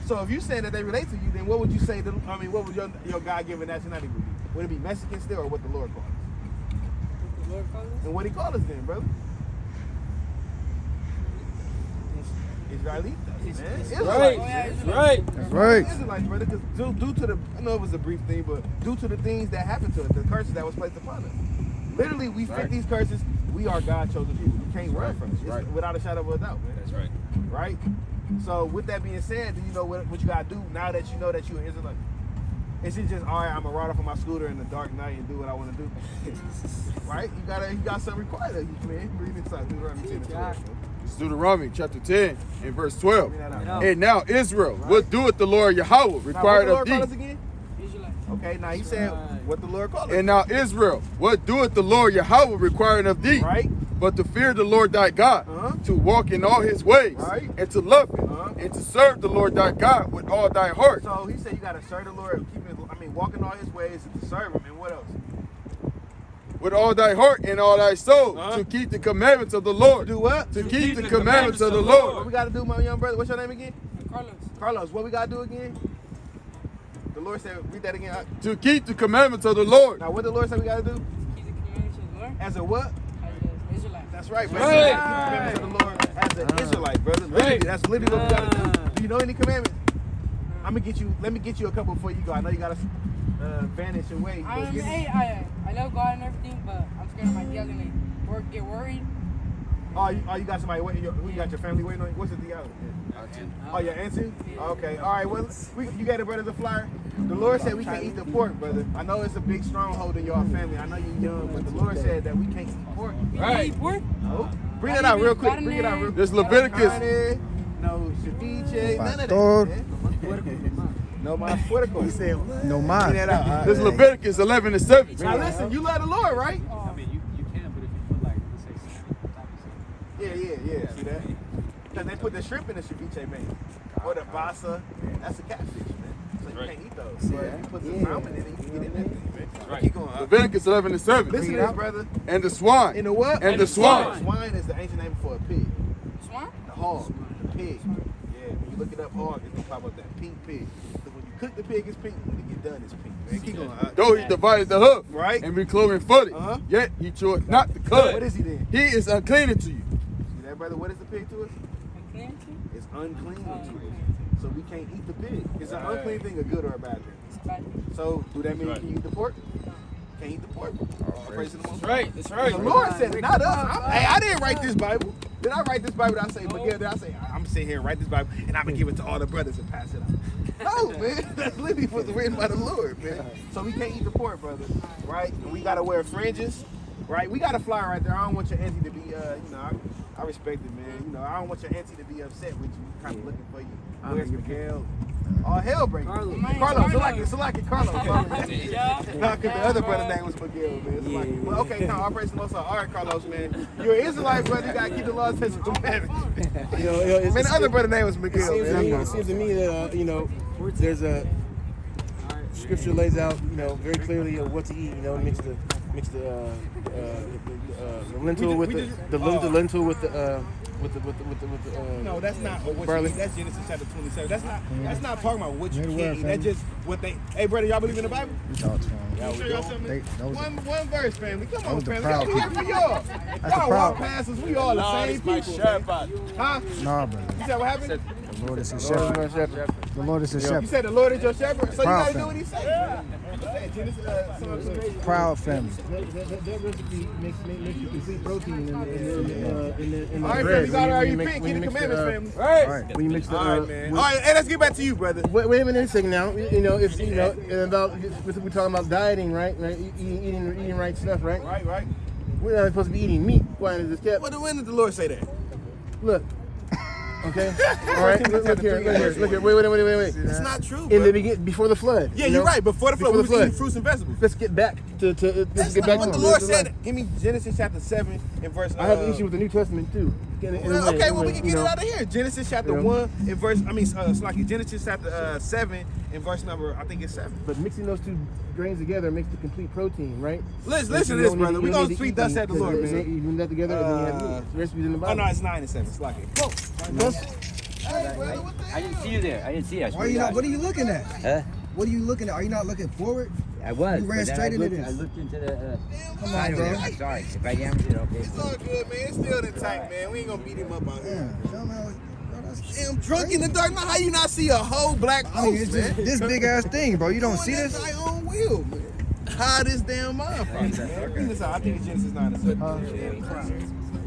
So if you're saying that they relate to you, then what would you say? What would your God-given nationality would be? Would it be Mexican still, or what the Lord called us? The Lord called us? And what He called us then, brother? Israelitas, man. Right. Israelites. Right. That's right. Israelites, brother, because due to the, I know it was a brief thing, but due to the things that happened to us, the curses that was placed upon us, literally we fit these curses. We are God chosen people. You can't run from it. It's without a shadow of a doubt, man. That's right. Right? So with that being said, do you know what you gotta do now that you know that you're an Israelite? Is it just, all right, I'm gonna ride off on my scooter in the dark night and do what I want to do? Right? You got something required of you, man. Read inside Deuteronomy 10 and 12. It's Deuteronomy chapter 10 and verse 12. Bring that out. And now Israel, what doeth the Lord Yahweh required now, what of the Lord call us thee? again? Israelite. Okay, now he said what the Lord called us. And now Israel, what doeth the Lord Yahweh requiring of thee? Right? But to fear the Lord thy God, to walk in all his ways, Right. and to love him, and to serve the Lord thy God with all thy heart. So he said you gotta serve the Lord, walk in all his ways and to serve him, and what else? With all thy heart and all thy soul, to keep the commandments of the Lord. Do what? To keep the commandments of the Lord. What we gotta do, my young brother? What's your name again? Carlos. Carlos. What we gotta do again? The Lord said, read that again. To keep the commandments of the Lord. Now, what the Lord said we gotta do? Keep the commandments of the Lord. As a what? As an Israelite. That's right, brother. Right. Keep the commandments of the Lord as an Israelite, brother. Literally, Right. that's literally what we gotta do. Do you know any commandments? Let me get you a couple before you go. I know you gotta vanish away. I love God and everything, but I'm scared of my deal gonna get worried. Oh, you got somebody waiting? Who you got your family waiting on? What's the deal? Oh, your auntie? Okay. All right. Well, you got it, brother, the flyer. The Lord said we can't eat the pork, brother. I know it's a big stronghold in your family. I know you're young, but the Lord said that we can't eat pork. Right. Eat pork? No. Bring it out real quick. Bring it out real quick. There's Leviticus. No ceviche. None of Pastor. that. man. No más puerco. He said, No bring mind. that out. There's Leviticus 11 and 17. Now listen, you love the Lord, right? Yeah. See that? Because they put the shrimp in the ceviche, man. Or the basa. That's a catfish, man. So you can't eat those. So if you put the salmon in it, you can get in that thing, man. Right. Keep going. Leviticus 11:7. Listen to this, brother. And the swine. In the what? And the swine. Swine is the ancient name for a pig. Swan? The hog, the pig. Yeah, when you look it up, hog, it's gonna pop up that pink pig. So when you cook the pig, it's pink. When it get done, it's pink. Man, keep going. Though he divided the hoof, Right. and be cloven-footed, Uh-huh. yet he chose not to cut. What is he then? He is unclean to you. See that, brother? What is the pig to us? Unclean too? It's unclean to us. So we can't eat the pig. Is an unclean thing a good or a bad thing? It's bad. So do that mean you can eat the pork? Can't eat the pork. Praise the Most High. Right, that's right. The Lord said it, not us. Hey, I didn't write this Bible. Did I write this Bible? Did I say, Miguel? Did I say, I'm sitting here and write this Bible and I'm gonna give it to all the brothers and pass it out? No, man. That's literally what's written by the Lord, man. So we can't eat the pork, brother, right? And we gotta wear fringes, right? We got a fly right there. I don't want your auntie to be, I respect it, man. I don't want your auntie to be upset with you, kind of looking for you. Where's Miguel? All hell breaking. Carlos, Salaki, Carlos. Because the other brother name was Miguel, man. Salaki. Well, okay, now I praise the Most High. All right, Carlos, man. You're an Israelite, brother. You gotta keep the laws, statutes, and commandments. Man, the other brother name was Miguel, man. It seems to me that there's a scripture lays out very clearly what to eat. Mix the lentil with the lentil with the No, that's not what barley. you eat. That's Genesis chapter 27. That's not talking about what you can't eat. That's just what they. Hey, brother, y'all believe in the Bible? Y'all trying. Y'all show y'all something. One verse, family. Come on, was the family. proud I'm here for y'all. the Y'all proud- walk past us. We all the same people. Man. Huh? Nah, brother. You said what happened? The Lord is his shepherd. The Lord is his You shepherd. said the Lord is your shepherd, so you Proud gotta do family. what he said. Genesis, Proud family. That recipe makes the complete protein in the all right, bread. family. Are you When pick? when Keep the mix commandments, family. Right. When you mix the All right, man. All right, hey, let's get back to you, brother. Wait a minute a second now. If about we're talking about dieting, right? Eating right stuff, right? Right. We're not supposed to be eating meat. Why is this kept? When did the Lord say that? Look. Okay. All right. Look here. Wait. It's not true, In bro. the beginning, before the flood. Yeah, you're right. Before the flood, we was eating fruits and vegetables. Let's get back to That's get not back what to the Lord said. Give me Genesis chapter 7 and verse. I have an issue with the New Testament too. We can get it out of here. Genesis chapter 1 and verse. Genesis chapter 7 and verse number. I think it's 7. But mixing those two grains together makes the complete protein, right? Listen to this, brother. We're gonna speak thus said the Lord, man. You put that together, and then you have the recipes in the Oh Bible. no, it's 9 and 7. It's like it. I didn't see you there. I didn't see us. Why are you not? What are you looking at? Huh? What are you looking at? Are you not looking forward? I was. You ran but then straight I into looked, this. I looked into the. Come side on, over bro. there. I'm sorry. If I damaged it, okay. It's all good, man. It's still in the tank, man. We ain't gonna beat him up out here. Yeah. Tell me bro, that's Damn, drunk in the dark. Now, how you not see a whole black I mean, post, it's man? just this big ass thing, bro. You don't Doing see that this? thy own will, man. How this damn mind from, man. Read this out. I think it's Genesis 9 and 7. No.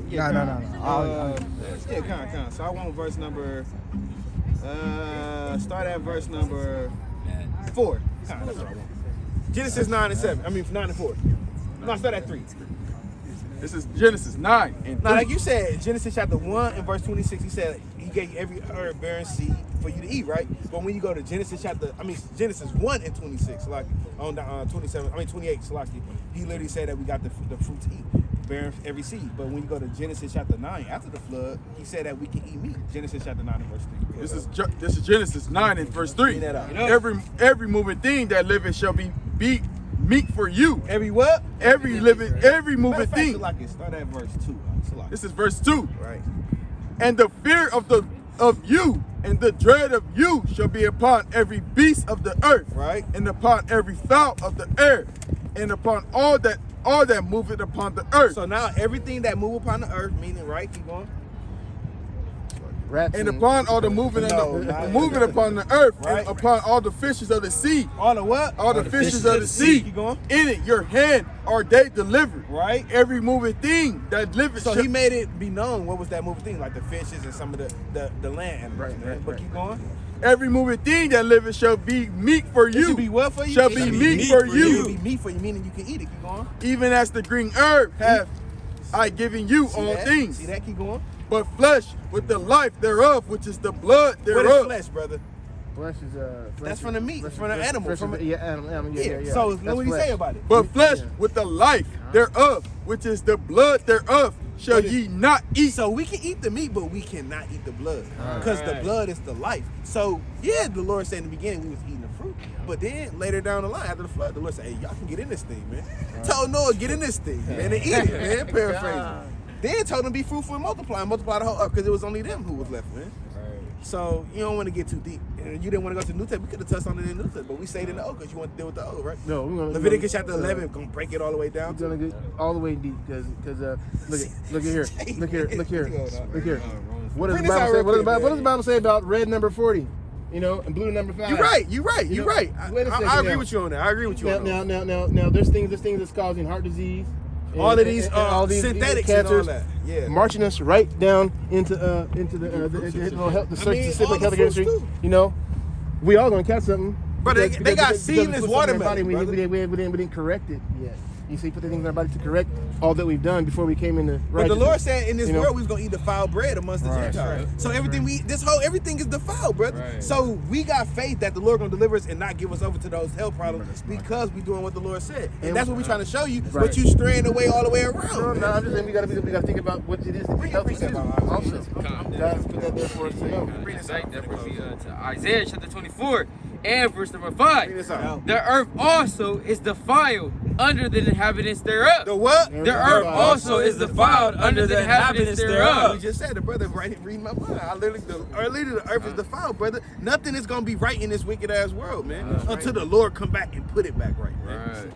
Yeah, kind. So I want verse number. Start at verse number 4. That's what I want. Genesis 9 and 7. 9 and 4. No, start at 3. This is Genesis 9 and 3. Now, like you said, Genesis chapter 1 and verse 26, he said he gave every herb bearing seed for you to eat, right? But when you go to Genesis 1 and 26, like on the 28, so like he literally said that we got the fruit to eat, bearing every seed. But when you go to Genesis chapter 9 after the flood, he said that we can eat meat. Genesis chapter 9 and verse 3. This is Genesis 9 and verse 3. Read that out. Every moving thing that liveth shall be meat for you. Every what? Every moving thing. Start at verse 2. This is verse 2. Right. And the fear of you and the dread of you shall be upon every beast of the earth, right, and upon every fowl of the air, and upon all that moveth upon the earth. So now everything that move upon the earth, meaning, right, keep going. Rats and upon all the moving upon the earth, right, and upon all the fishes of the sea. All the what? All the fishes of the sea. Keep going. In it, your hand are they delivered. Right. Every moving thing that liveth. So he made it be known what was that moving thing, like the fishes and some of the land animals. Right. But keep going. Every moving thing that liveth shall be meat for you. It should be what for you? Shall be meat for you. It should be meat for you, meaning you can eat it. Keep going. Even as the green herb have I given you all things. See that? Keep going. But flesh with the life thereof, which is the blood thereof. What is flesh, brother? Flesh is That's from the meat, from the animal. Flesh From is, yeah, animal. Yeah. So That's what do you flesh. say about it? But flesh with the life thereof, which is the blood thereof, shall ye not eat. So we can eat the meat, but we cannot eat the blood, because the blood is the life. So yeah, the Lord said in the beginning we was eating the fruit, but then later down the line after the flood, the Lord said, "Hey, y'all can get in this thing, man." Told Noah, "Get in this thing, man, and eat it, man." Paraphrasing. Then told them be fruitful and multiply the whole earth, because it was only them who was left, man. So you don't want to get too deep. You didn't want to go to the New Testament. We could have touched on it in the New Testament, but we stayed in the Old because you want to deal with the Old, right? No, we're gonna Leviticus chapter 11 gonna break it all the way down. We're gonna get all the way deep because look here. What does the Bible say? What does the Bible say about red number 40? You know, and blue number 5. You're right. You're right. Wait a second. I agree with you on that. I agree with you on that. Now, there's things that's causing heart disease. All of these synthetics and all that. Yeah. Marching us right down into the specific health industry. You know, we all gonna catch something. But they got seedless watermelon. We didn't correct it yet. You see, put the things in our body to correct all that we've done before we came into righteousness. But the Lord said in this world we was gonna eat defiled bread amongst the Gentiles. So everything everything is defiled, brother. Right. So we got faith that the Lord gonna deliver us and not give us over to those health problems because we doing what the Lord said. And that's what we trying to show you, but you straying away all the way around. No, I'm just saying we gotta think about what it is to be healthy too. Also, God's put that there for us to know. Bring this out. That brings me to Isaiah chapter 24 and verse number 5. The earth also is defiled under the inhabitants thereof. The what? The earth also is defiled under the inhabitants thereof. We just said the brother reading my mind. The earth is defiled, brother. Nothing is gonna be right in this wicked ass world, man, until the Lord come back and put it back right, man.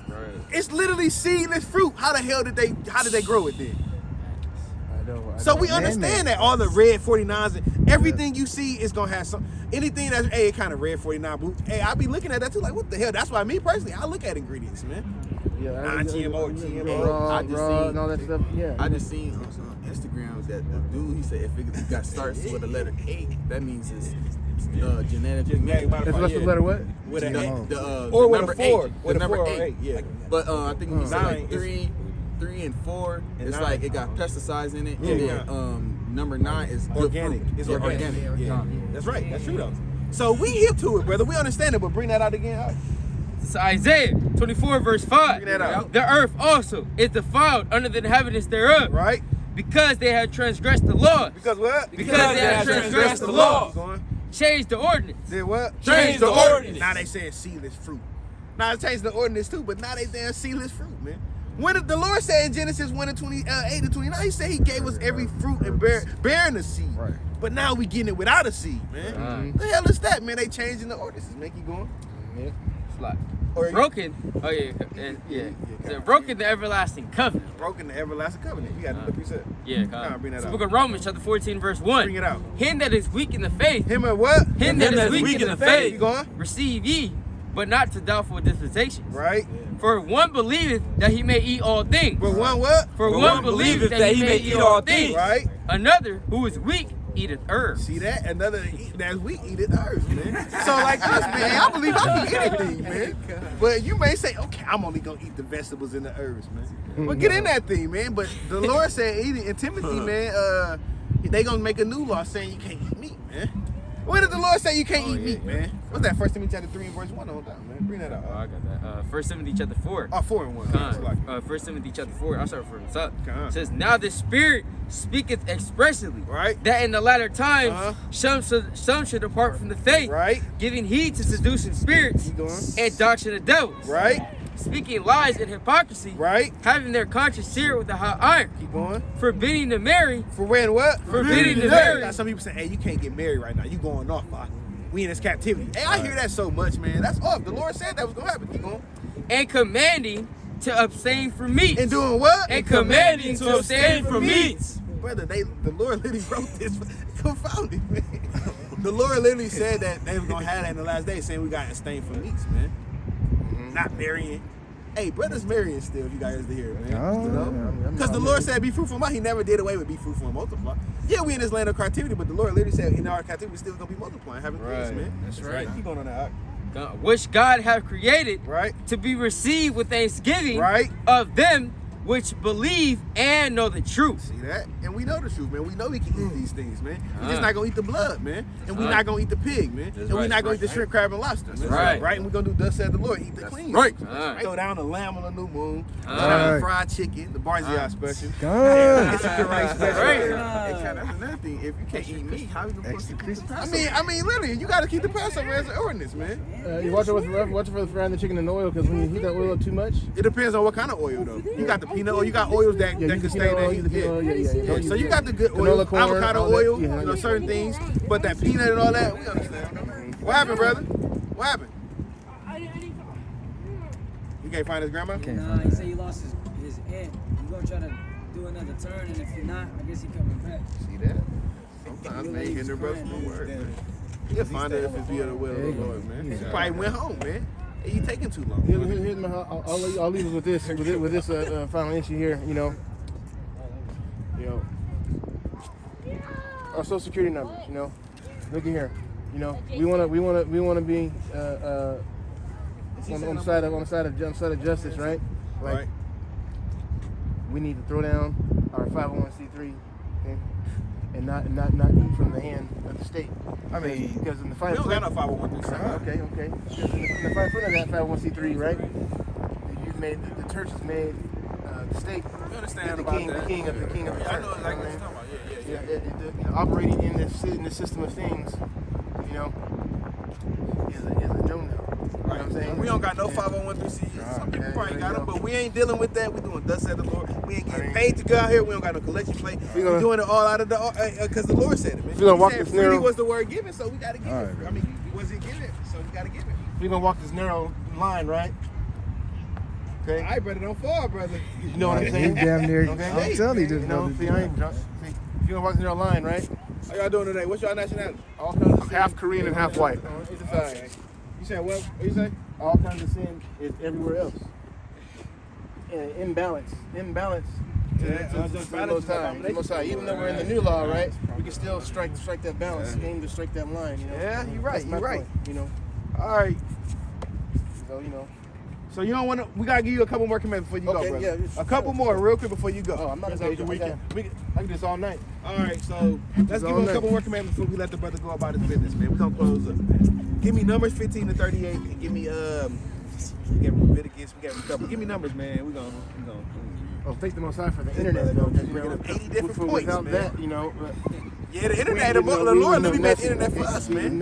Right. It's literally seedless fruit. How the hell did they grow it then? So we understand that all the red 49s and everything you see is gonna have some anything that's kind of red 49 boo. Hey, I be looking at that too, like what the hell? That's why me personally, I look at ingredients, man. Yeah, non-GMO, GMO. I just seen and all that stuff. Yeah. I just seen on some Instagram that the dude he said if it got starts with the letter A, that means it's genetically modified. It's what's the letter what? With an A. Or with number a 4. 8. With The number 8. 8. Yeah. But I think he said like 9 3 and 4. It's 9. like it got pesticides in it. Yeah, and then number 9 is organic. It's organic. Yeah. That's right. That's true though. So we hip to it, brother. We understand it, but bring that out again. It's Isaiah 24 verse 5. Bring that out. The earth also is defiled under the inhabitants thereof. Right. Because they have transgressed the law. Because what? Because they have transgressed the law. Change the ordinance. Did what? Change the ordinance. Now they saying seedless fruit. Now they changed the ordinance too, but now they damn seedless fruit, man. When the Lord said in Genesis 1 and 28 to 29, he said he gave us every fruit and bearing a seed. Right. But now we getting it without a seed, man. The hell is that, man? They changing the ordinances. Man, keep going. Yeah. Slide. Broken. Oh yeah. So broken the everlasting covenant. Broken the everlasting covenant. You got another precept. Yeah. Bring that it's out. the book of Romans chapter 14 verse 1. Bring it out. Him that is weak in the faith. Him and what? Him that is weak in the faith. You going? Receive ye, but not to doubtful dispensations. Right. For one believeth that he may eat all things. For one what? For one believeth that he may eat all things. Right. Another who is weak eateth herbs. See that? Another that's weak eateth herbs, man. So like this, man, I believe I can eat anything, man. But you may say, okay, I'm only gonna eat the vegetables and the herbs, man. But get in that thing, man. But the Lord said eat it. And Timothy, man, they gonna make a new law saying you can't eat meat, man. When did the Lord say you can't eat meat, man? What's that? 1 Timothy chapter 3 and verse 1 on that, man. Bring that out. Oh, I got that. 1 Timothy chapter 4. Oh, 4 and 1. 1 Timothy chapter 4. I'll start from the top. It says, now the Spirit speaketh expressly, right, that in the latter times some should depart from the faith, right, giving heed to seducing spirits and doctrine of devils, right, speaking lies and hypocrisy, right, having their conscience seared with a hot iron, keep going, forbidding to marry, for when what? Forbidding to marry. Now, some people say, hey, you can't get married right now. You going off, we in this captivity. Hey, I hear that so much, man. That's off. The Lord said that was gonna happen. Keep going. And commanding to abstain from meat. And doing what? And commanding to abstain from meats. Brother, the Lord literally wrote this. Confounded, man. The Lord literally said that they were gonna have that in the last days, saying we got to abstain from meats, man. Not marrying. Hey, brothers marrying still, if you guys to hear it, man. You know? Because the Lord said be fruitful. He never did away with be fruitful and multiply. Yeah, we in this land of captivity, but the Lord literally said in our captivity we still gonna be multiplying, having kids, man. That's right. Keep going on that. Which God have created, right, to be received with thanksgiving, right, of them which believe and know the truth. See that? And we know the truth, man. We know we can eat these things, man. We're just not gonna eat the blood, man. And we're not gonna eat the pig, man. And we're not gonna eat the shrimp, crab, and lobster. Right. Right? And we're gonna do thus said the Lord, eat the clean. Right. Throw down the lamb on the new moon. Throw down the fried chicken, the Barzillai special. God. It's a rice special. Right. That's another thing. If you can't eat meat, how you supposed to keep the I mean, literally, you gotta keep the Passover as an ordinance, man. You watch for frying the chicken in oil, because when you heat that oil up too much. It depends on what kind of oil, though. You got the peanut oil, you got oils that can stay there. Yeah. So you got the good oil, avocado oil, you know, certain things, but that peanut and all that, we understand. What happened, brother? What happened? You can't find his grandma? Nah, he said he lost his aunt. He gonna try to do another turn, and if he not, I guess he coming back. See that? Sometimes man, hinder brothers from work, man. He'll find it if it's via the will of the Lord, man. He probably went home, man. Hey, you taking too long. Here's my, I'll leave us with this final issue here. You know, our social security numbers. You know, look at here. You know, we want to be on the side of justice, right? Like, Right. we need to throw down our 501c3, okay? and not eat from the hand of the state. I mean, because in the we fine don't print, got no 501(c)(3). okay. Because in the fine print of that 501c3, right? You've made the church has made the state We understand the about king, that. the king of the Yeah, church. I know exactly what you're talking about. Yeah. Operating in this system of things, you know, is a no-no. You know what I'm saying? We don't got no 501(c)(3). Some people probably got them, but we ain't dealing with that. We doing thus said the Lord. We ain't getting paid to go out here. We don't got no collection plate. We doing it all out of the because the Lord said it, man. We're gonna walk He said this freely narrow. was the word given, so we gotta give it. I mean, was it given? So we gotta give it. We're gonna walk this narrow line, right? Okay. All right, brother, don't fall, brother. You know what I'm saying? He's damn near. Okay. I'm telling you, this You know, brother. see, I ain't drunk. See, if you're gonna walk this narrow line, right? How y'all doing today? What's your nationality? All kinds of Half Korean and half white. It's a fact. You said what? What you say? All kinds of sin is everywhere else. And imbalance. Yeah, The Most High. Even though we're in the new law, right? We can still strike that balance, aim to strike that line. You know? Yeah, you're right. That's my You're right. point, you know. All right. So you know. So you don't want to? We gotta give you a couple more commandments before you Okay, go, brother. yeah, just- a couple more, real quick, before you go. Oh, I'm not That's gonna the weekend. I can do this all night. All right, so let's give him a couple more commandments before we let the brother go about his business, man. We gonna close up. Give me Numbers 15 to 38, and give me Leviticus. We got a couple. Give me numbers, man. We gonna. Oh, thank the Most High for the internet, though. Because, you know, 80 different points, without man. that, you know. Yeah, the internet. The Lord literally made the internet for us, man.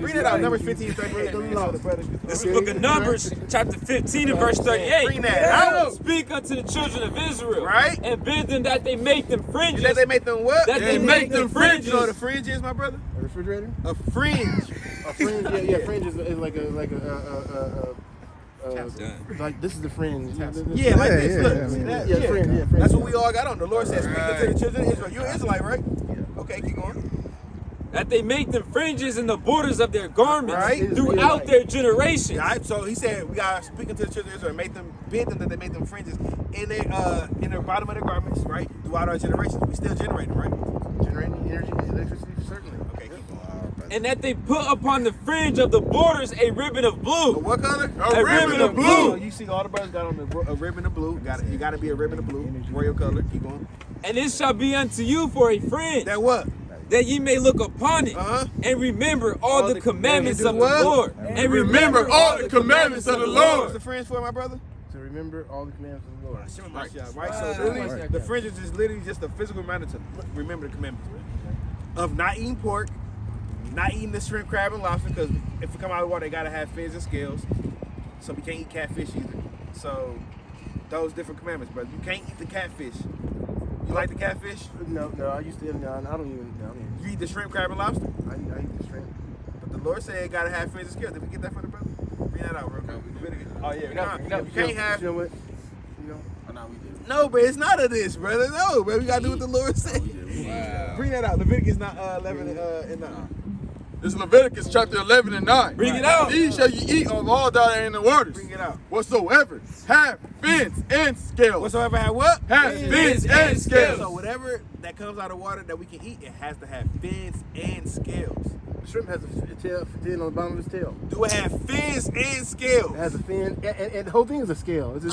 Read it out. Numbers 15 to 38. Man, so the brother can This is the book of Numbers, chapter 15 and verse 38. Bring that out. Speak unto the children of Israel, Right. and bid them that they make them fringes. That they make them what? That they make them fringes. You know what a fringe is, my brother? A refrigerator? A fringe. A fringe, yeah, fringe is like like this is the fringe. Yeah, like this. Look, yeah, I see mean, that? yeah, fringe. That's what we all got on. The Lord says, speak unto the children of Israel. You're an Israelite, right? Okay, keep going. That they make them fringes in the borders of their garments Right. throughout their generations. Yeah, so he said we gotta speak unto the children of Israel, bid them that they make them fringes in their bottom of their garments, right? Throughout our generations. We still generating, right? Generating energy, electricity, certainly. Okay, keep going. And that they put upon the fringe of the borders a ribbon of blue. What color? A ribbon of blue. So you see all the brothers got on a ribbon of blue. You gotta be a ribbon of blue. Royal color. Keep going. And it shall be unto you for a fringe. That what? That ye may look upon it and remember all the commandments of the Lord. And remember all the commandments of the What's Lord. the fringe for, my brother? To remember all the commandments of the Lord. Right. So literally, the fringe is just literally just a physical reminder to remember the commandments, man. Of not eating pork, not eating the shrimp, crab, and lobster, because if we come out of the water, they gotta have fins and scales. So we can't eat catfish either. So those different commandments, brother. You can't eat the catfish. You like the catfish? No, I used to. No, I don't even. No, You eat the shrimp, crab, and lobster? I eat the shrimp. But the Lord said it gotta have fins and scales. Did we get that from the brother? Bring that out real quick. Oh yeah, you can't have. You know what? You know. No, but it's not of this, brother. No, but we gotta do what the Lord said. Bring that out. Leviticus 11 and 9. This is Leviticus chapter 11 and 9. Bring it out. These shall ye eat of all that are in the waters. Bring it out. Whatsoever have fins and scales. Whatsoever have what? Have fins and scales. So whatever that comes out of water that we can eat, it has to have fins and scales. shrimp has a tail, fin on the bottom of his tail. Do it have fins and scales? It has a fin, and the whole thing is a scale. It's The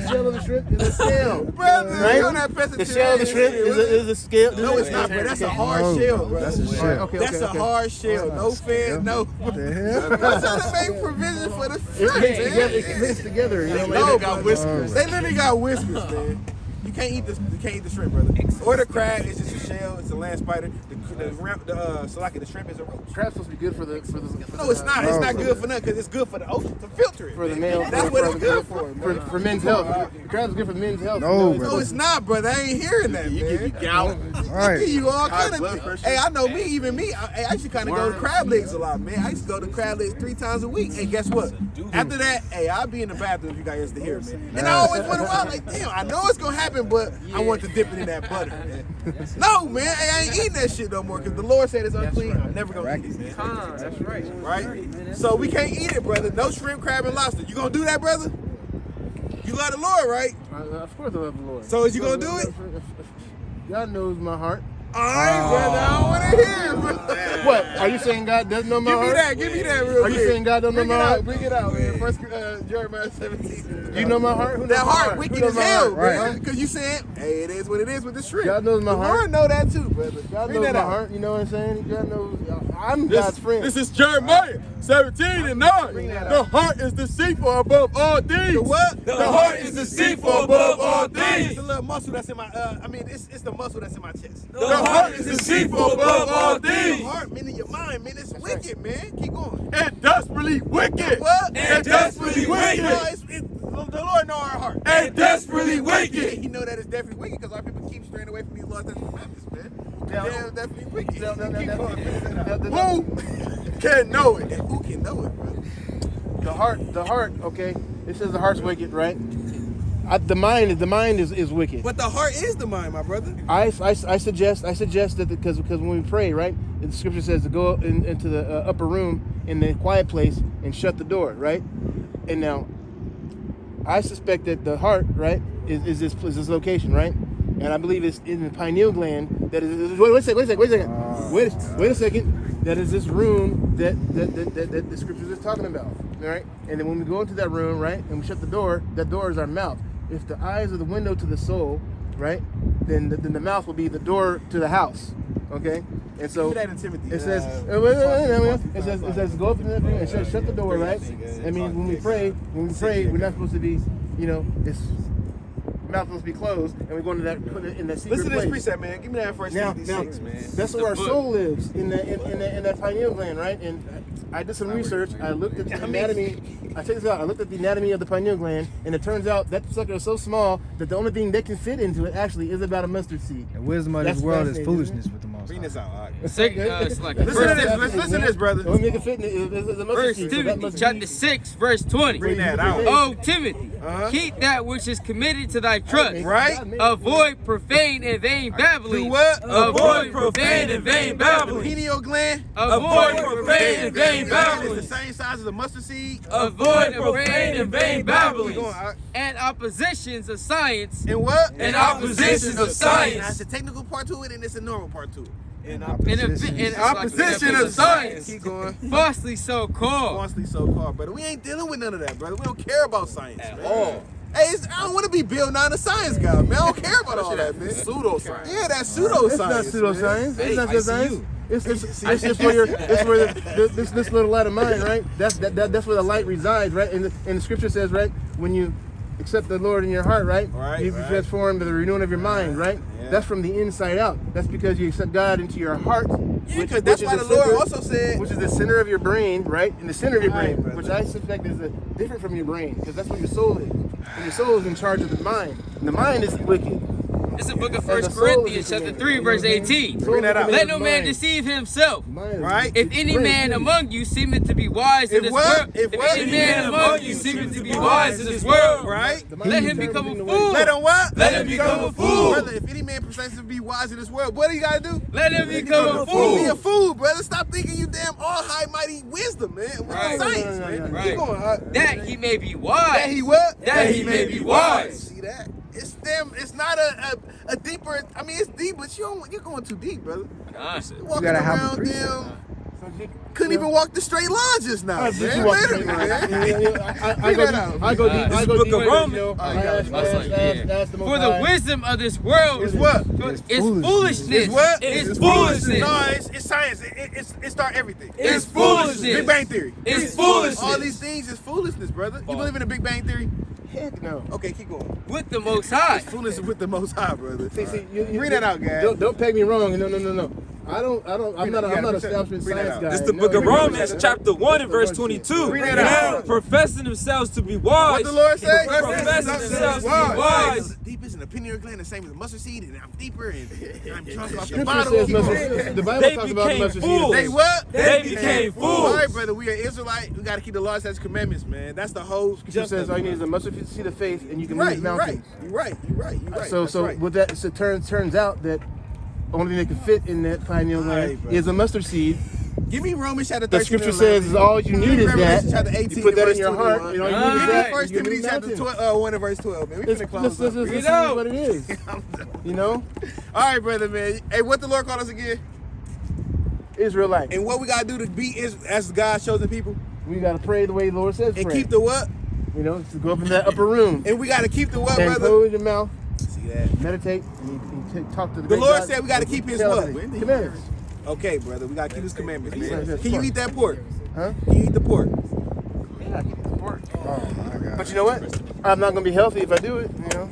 shell of the shrimp is a scale. Brother, right? you're not pressing The shell of the shrimp is a scale. No, it's not, bro. That's a hard shell, bro. That's a shell. Okay, That's a hard shell. No fin, no. What the hell? I'm trying to make provision for the It shrimp, mixed together. man. It mixed together. You know, No, like, got whiskers. They literally got whiskers, man. You can't eat the shrimp, brother. Or the crab, it's just a shell. It's a land spider. The shrimp is a roach. crab's supposed to be good for the. No, it's not. It's not good for nothing because it's good for the ocean to filter it. For the man. male. That's what it's good for. For men's health. Crab's good for men's health. No, No, it's not, brother. I ain't hearing that, man. You give you gout. Right. I give you all kind blood of. pressure. Hey, I know me, even me. I used to kind of go to crab legs a lot, man. I used to go to crab legs 3 times a week. And guess what? After that, hey, I'll be in the bathroom if you guys to hear, man. And I always wonder why, like, damn, I know it's gonna happen, but I want to dip it in that butter, man. No, man, hey, I ain't eating that shit no more because the Lord said it's unclean. I'm never gonna eat it, man. That's right. Right? So we can't eat it, brother. No shrimp, crab, and lobster. You gonna do that, brother? You love the Lord, right? Of course I love the Lord. So is you gonna do it? God knows my heart. All right, brother. I don't want to hear it, bro. What? Are you saying God doesn't know my heart? Give me that real Are quick. you saying God don't know my heart? Bring it out, man. First Jeremiah 17. You know my heart? Who knows That my heart wicked Who knows as my hell, heart? man. Because you saying, hey, it is what it is with the shrimp. God knows my the heart. Lord know that too, brother. God Bring knows that my out. heart. You know what I'm saying? God knows. I'm God's friend. This is Jeremiah 17:9. The heart is deceitful above all things. The what? The heart is deceitful above all It's things. the little muscle that's in my, it's the muscle that's in my chest. The heart is deceitful above all The things. heart, meaning your mind, man. It's wicked, man. Keep going. And desperately wicked. What? And desperately No, wicked. the Lord know our heart. And desperately Yeah, wicked. he know that it's definitely wicked because our people keep straying away from these laws that's Baptists, man. They're definitely wicked. Keep going. Finish that out. Who can know it? And who can know it, bro? The heart. Okay. It says the heart's wicked, right? The mind is wicked. But the heart is the mind, my brother. I suggest that because when we pray, right, the scripture says to go into the upper room in the quiet place and shut the door, right? And now, I suspect that the heart, right, is this location, right? And I believe it's in the pineal gland. That is. Wait a second. Wait a second. That is this room that the scriptures is talking about, all right? And then when we go into that room, right, and we shut the door, that door is our mouth. If the eyes are the window to the soul, right, then the mouth will be the door to the house, okay? And so Give me that in Timothy. it says, it says go up in that room and shut the door, right? I mean, when we pray, we're not supposed to be, it's mouth supposed to be closed, and we go into that, put it in that secret Listen to this place. precept, man. Give me that first Now, 66, man. that's where our soul lives, in that pineal gland, right? And I did some research. I looked at the anatomy. I checked this out. I looked at the anatomy of the pineal gland, and it turns out that sucker is so small that the only thing that can fit into it actually is about a mustard seed. The wisdom of this That's world is fascinating, foolishness with the most. Bring this out, all right. Listen to this, brother. The only thing that can fit in it is a mustard First seed. So that Timothy mustard chapter seed- 6, verse 20. Bring that out. Oh, Timothy, keep that which is committed to thy trust. Right? Avoid profane and vain babbling. Do what? Avoid profane and vain The babbling. pineal gland. Avoid profane and vain It's babbling. the same size as a mustard seed. Avoid profane and vain Keep babbling. going, all right. And oppositions of science. And what? And oppositions of science. That's a technical part to it, and it's a normal part to it. In opposition. opposition of science. Keep going. Falsely so called. Falsely so called, brother. We ain't dealing with none of that, brother. We don't care about science at all. Hey, I don't want to be Bill Nye, the science guy, man. I don't care about all that, man. Pseudoscience. Yeah, that's pseudoscience. It's not pseudoscience. man. It's not pseudoscience. It's just where this little light of mine, right? That's where the light resides, right? And the scripture says, right, when you accept the Lord in your heart, right? You be transformed by the renewing of your mind, right? Yeah. That's from the inside out. That's because you accept God into your heart. Yeah, because that's why the Lord also said, which is the center of your brain, right? In the center of your Right, brain, brother. which I suspect is different from your brain, because that's where your soul is. And your soul is in charge of the mind. And the mind is wicked. It's the book of And the 1 soul Corinthians is chapter the 3 verse 18. Bring that out. Let no man deceive himself. right? If any man among you seemeth to be wise in If this what? world, If if what? any man among you seemeth to be wise in this world, Right? let him become a fool. Let him what? Let him become a fool. Brother, if any man pretends to be wise in this world, what do you gotta do? Let him become a Be fool. a fool, brother. Stop thinking you damn all high mighty wisdom, man. What's Right. science, man? Right. Keep going. That he may be wise. That he what? That he may be wise. See that? It's damn. It's not a deeper. I mean, it's deep, but you're going too deep, brother. Honestly. Walking gotta have a around precept. them. Couldn't even walk the straight line just now, man. Literally, man. I go deep. I go deep. This I go book deep. of Romans. You know, that's the most For the high. wisdom of this world It's what? is foolishness. It's what? It's foolishness. No, it's science. It start everything. It's foolishness. Big Bang Theory. It's foolishness. All these things is foolishness, brother. You believe in the Big Bang Theory? Heck no. Okay, keep going. With the Most High. It's foolishness with the Most High, brother. See, Bring that out, guys. Don't peg me wrong. No. I'm not an establishment Bring that science out. guy. This is the book of Romans, chapter 1 and verse 22. Bring that Now, out. professing themselves to be wise. What the Lord say? Professing themselves to be wise. Deep is in the pineal gland, the same as a mustard seed, and I'm deeper, and I'm drunk off the Scripture bottle. says mustard. The Bible They talks about became mustard fools. seed. They what? They became All fools. right, brother, we are Israelite. We got to keep the law, statutes, commandments, man. That's the whole. Scripture says all you need is a mustard seed of faith, and you can Right, move you're right. mountains. You're right. So That's right. with that, so it turns out that only thing that can fit in that pineal gland bro. is a mustard seed. Give me Romans chapter 13. The scripture says is all you need is Revelation that. chapter 18, You put that verse in your heart. 21. You know, you Give need me that. 1 you can Timothy move chapter mountains. 1 and verse 12, man. We This finna close up. is what it is. You know, All right, brother, man. Hey, what the Lord called us again? Israelite. And what we gotta do to be as God's chosen people? We gotta pray the way the Lord says And pray. keep the what? You know, to go up in that upper room And we gotta keep the what, and brother? close your mouth, See that? meditate, and talk to the The great Lord God. said we gotta keep His Tell what? us Commandments. Okay, brother, we gotta keep His commandments, man. That's Can you pork. eat that pork? Huh? Can you eat the pork? Yeah, I can eat the pork. Oh my God. But you know what? I'm not gonna be healthy if I do it. You know.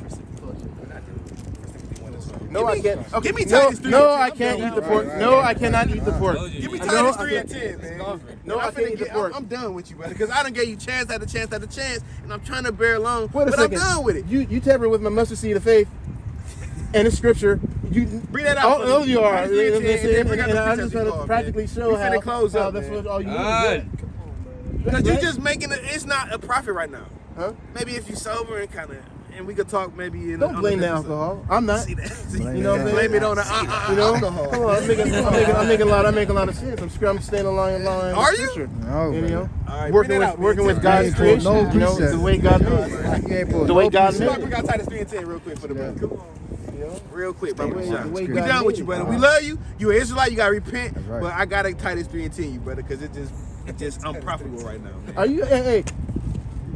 No, I can't. Okay, give me No, Titus 3 no, and 10. I can't eat the pork. No, I cannot eat the pork. Give me No, Titus I 3 and can't. 10, man. No, I can't eat the pork. I'm done with you, brother, because I done gave you chance after chance after chance, and I'm trying to bear along, Wait a but second. I'm done with it. You tampering with my mustard seed of faith and the scripture. You Bring that out. Oh, you are. Titus 3 and 10, and then bring out And the I'm precepts just trying you to called, practically man. show We finna how close up, that's man. what all you need God. is Because Right? you just making it, it's not a profit right now. Huh? Maybe if you sober and kind of, and we could talk maybe in Don't on blame the next episode. alcohol. I'm not. See that? See, You know what I'm saying? blame it on the You know, alcohol. Come on, I'm making a lot of sense. I'm staying along line. Are you? Scripture. No, You know, All right, working bring with that out, working man. with God's ain't creation. pulled no You know, precepts. the way God made it. You ain't pulled The way no God precepts. made it. Bring out Titus 3 and 10 real quick for the brother. You know, Real quick, brother. the way We God done with made you, it. brother. We love you. You an Israelite. You gotta repent. That's right. But I gotta Titus 3 and 10 you, brother, because it just unprofitable right now. Are you? Hey,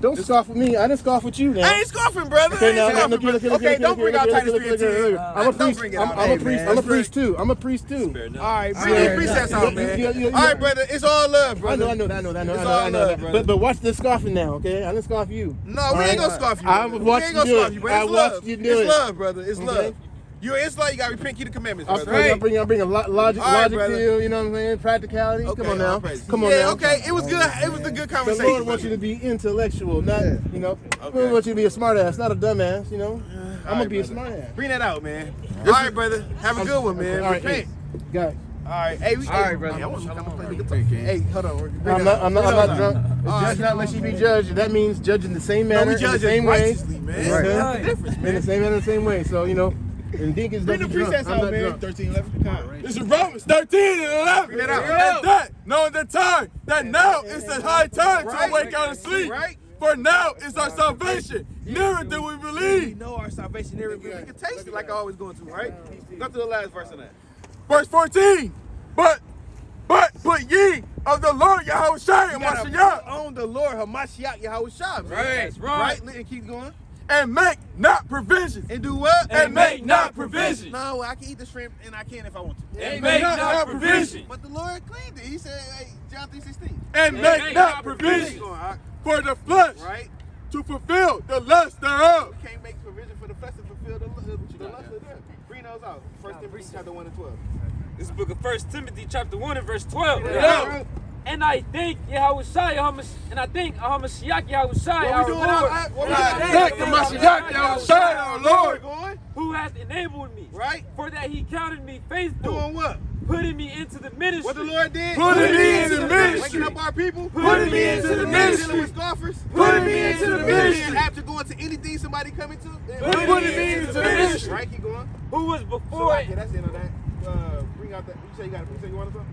don't scoff with me. I didn't scoff with you. Now. I ain't scoffing, brother. Okay, I ain't now scoffing, look, brother. Okay, don't bring out Titus 3 and 10. I'm a Don't priest. bring it out. I'm a Hey, priest. man. I'm a priest too. I'm a priest too. All right, bring these precepts out, man. All right, brother. It's all love, I brother. know. It's all love, brother. But watch the scoffing now, okay? I didn't scoff you. No, we ain't gonna scoff you. I brother. watched We ain't you gonna do scoff it. you, brother. I It's watched love. you do it. It's love, brother. It's Okay. love. You're an Israelite. You gotta repent, keep the commandments, I'm brother. bringing a logic All right, to brother. you. You know what I'm saying? Practicality. Okay, Come on now. all praises. Come on yeah, now. okay. It was good. It was a good The conversation. Lord wants you to be intellectual, not you know. Okay. We want you to be a smartass, not a dumbass. You know. I'm gonna be a brother. smartass. Bring that out, man. All right, brother. Have a good one, man. All right, Repent. guys. All right. Hey, All right, brother. I want you to come and play the guitar. Hey, hold on. Bring I'm that not out. drunk. All Judge right. not lest you be judged. That means judge in the same No, manner, we in the judge same it way. righteously, man. Right. That's the difference, In man. the same manner, the same way. So you know, and Deacons Bring don't the be drunk. presets I'm out, not man. drunk. 13, 11. This is Romans 13 and 11. Bring that out. And that, knowing the time, that now is the high time Right. to awake out of sleep. Right. For now is our salvation, nearer than we We believe. know our salvation there. We can taste it like I always going to, right? Go to the last verse of that. Verse 14. But ye of the Lord Yahushua You and gotta Mashiach, put on the Lord Hamashiach Yahushua, man. Right, right. And keep going. and make not provisions. And do what? And make not provisions. No, I can eat the shrimp and I can if I want to. And make not provision. But the Lord cleaned it. He said, hey, John 3:16. And make not provisions for the flesh, Right? to fulfill the lust thereof. You can't make provision for the flesh to fulfill the lust of death. Bring those out. 1 Timothy chapter 1 and 12. This is the book of 1 Timothy, chapter 1 and verse 12. Yeah. And I think Yahushua, and I think Hamashiach Yahushua, our Lord, What Thank the Mashiach Yahushua, our Lord. Going? who has enabled me, Right? for that he counted me faithful, Doing what? putting me into the ministry. What the Lord did? Putting me into the Waking ministry. up our people. Putting me into the Dealing ministry. with scoffers. Putting me into the ministry. After going to anything somebody coming to. Putting me into the ministry. Right, keep going. Who was So, before okay, that's the end of that. Bring out that. You say you got a preset you want to talk?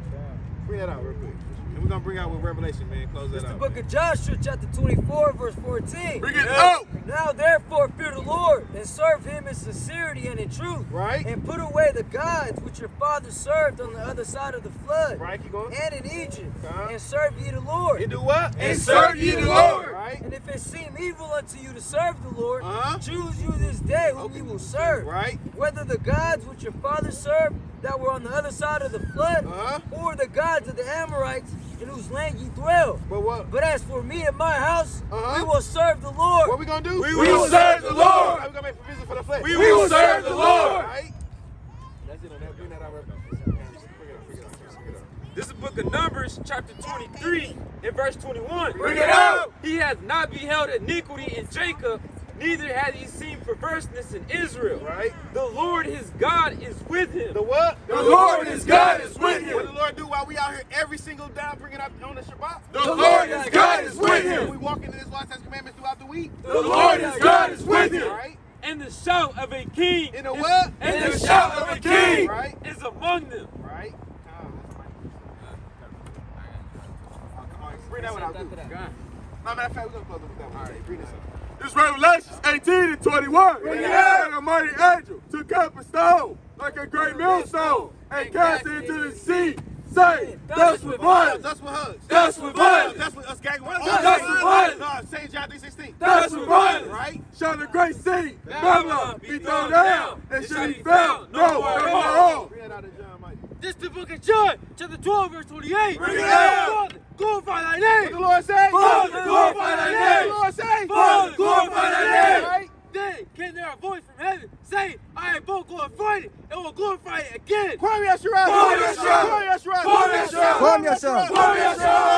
Bring that out real quick. And we're going to bring out with Revelation, man. Close that It's the out. book of Joshua, chapter 24, verse 14. Bring it out. Now therefore fear the Lord, and serve him in sincerity and in truth. Right. And put away the gods which your fathers served on the other side of the flood. Right, keep going. And in Egypt. And serve ye the Lord. And do what? And serve ye the Lord. Right. And if it seem evil unto you to serve the Lord, Uh-huh. choose you this day whom you will serve. Right. Whether the gods which your fathers served that were on the other side of the flood, or the gods of the Amorites in whose land ye dwell. But as for me and my house, we will serve the Lord. What we going to do? We will serve the Lord. We're going to make provision for the flesh. We will serve the Lord. Right. That's it on that. Bring that out. This is the book of Numbers, chapter 23, and verse 21. Bring it out. He hath not beheld iniquity in Jacob, neither hath he seen perverseness in Israel. Right. The Lord his God is with him. The what? The Lord his God is with What him. the Lord do while we out here every single day bringing out on the Shabbat? The Lord his God is with We him. walking in his law, statutes, commandments throughout the week. The Lord his God is with him. Right. And the shout of a king. In the what? And the shout of a king. Right. Is among them. Right. Bring that one out. No, matter of fact, we're going to close it with that one. All right, bring this up. This Revelations 18 and 21. Bring it out. And a mighty angel took up a stone like a great millstone and cast it into the sea, saying, thus with violence. That's what hugs. That's with violence. That's what us gagging. That's with violence. No, St. John 3:16. That's with violence. Right. Shall the great city, Babylon, be thrown down, and shall be found no more. Bring that out of John, Mike. This the book of John, chapter 12, verse 28. Bring it out. Father, glorify thy What name. the Lord say? Father, glorify thy name. What the Lord say? Father, glorify thy name. Right. Then came there a voice from heaven, saying, I have both glorified it, and will glorify it again. Kwame Yashua. Kwame Yashua. Kwame Yashua. Kwame Yashua. Kwame Yashua. Kwame Yashua.